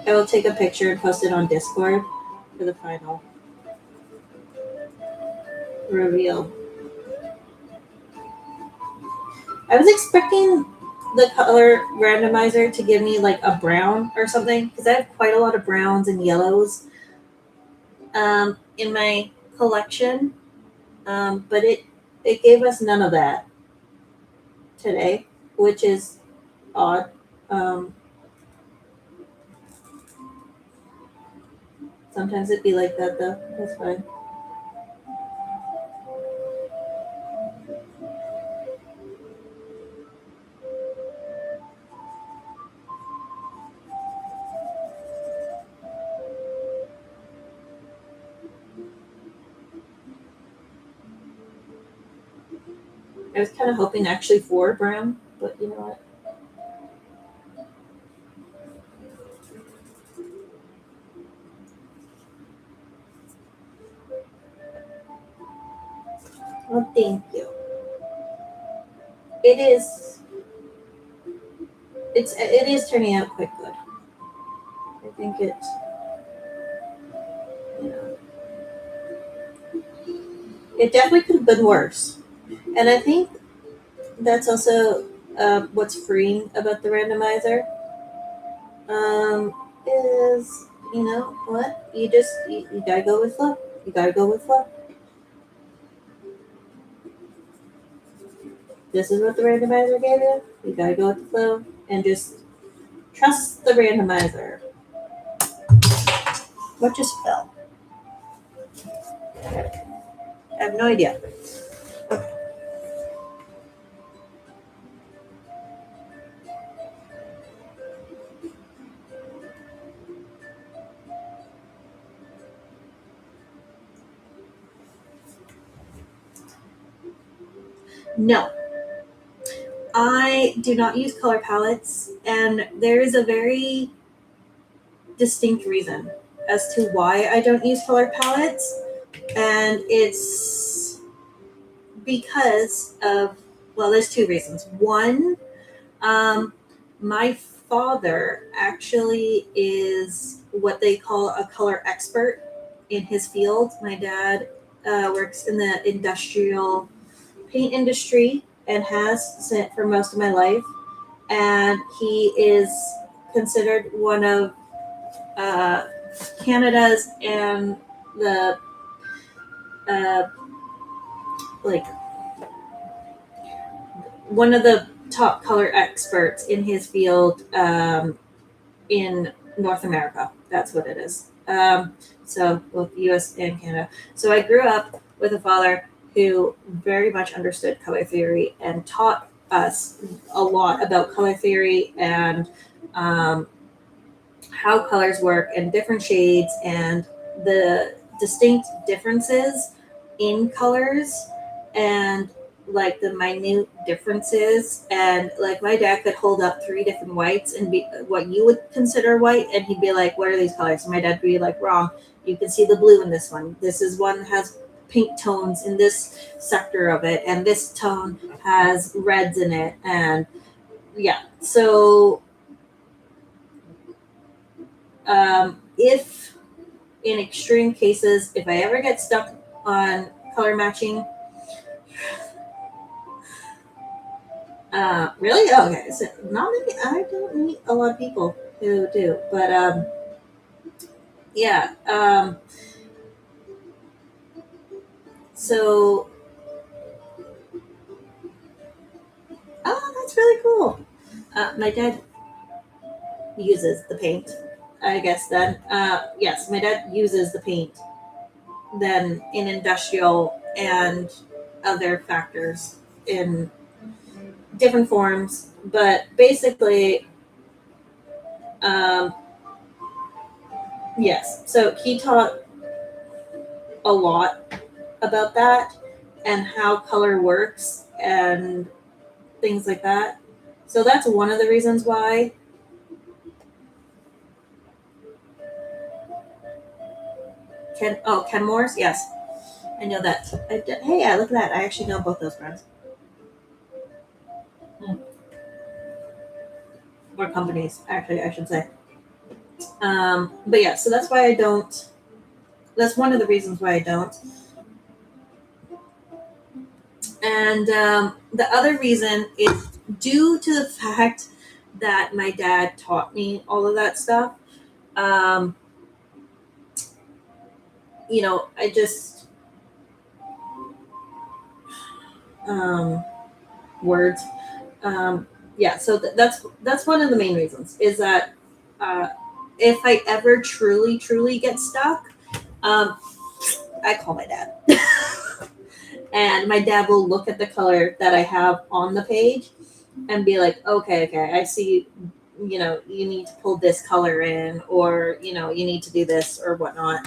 I will take a picture and post it on Discord for the final reveal. I was expecting the color randomizer to give me like a brown or something because I have quite a lot of browns and yellows in my collection, but it gave us none of that today, which is odd. Um, Sometimes it'd be like that though. That's fine. I was kind of hoping actually for brown, but you know what? Well, thank you. It is. It is turning out quite good. I think it. You know, it definitely could have been worse, and I think that's also what's freeing about the randomizer. Is what you gotta go with flow. You gotta go with flow. This is what the randomizer gave you. You gotta go with the flow and just trust the randomizer. What just fell? I have no idea. No, I do not use color palettes, and there is a very distinct reason as to why I don't use color palettes, and it's because of there's two reasons. One, um, my father actually is what they call a color expert in his field. My dad works in the industrial paint industry and has for most of my life. And he is considered one of Canada's and the like one of the top color experts in his field in North America. That's what it is. So both U.S. and Canada. So I grew up with a father who very much understood color theory and taught us a lot about color theory and how colors work and different shades and the distinct differences in colors and like the minute differences. And like my dad could hold up 3 different whites and be what you would consider white, and he'd be like, what are these colors? And my dad would be like, wrong, you can see the blue in this one, this is one has pink tones in this sector of it, and this tone has reds in it. And yeah, so if in extreme cases, if I ever get stuck on color matching, really? Oh, okay. So not many, I don't meet a lot of people who do, but yeah. So, oh, that's really cool. My dad uses the paint, I guess then. Yes, my dad uses the paint then in industrial and other factors in different forms, but basically, um, yes. So he taught a lot about that and how color works and things like that. So that's one of the reasons why. Kenmore's, yes, I know that. Hey, yeah, look at that. I actually know both those brands. Or companies, actually, I should say. But yeah, so that's why I don't. That's one of the reasons why I don't. And the other reason is due to the fact that my dad taught me all of that stuff. Um, I just words. Yeah, so that's one of the main reasons is that uh, if I ever truly get stuck, um, I call my dad. And my dad will look at the color that I have on the page and be like, okay, I see, you need to pull this color in, or, you need to do this or whatnot.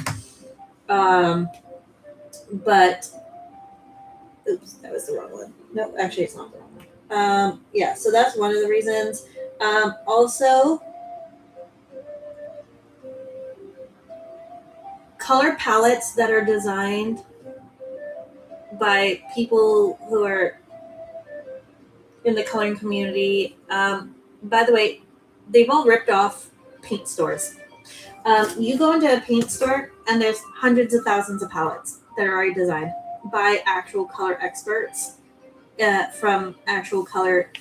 But, oops, that was the wrong one. No, actually, it's not the wrong one. Yeah, so that's one of the reasons. Also, color palettes that are designed by people who are in the coloring community. By the way, they've all ripped off paint stores. You go into a paint store and there's hundreds of thousands of palettes that are already designed by actual color experts from actual color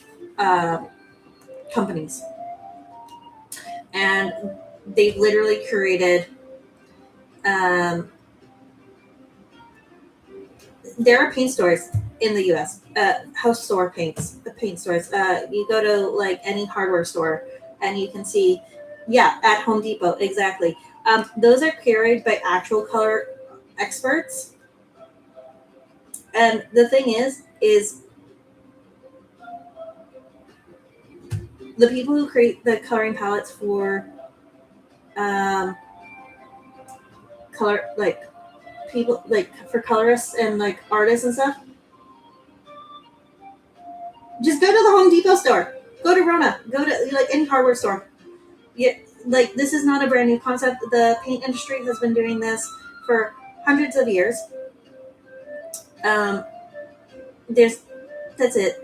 companies. And they've literally created there are paint stores in the U.S. House store paint stores. You go to like any hardware store, and you can see, yeah, at Home Depot, exactly. Those are carried by actual color experts. And the thing is the people who create the coloring palettes for color, like people like for colorists and like artists and stuff. Just go to the Home Depot store. Go to Rona. Go to like any hardware store. Yeah, like this is not a brand new concept. The paint industry has been doing this for hundreds of years. Um, there's that's it.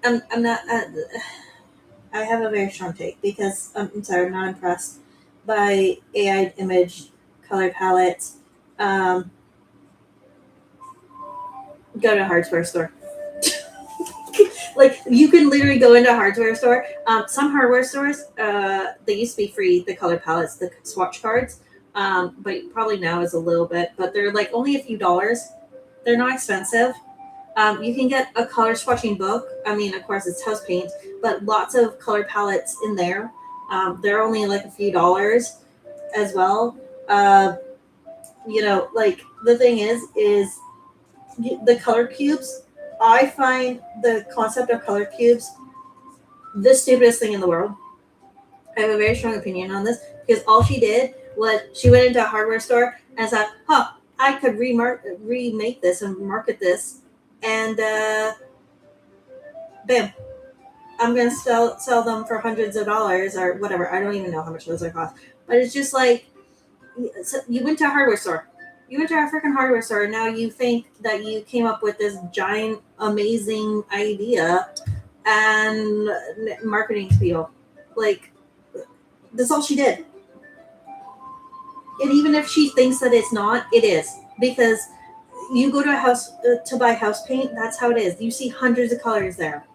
I'm not. I have a very strong take because I'm sorry, I'm not impressed by AI image color palettes. Go to a hardware store. Like you can literally go into a hardware store. Some hardware stores, they used to be free. The color palettes, the swatch cards, but probably now is a little bit. But they're like only a few dollars. They're not expensive. You can get a color swatching book. I mean, of course, it's house paint, but lots of color palettes in there. They're only like a few dollars as well. Uh, like the thing is the color cubes. I find the concept of color cubes the stupidest thing in the world. I have a very strong opinion on this because all she did was she went into a hardware store and said, "Huh, I could remake this and market this, and bam, I'm gonna sell them for hundreds of dollars or whatever. I don't even know how much those are cost, but it's just like you went to a hardware store." You went to a freaking hardware store, and now you think that you came up with this giant, amazing idea and marketing spiel. Like, that's all she did. And even if she thinks that it's not, it is. Because you go to a house to buy house paint, that's how it is. You see hundreds of colors there.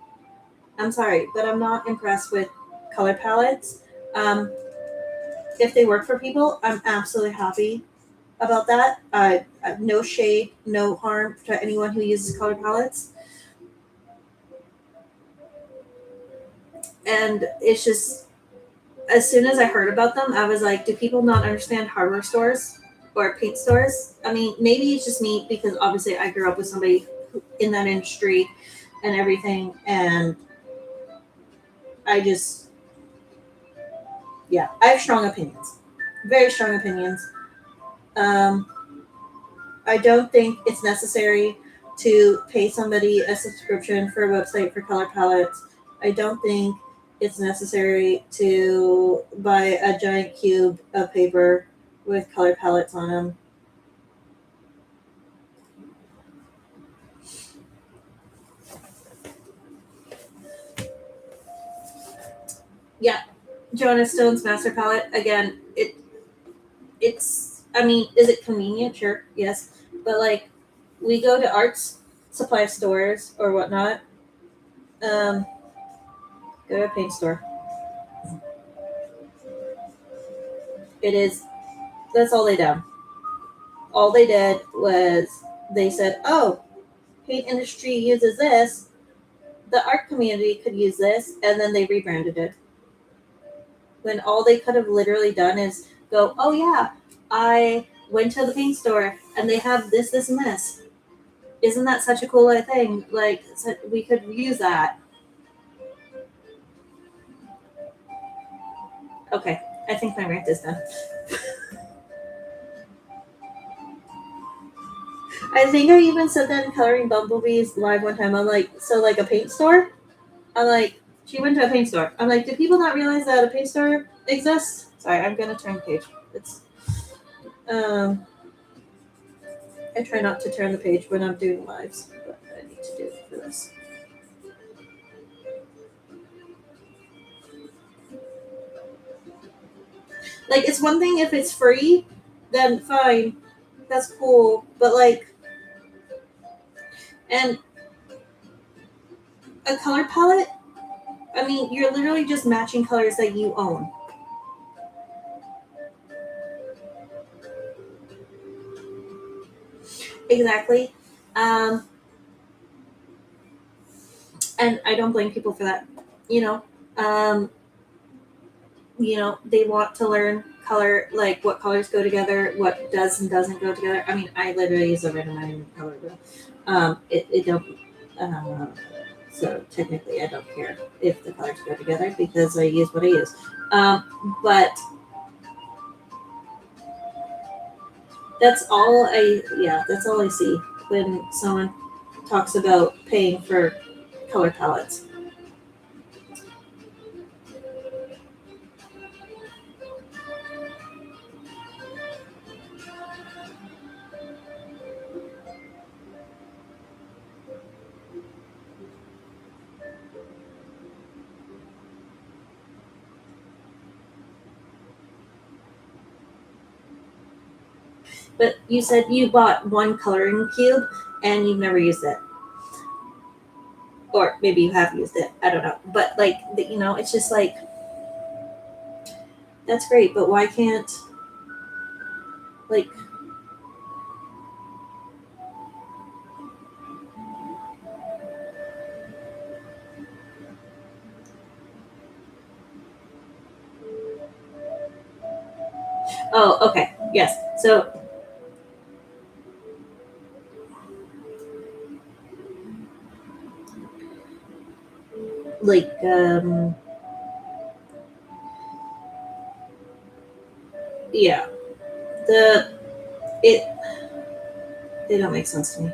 I'm sorry, but I'm not impressed with color palettes. If they work for people, I'm absolutely happy about that. No shade, no harm to anyone who uses color palettes. And it's just, as soon as I heard about them, I was like, do people not understand hardware stores or paint stores? I mean, maybe it's just me because obviously I grew up with somebody in that industry and everything. And I just, yeah, I have strong opinions, very strong opinions. Um, I don't think it's necessary to pay somebody a subscription for a website for color palettes. I don't think it's necessary to buy a giant cube of paper with color palettes on them. Yeah, Joanna Stone's master palette again. It's. I mean, is it convenient? Sure, yes, but like we go to arts supply stores or whatnot. Um, Go to a paint store. It is. That's all they done. All they did was they said, "Oh, paint industry uses this. The art community could use this," and then they rebranded it. When all they could have literally done is go, "Oh yeah, I went to the paint store and they have this, this, and this. Isn't that such a cool thing? Like we could use that." Okay, I think my rant is done. I think I even said that in Coloring Bumblebees live one time. I'm like, so like a paint store? I'm like, she went to a paint store. I'm like, do people not realize that a paint store exists? Sorry, I'm gonna turn the page. It's um I try not to turn the page when I'm doing lives, but I need to do it for this. Like it's one thing if it's free, then fine. That's cool. But like and a color palette, I mean, you're literally just matching colors that you own. Exactly. Um, and I don't blame people for that. You know, um, they want to learn color, like what colors go together, what does and doesn't go together. I mean, I literally use a red and iron color wheel. It don't. Uh, so technically, I don't care if the colors go together because I use what I use. But that's all I. Yeah, that's all I see when someone talks about paying for color palettes. But you said you bought one coloring cube and you've never used it. or maybe you have used it. I don't know, but like it's just like that's great, but why can't like oh okay yes so like yeah the it they don't make sense to me.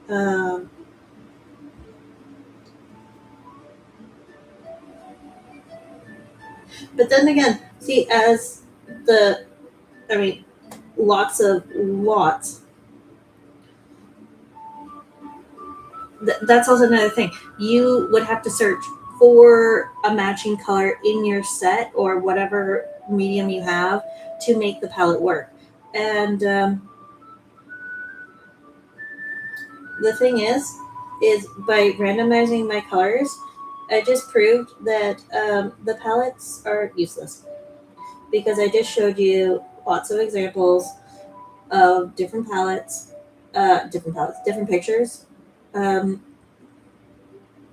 Um, but then again, see, as the, I mean, lots. That's also another thing. You would have to search for a matching color in your set or whatever medium you have to make the palette work. And the thing is by randomizing my colors, I just proved that the palettes are useless because I just showed you lots of examples of different pictures um,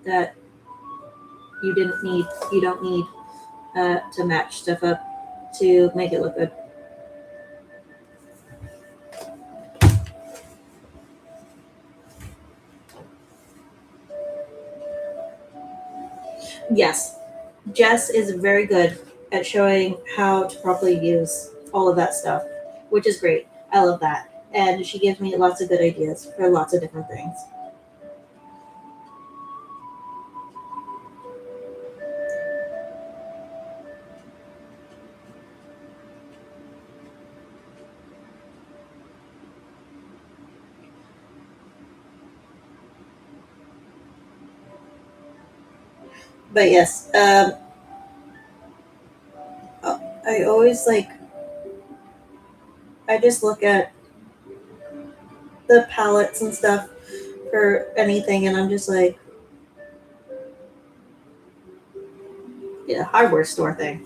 that you don't need to match stuff up to make it look good. Yes, Jess is very good at showing how to properly use all of that stuff, which is great. I love that. And she gives me lots of good ideas for lots of different things. But yes, I always like, I just look at the palettes and stuff for anything, and I'm just like, yeah, hardware store thing.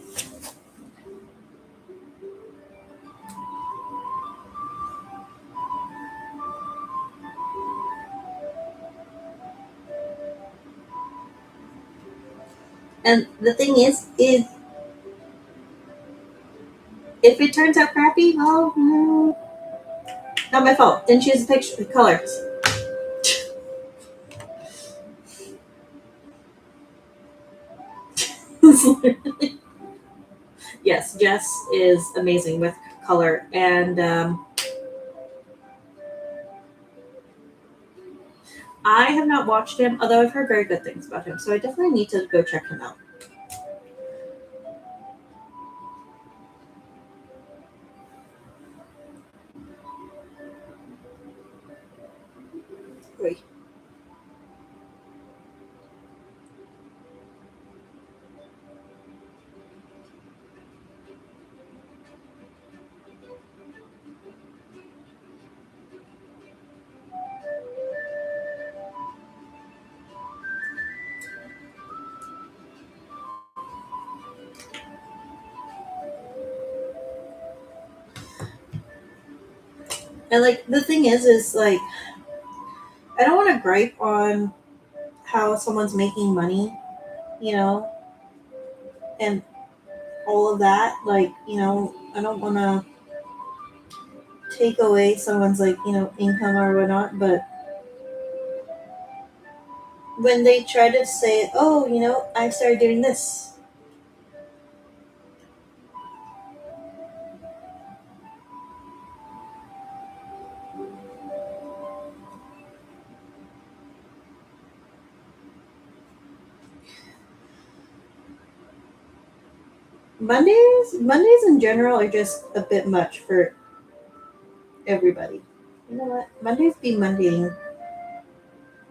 And the thing is if it turns out crappy, well, not my fault. Didn't choose the picture, the colors. Yes, Jess is amazing with color, and I have not watched him, although I've heard very good things about him. So I definitely need to go check him out. Wait. And like the thing is like I don't want to gripe on how someone's making money, you know, and all of that. Like I don't want to take away someone's like income or whatnot, but when they try to say, oh, I started doing this. Mondays in general are just a bit much for everybody. You know what? Mondays be Mondaying.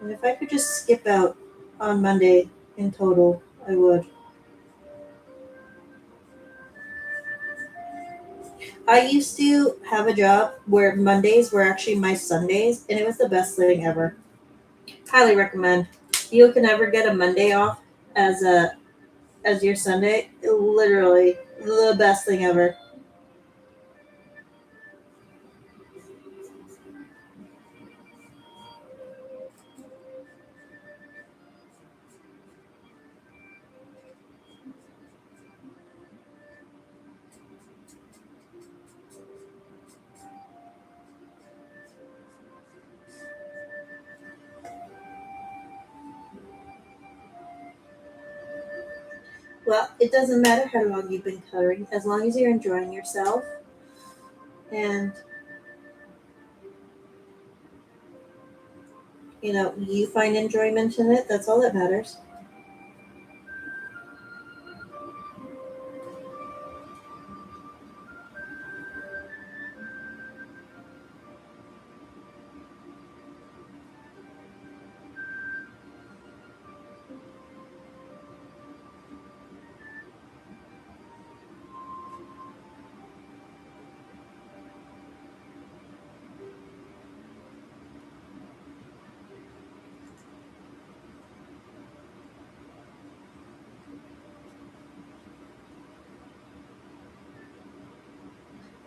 And if I could just skip out on Monday in total, I would. I used to have a job where Mondays were actually my Sundays, and it was the best thing ever. Highly recommend. You can never get a Monday off as a as your Sunday. Literally the best thing ever. Well, it doesn't matter how long you've been coloring, as long as you're enjoying yourself and you find enjoyment in it. That's all that matters.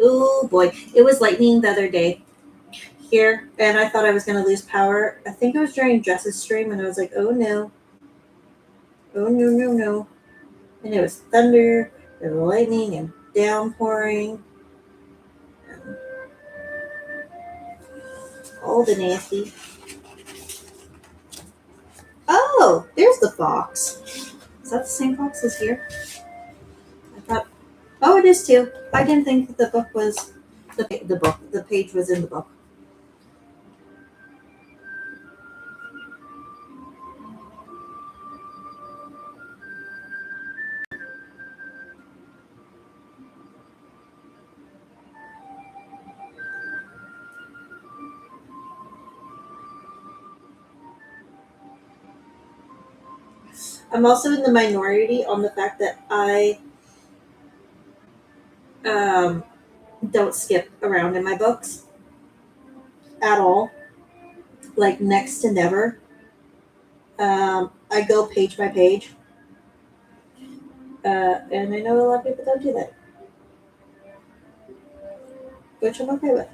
Oh boy, it was lightning the other day here, and I thought I was going to lose power. I think it was during Jess's stream, and I was like, oh no, oh no, no, no. And it was thunder, and lightning, and downpouring, and all the nasty. Oh, there's the fox. Is that the same fox as here? I thought. Oh, it is too. I didn't think the book was the book. The page was in the book. I'm also in the minority on the fact that I um, don't skip around in my books at all, like next to never. I go page by page, and I know a lot of people don't do that, which I'm okay with.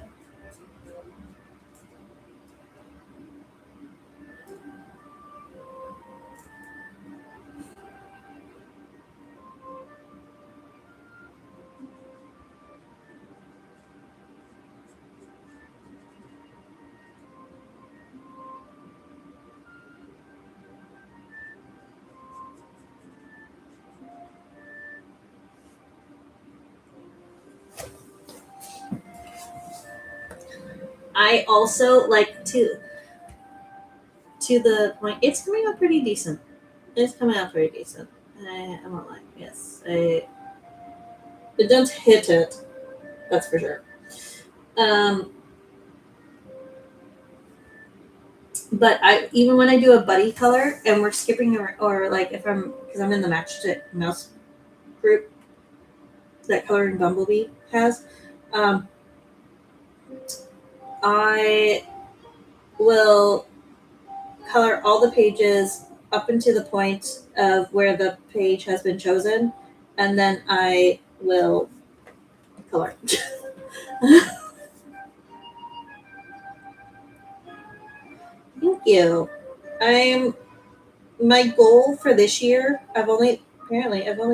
I also like to the point. It's coming out pretty decent. It's coming out pretty decent. I won't lie. Yes, it don't hit it. That's for sure. Um, but I even when I do a buddy color and we're skipping or like if I'm because I'm in the matchstick mouse group that Coloring Bumblebee has, um, I will color all the pages up into the point of where the page has been chosen, and then I will color. Thank you. I'm my goal for this year. I've only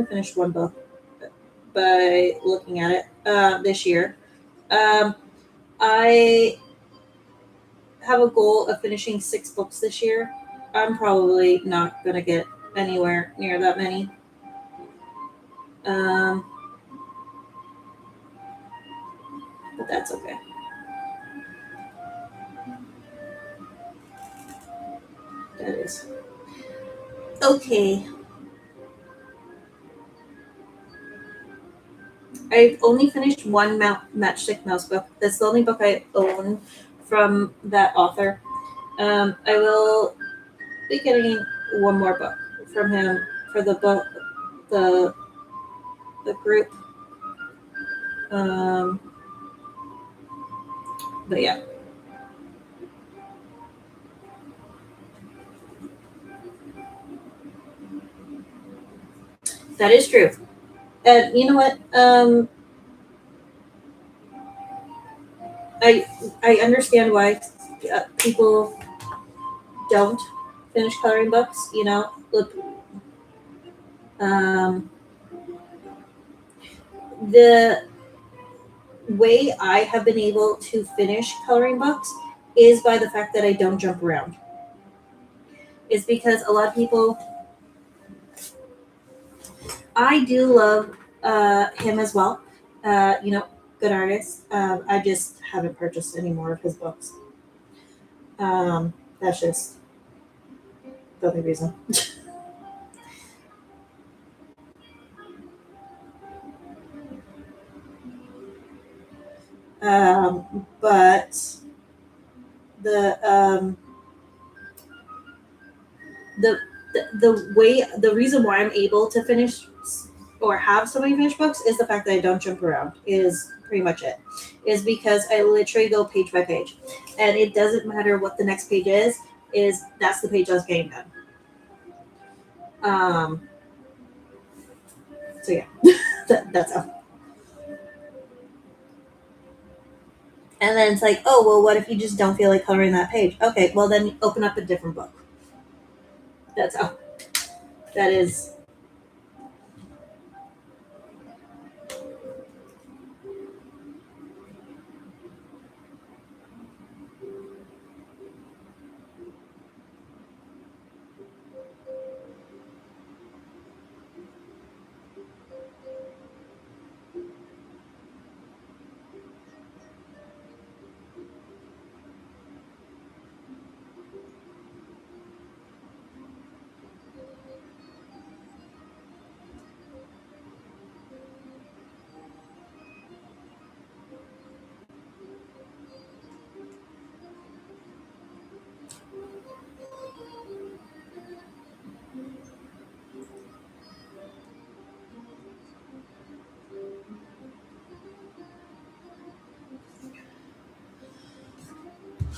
finished one book by looking at it this year. Um, I have a goal of finishing 6 books this year. I'm probably not gonna get anywhere near that many. Um, but that's okay. That is okay. I've only finished one Matchstick Mouse book. That's the only book I own from that author. I will be getting one more book from him for the book, the the group. Um, but yeah, that is true. And you know what? I I understand why people don't finish coloring books. You know, look, um, the way I have been able to finish coloring books is by the fact that I don't jump around. Is because a lot of people. I do love him as well. You know, good artist. I just haven't purchased any more of his books. That's just the only reason. But the um, the the reason why I'm able to finish or have so many finished books is the fact that I don't jump around. Is pretty much it. Is because I literally go page by page, and it doesn't matter what the next page is. Is that's the page I was getting done. Um, so yeah, that's all. And then it's like, oh well, what if you just don't feel like coloring that page? Okay, well then open up a different book. That's all. That is.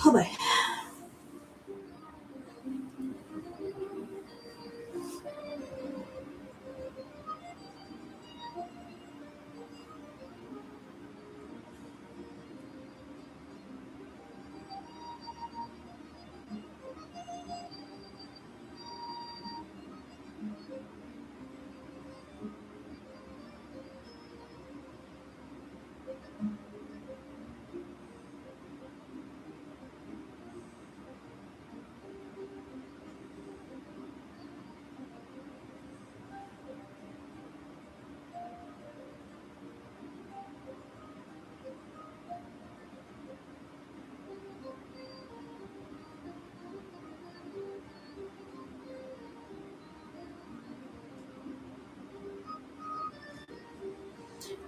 Oh boy.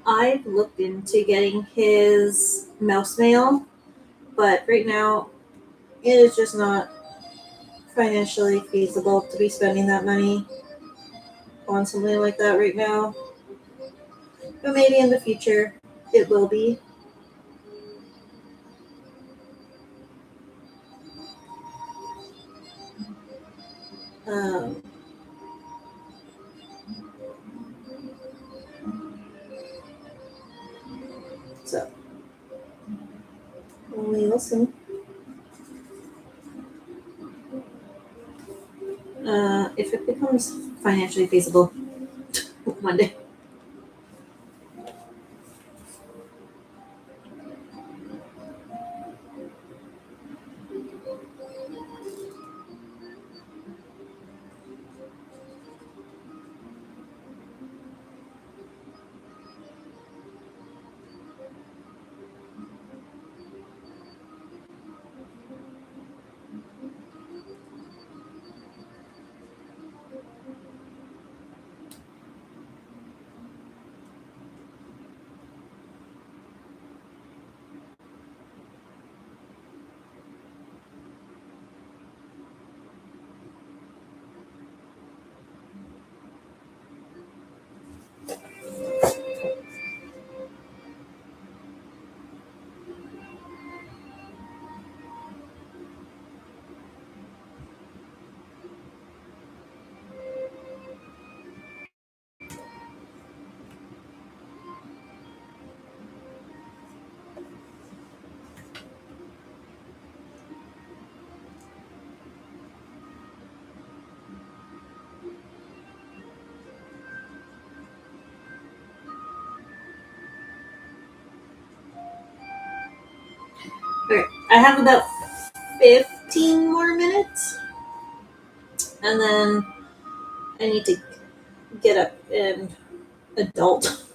I've looked into getting his mouse mail, but right now it is just not financially feasible to be spending that money on something like that right now. But maybe in the future it will be. Um, so we will see. If it becomes financially feasible one day. I have about 15 more minutes, and then I need to get up and adult.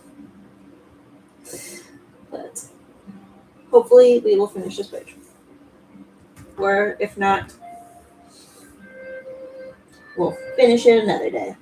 But hopefully, we will finish this page. Or if not, we'll finish it another day.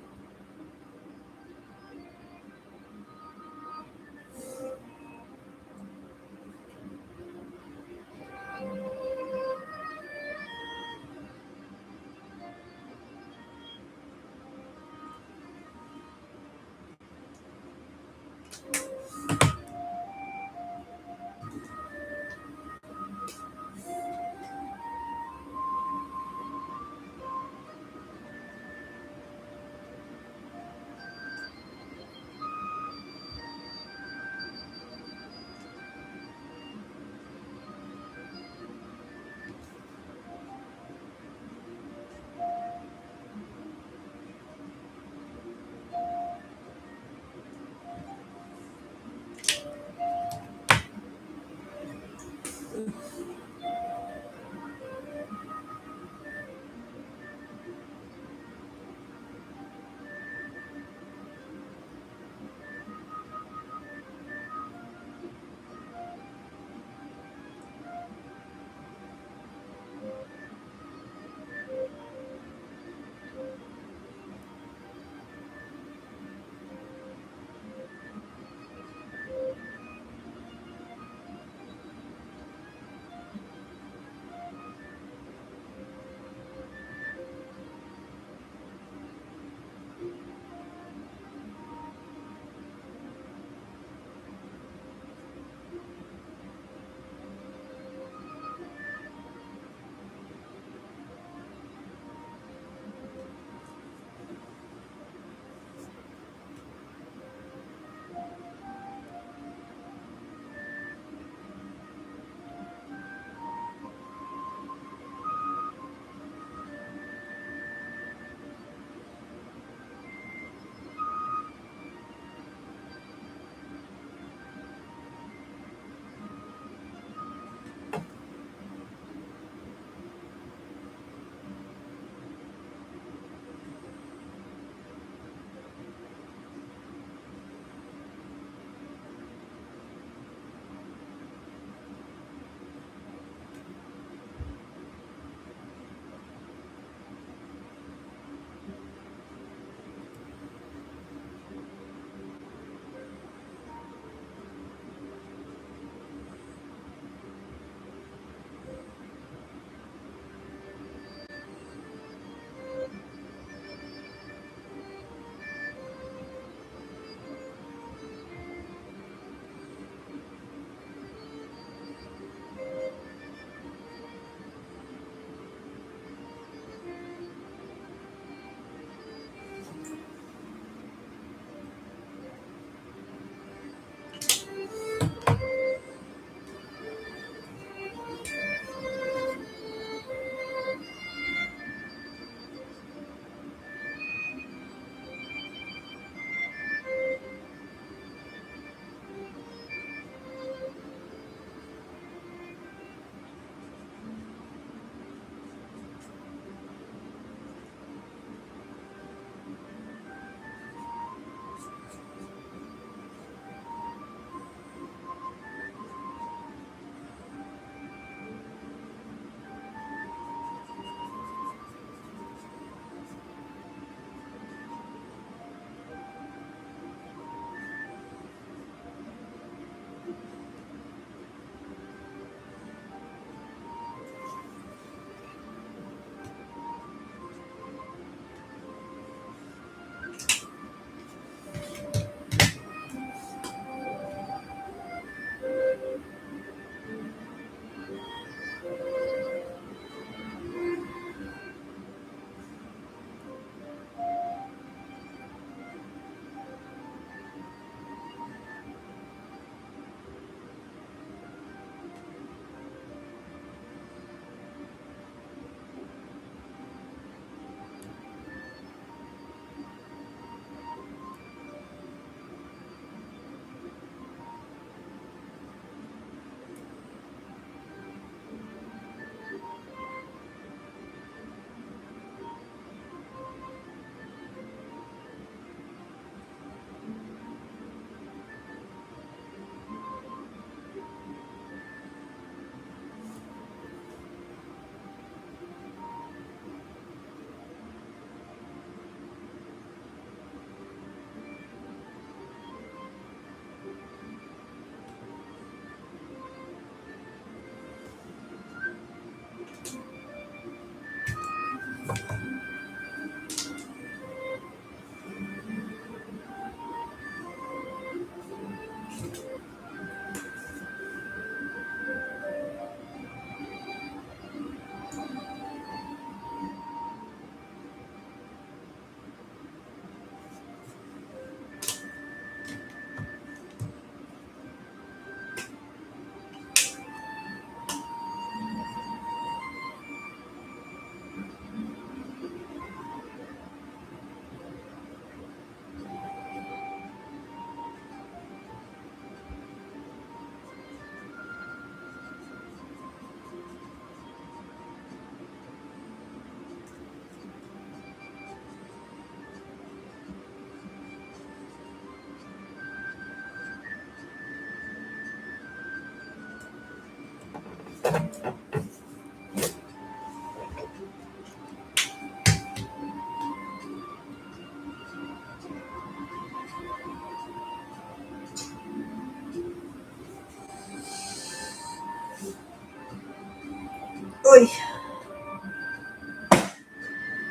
Oy.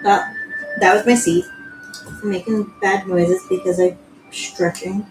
Well, that was my seat. I'm making bad noises because I'm stretching.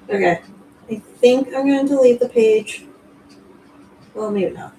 Okay. I think I'm going to delete the page. Well, maybe not.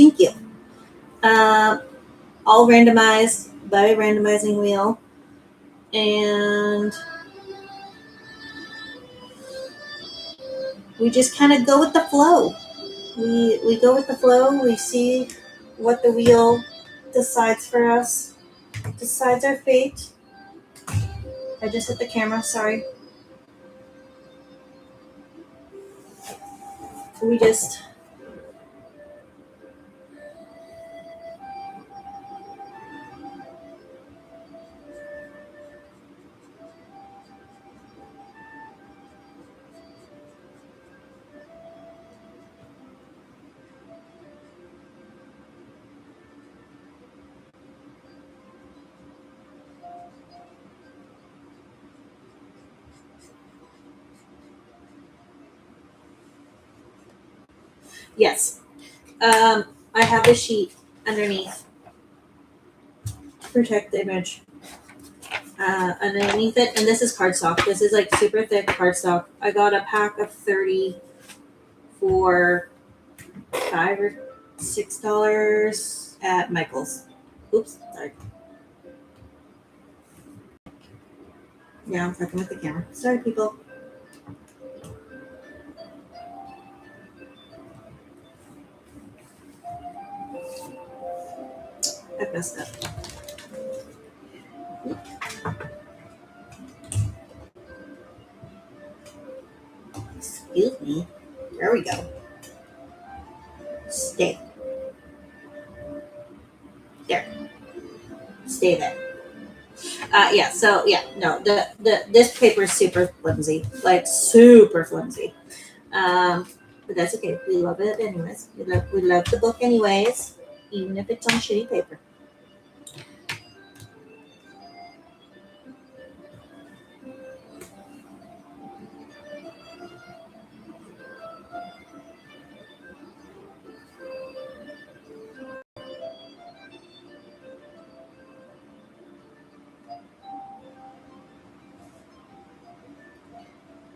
Thank you. All randomized by a randomizing wheel. And we just kind of go with the flow. We go with the flow. We see what the wheel decides for us, decides our fate. I just hit the camera, sorry. We just yes. I have the sheet underneath to protect the image. Underneath it, and this is cardstock. This is like super thick cardstock. I got a pack of 30 for $5 or $6 at Michael's. Oops, sorry. Yeah, I'm fucking with the camera. Sorry, people. I messed up. Excuse me. There we go. Stay. There. Stay there. Yeah, so yeah, no, this paper is super flimsy. Like super flimsy. But that's okay. We love it anyways. We love the book anyways, even if it's on shitty paper.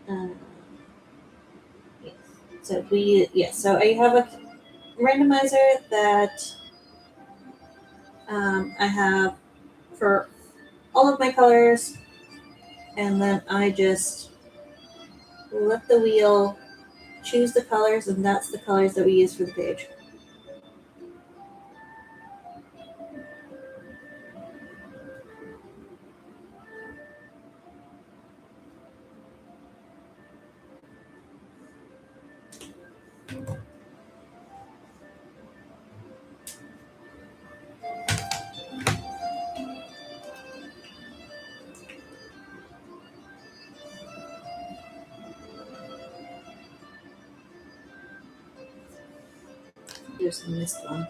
Um, yes. So I have a randomizer that I have for all of my colors, and then I just let the wheel choose the colors, and that's the colors that we use for the page. There's a missed one.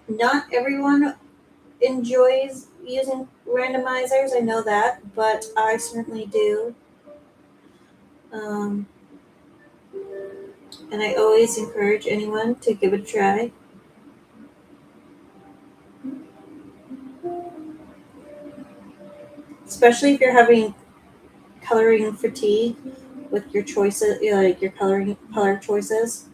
Not everyone enjoys using randomizers, I know that, but I certainly do. Um, and I always encourage anyone to give it a try. Especially if you're having coloring fatigue with your choices, like your color choices.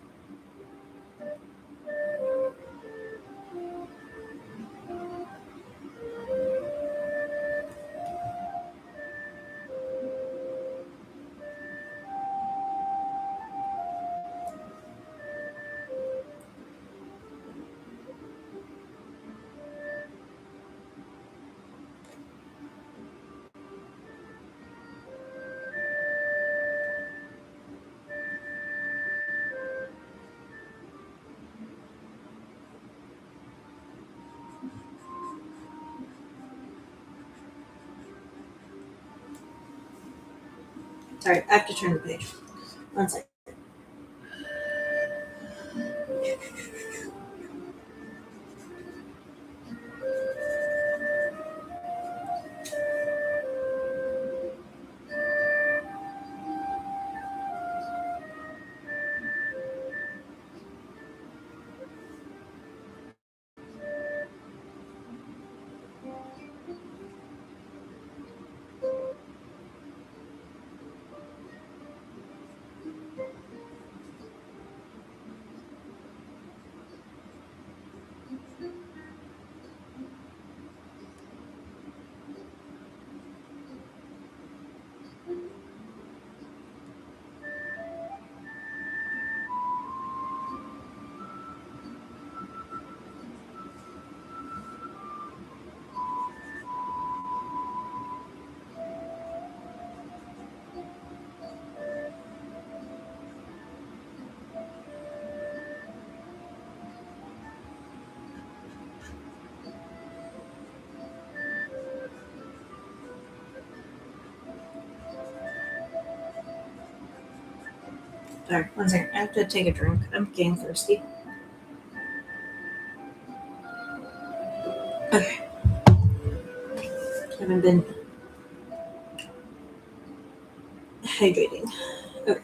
Sorry, I have to turn the page. One second. Sorry, one second. I have to take a drink. I'm getting thirsty. Okay. Haven't been hydrating. Okay.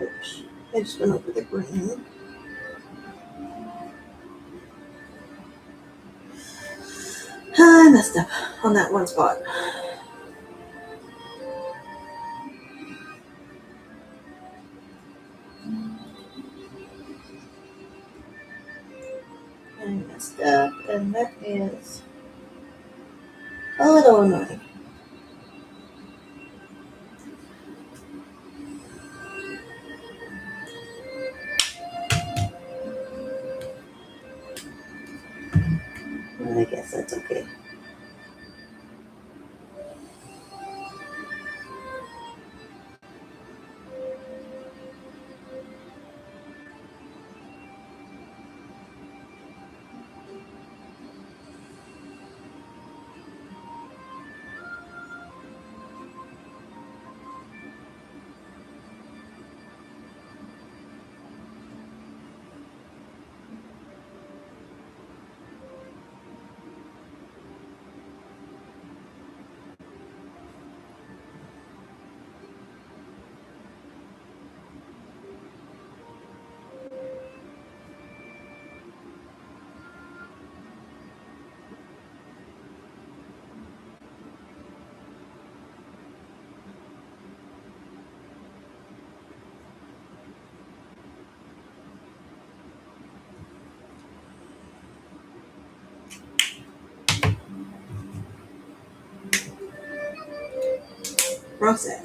Oops. I just went over the green. I messed up on that one spot. I messed up, and that is a little annoying. but I guess that's okay. Process.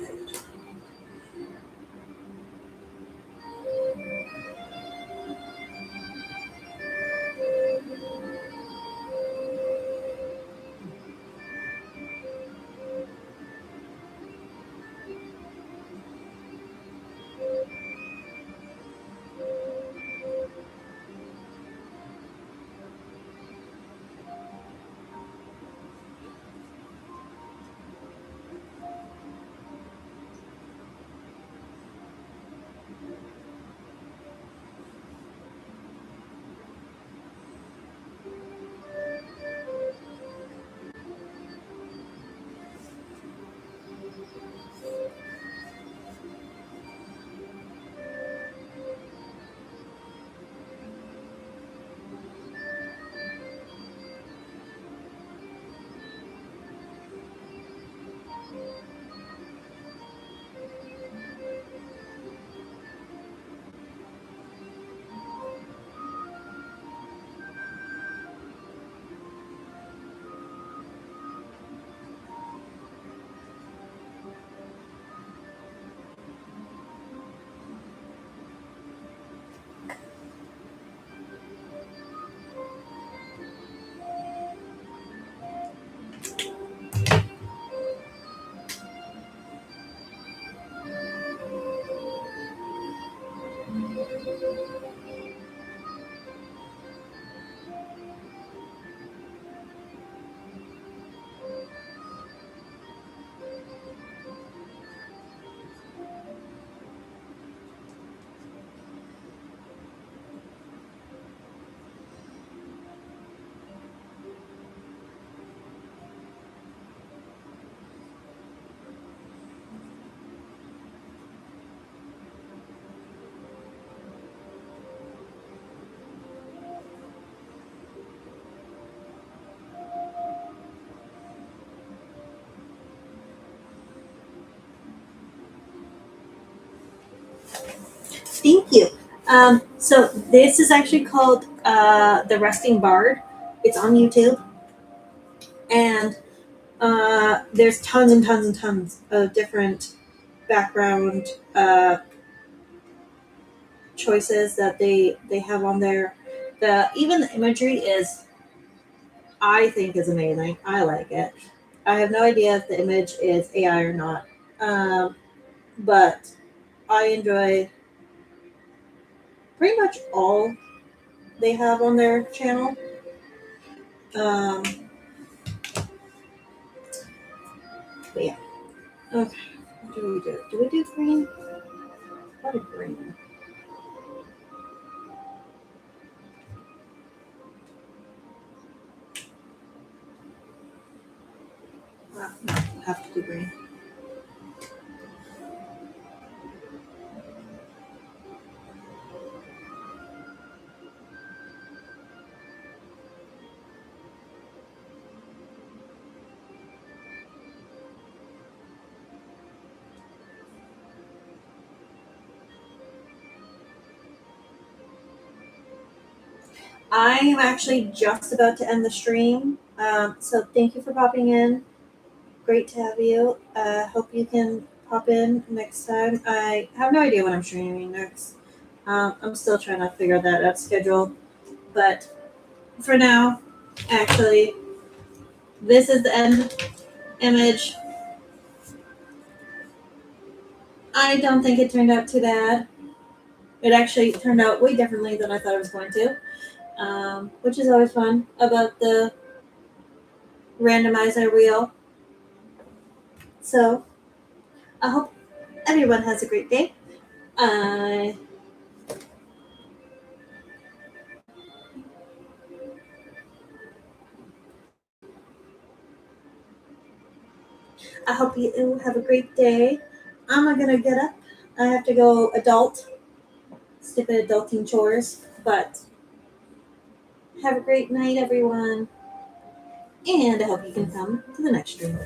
Thank you. So this is actually called The Resting Bard. It's on YouTube, and there's tons and tons and tons of different background choices that they have on there. Even the imagery is, I think, is amazing. I like it. I have no idea if the image is AI or not, but I enjoy pretty much all they have on their channel. Um, but yeah. Okay. What do we do? Do we do green? What a green. No, we'll have to do green. I am actually just about to end the stream. So thank you for popping in. Great to have you. Hope you can pop in next time. I have no idea when I'm streaming next. I'm still trying to figure that out schedule. But for now, Actually, this is the end image. I don't think it turned out too bad. It actually turned out way differently than I thought it was going to, which is always fun about the randomizer wheel. So I hope everyone has a great day. I hope you have a great day. I'm gonna get up. I have to go stupid adulting chores, but have a great night, everyone. And I hope you can come to the next stream.